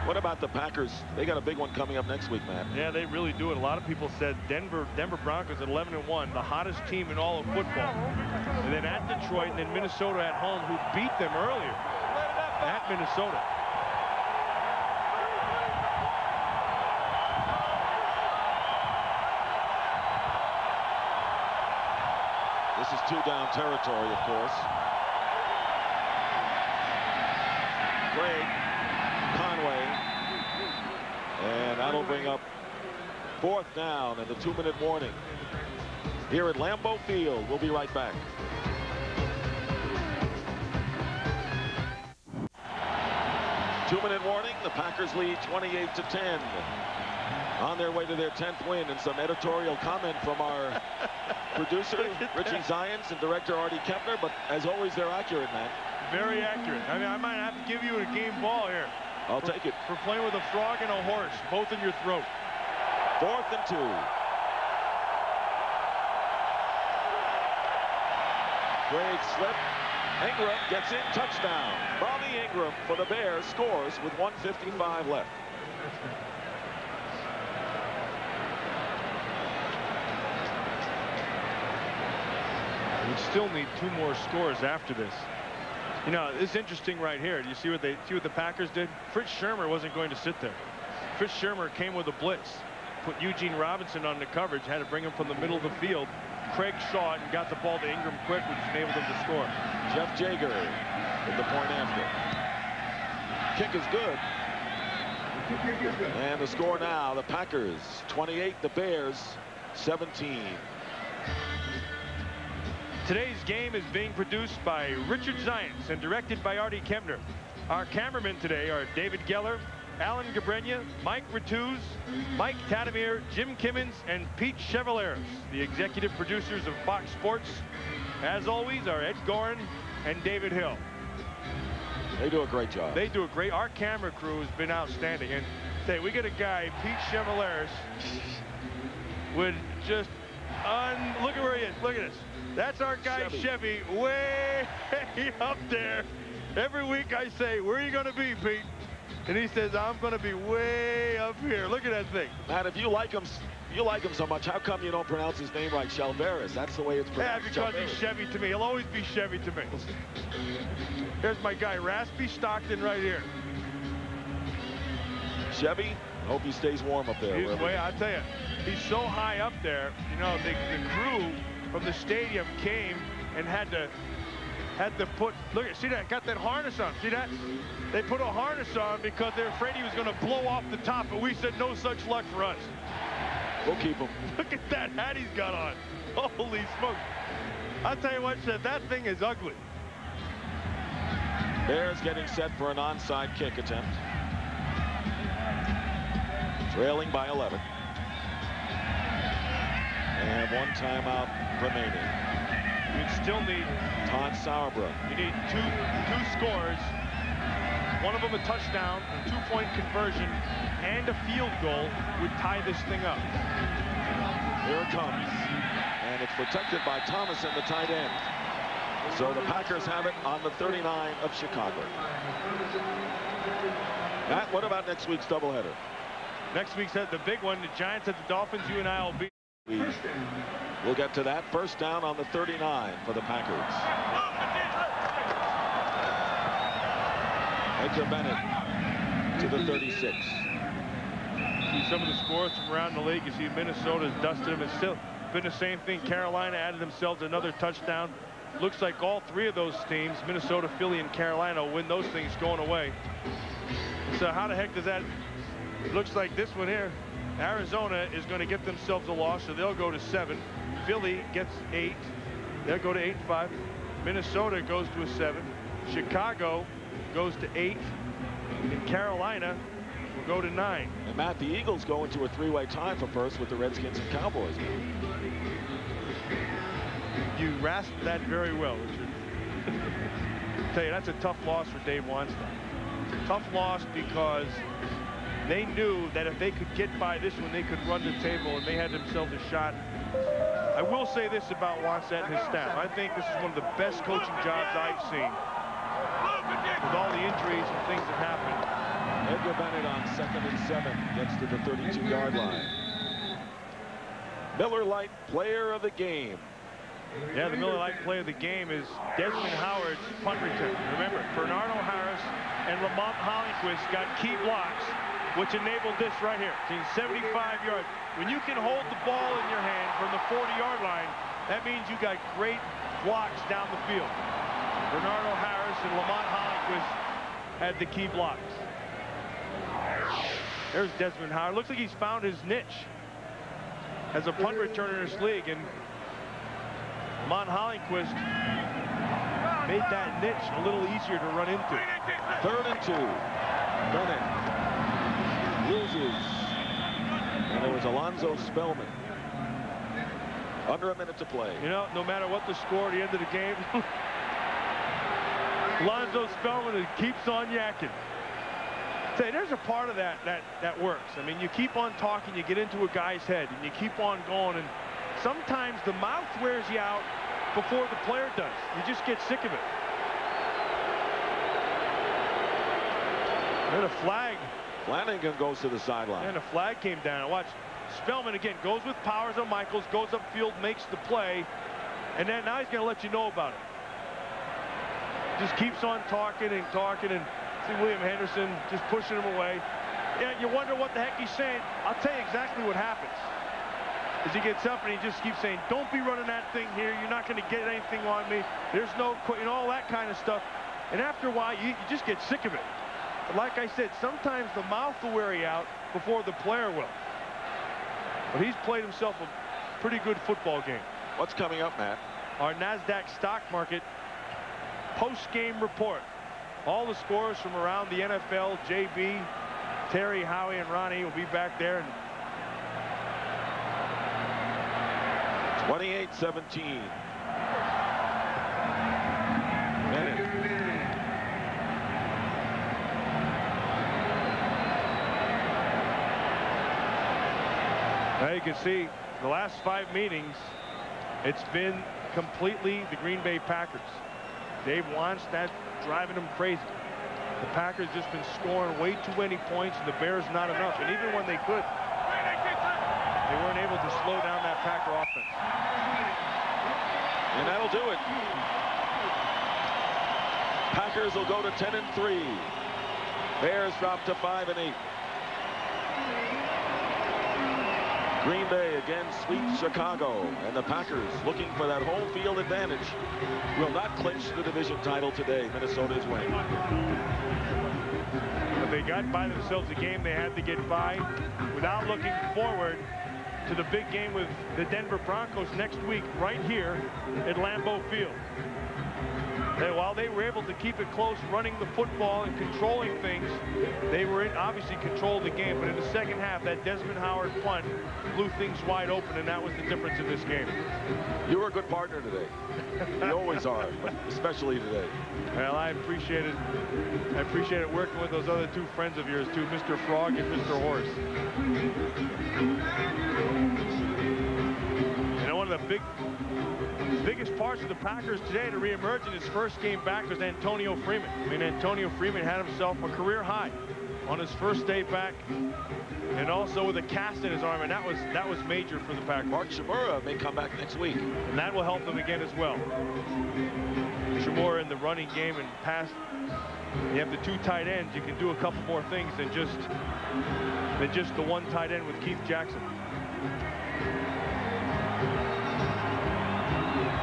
Speaker 7: What about the Packers? They got a big one coming up next week, Matt.
Speaker 2: Yeah, they really do it. A lot of people said Denver Broncos at 11-1, the hottest team in all of football. And then at Detroit, and then Minnesota at home, who beat them earlier at Minnesota.
Speaker 7: This is 2-down territory, of course. Greg Conway, and that'll bring up 4th down and the 2-minute warning here at Lambeau Field. We'll be right back. Two-minute warning. The Packers lead 28-10. on their way to their 10th win, and some editorial comment from our producer, Richie Zions, and director Artie Kempner, but as always, they're accurate, man.
Speaker 2: Very accurate. I mean, I might have to give you a game ball here.
Speaker 7: I'll take it.
Speaker 2: For playing with a frog and a horse, both in your throat.
Speaker 7: 4th and 2. Great slip. Ingram gets in, touchdown. Bobby Ingram for the Bears scores with 1:55 left.
Speaker 2: We still need 2 more scores after this. You know, it's interesting right here. Do you see what the Packers did? Fritz Shermer wasn't going to sit there. Fritz Shermer came with a blitz, put Eugene Robinson on the coverage, had to bring him from the middle of the field. Craig saw it and got the ball to Ingram quick, which enabled him to score.
Speaker 7: Jeff Jager with the point after. Kick is good. And the score now, the Packers 28, the Bears 17.
Speaker 2: Today's game is being produced by Richard Zients and directed by Artie Kempner. Our cameramen today are David Geller, Alan Gabrenia, Mike Ratuz, Mike Tatamir, Jim Kimmins, and Pete Chevaliers. The executive producers of Fox Sports, as always, are Ed Gorin and David Hill.
Speaker 7: They do a great job.
Speaker 2: They do a great. Our camera crew has been outstanding. And say we get a guy, Pete Chevaliers, would just look at where he is. Look at this. That's our guy Chevy, way up there. Every week I say, where are you going to be, Pete? And he says, I'm going to be way up here. Look at that thing.
Speaker 7: Matt, if you like him so much, how come you don't pronounce his name right, Chalveris? That's the way it's pronounced.
Speaker 2: Yeah, because he's Chevy to me. He'll always be Chevy to me. Here's my guy, Raspy Stockton, right here.
Speaker 7: Chevy, hope he stays warm up there.
Speaker 2: I tell you, he's so high up there. You know, the crew from the stadium came and had to put, look at, see that, got that harness on, see that? They put a harness on because they're afraid he was going to blow off the top, but we said no such luck for us.
Speaker 7: We'll keep him.
Speaker 2: Look at that hat he's got on. Holy smokes. I'll tell you what, Seth, that thing is ugly.
Speaker 7: Bears getting set for an onside kick attempt. Trailing by 11. And 1 timeout remaining.
Speaker 2: You still need
Speaker 7: Todd Sauerbruch.
Speaker 2: You need two scores. One of them a touchdown, a 2-point conversion, and a field goal would tie this thing up.
Speaker 7: Here it comes. And it's protected by Thomas and the tight end. So the Packers have it on the 39 of Chicago. Matt, what about next week's doubleheader?
Speaker 2: Next week's the big one, the Giants at the Dolphins, you and I will be.
Speaker 7: We'll get to that. First down on the 39 for the Packers. Edgar Bennett to the 36.
Speaker 2: See some of the scores from around the league. You see Minnesota's dusted them. It's still been the same thing. Carolina added themselves another touchdown. Looks like all 3 of those teams, Minnesota, Philly, and Carolina, will win those things going away. So how the heck does that? It looks like this one here. Arizona is going to get themselves a loss, so they'll go to 7. Philly gets 8. They'll go to 8-5. Minnesota goes to a 7. Chicago goes to 8. And Carolina will go to 9.
Speaker 7: And Matt, the Eagles go into a 3-way tie for first with the Redskins and Cowboys.
Speaker 2: You rasped that very well, Richard. I tell you, that's a tough loss for Dave Wannstedt. Tough loss because they knew that if they could get by this one, they could run the table, and they had themselves a shot. I will say this about Wannstedt and his staff. I think this is one of the best coaching jobs I've seen. With all the injuries and things that happened.
Speaker 7: Edgar Bennett on 2nd and 7 gets to the 32-yard line. Miller Lite player of the game.
Speaker 2: Yeah, the Miller Lite player of the game is Desmond Howard's punt return. Remember, Bernardo Harris and Lamont Hollenquist got key blocks, which enabled this right here. 75 yards. When you can hold the ball in your hand from the 40-yard line, that means you got great blocks down the field. Bernardo Harris and Lamont Hollenquist had the key blocks. There's Desmond Howard. Looks like he's found his niche as a punt returner in this league, and Lamont Hollenquist made that niche a little easier to run into.
Speaker 7: 3rd and 2. Bennett loses. And And it was Alonzo Spellman. Under a minute to play.
Speaker 2: You know, no matter what the score at the end of the game, Alonzo Spellman keeps on yakking. Say, there's a part of that works. I mean, you keep on talking, you get into a guy's head, and you keep on going, and sometimes the mouth wears you out before the player does. You just get sick of it. And a flag.
Speaker 7: Flanagan goes to the sideline.
Speaker 2: And a flag came down. Watch, Spellman again goes with Powers on Michaels, goes upfield, makes the play, and then now he's going to let you know about it. Just keeps on talking and talking, and see William Henderson just pushing him away. Yeah, you wonder what the heck he's saying. I'll tell you exactly what happens. As he gets up and he just keeps saying, don't be running that thing here. You're not going to get anything on me. There's no, you know, all that kind of stuff. And after a while, you just get sick of it. But like I said, sometimes the mouth will wear you out before the player will. But he's played himself a pretty good football game.
Speaker 7: What's coming up, Matt?
Speaker 2: Our NASDAQ stock market post-game report. All the scores from around the NFL. JB, Terry, Howie, and Ronnie will be back there. And
Speaker 7: 28-17.
Speaker 2: Now you can see the last 5 meetings, it's been completely the Green Bay Packers. Dave wants that, driving him crazy. The Packers just been scoring way too many points, and the Bears not enough. And even when they could, they weren't able to slow down that Packer offense.
Speaker 7: And that'll do it. Packers will go to 10-3. Bears drop to 5-8. Green Bay again sweeps Chicago, and the Packers, looking for that home field advantage, will not clinch the division title today. Minnesota's win.
Speaker 2: But they got by themselves a game they had to get by without looking forward to the big game with the Denver Broncos next week right here at Lambeau Field. While they were able to keep it close, running the football and controlling things, they were obviously controlled the game. But in the second half, that Desmond Howard punt blew things wide open, and that was the difference in this game.
Speaker 7: You were a good partner today. You always are, but especially today.
Speaker 2: Well, I appreciate it. I appreciate it working with those other 2 friends of yours, too, Mr. Frog and Mr. Horse. You know, one of the biggest parts of the Packers today to reemerge in his first game back was Antonio Freeman. I mean, Antonio Freeman had himself a career high on his first day back, and also with a cast in his arm, and that was major for the Packers.
Speaker 7: Mark Shimura may come back next week,
Speaker 2: and that will help them again as well. Shimura in the running game and pass. You have the 2 tight ends. You can do a couple more things than just the 1 tight end with Keith Jackson.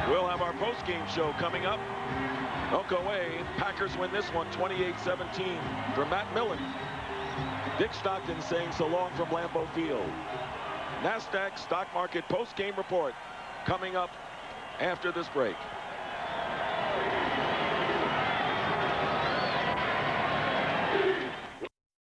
Speaker 7: We'll have our post-game show coming up. Don't go away. Packers win this one 28-17 for Matt Millen. Dick Stockton saying so long from Lambeau Field. NASDAQ stock market post-game report coming up after this break.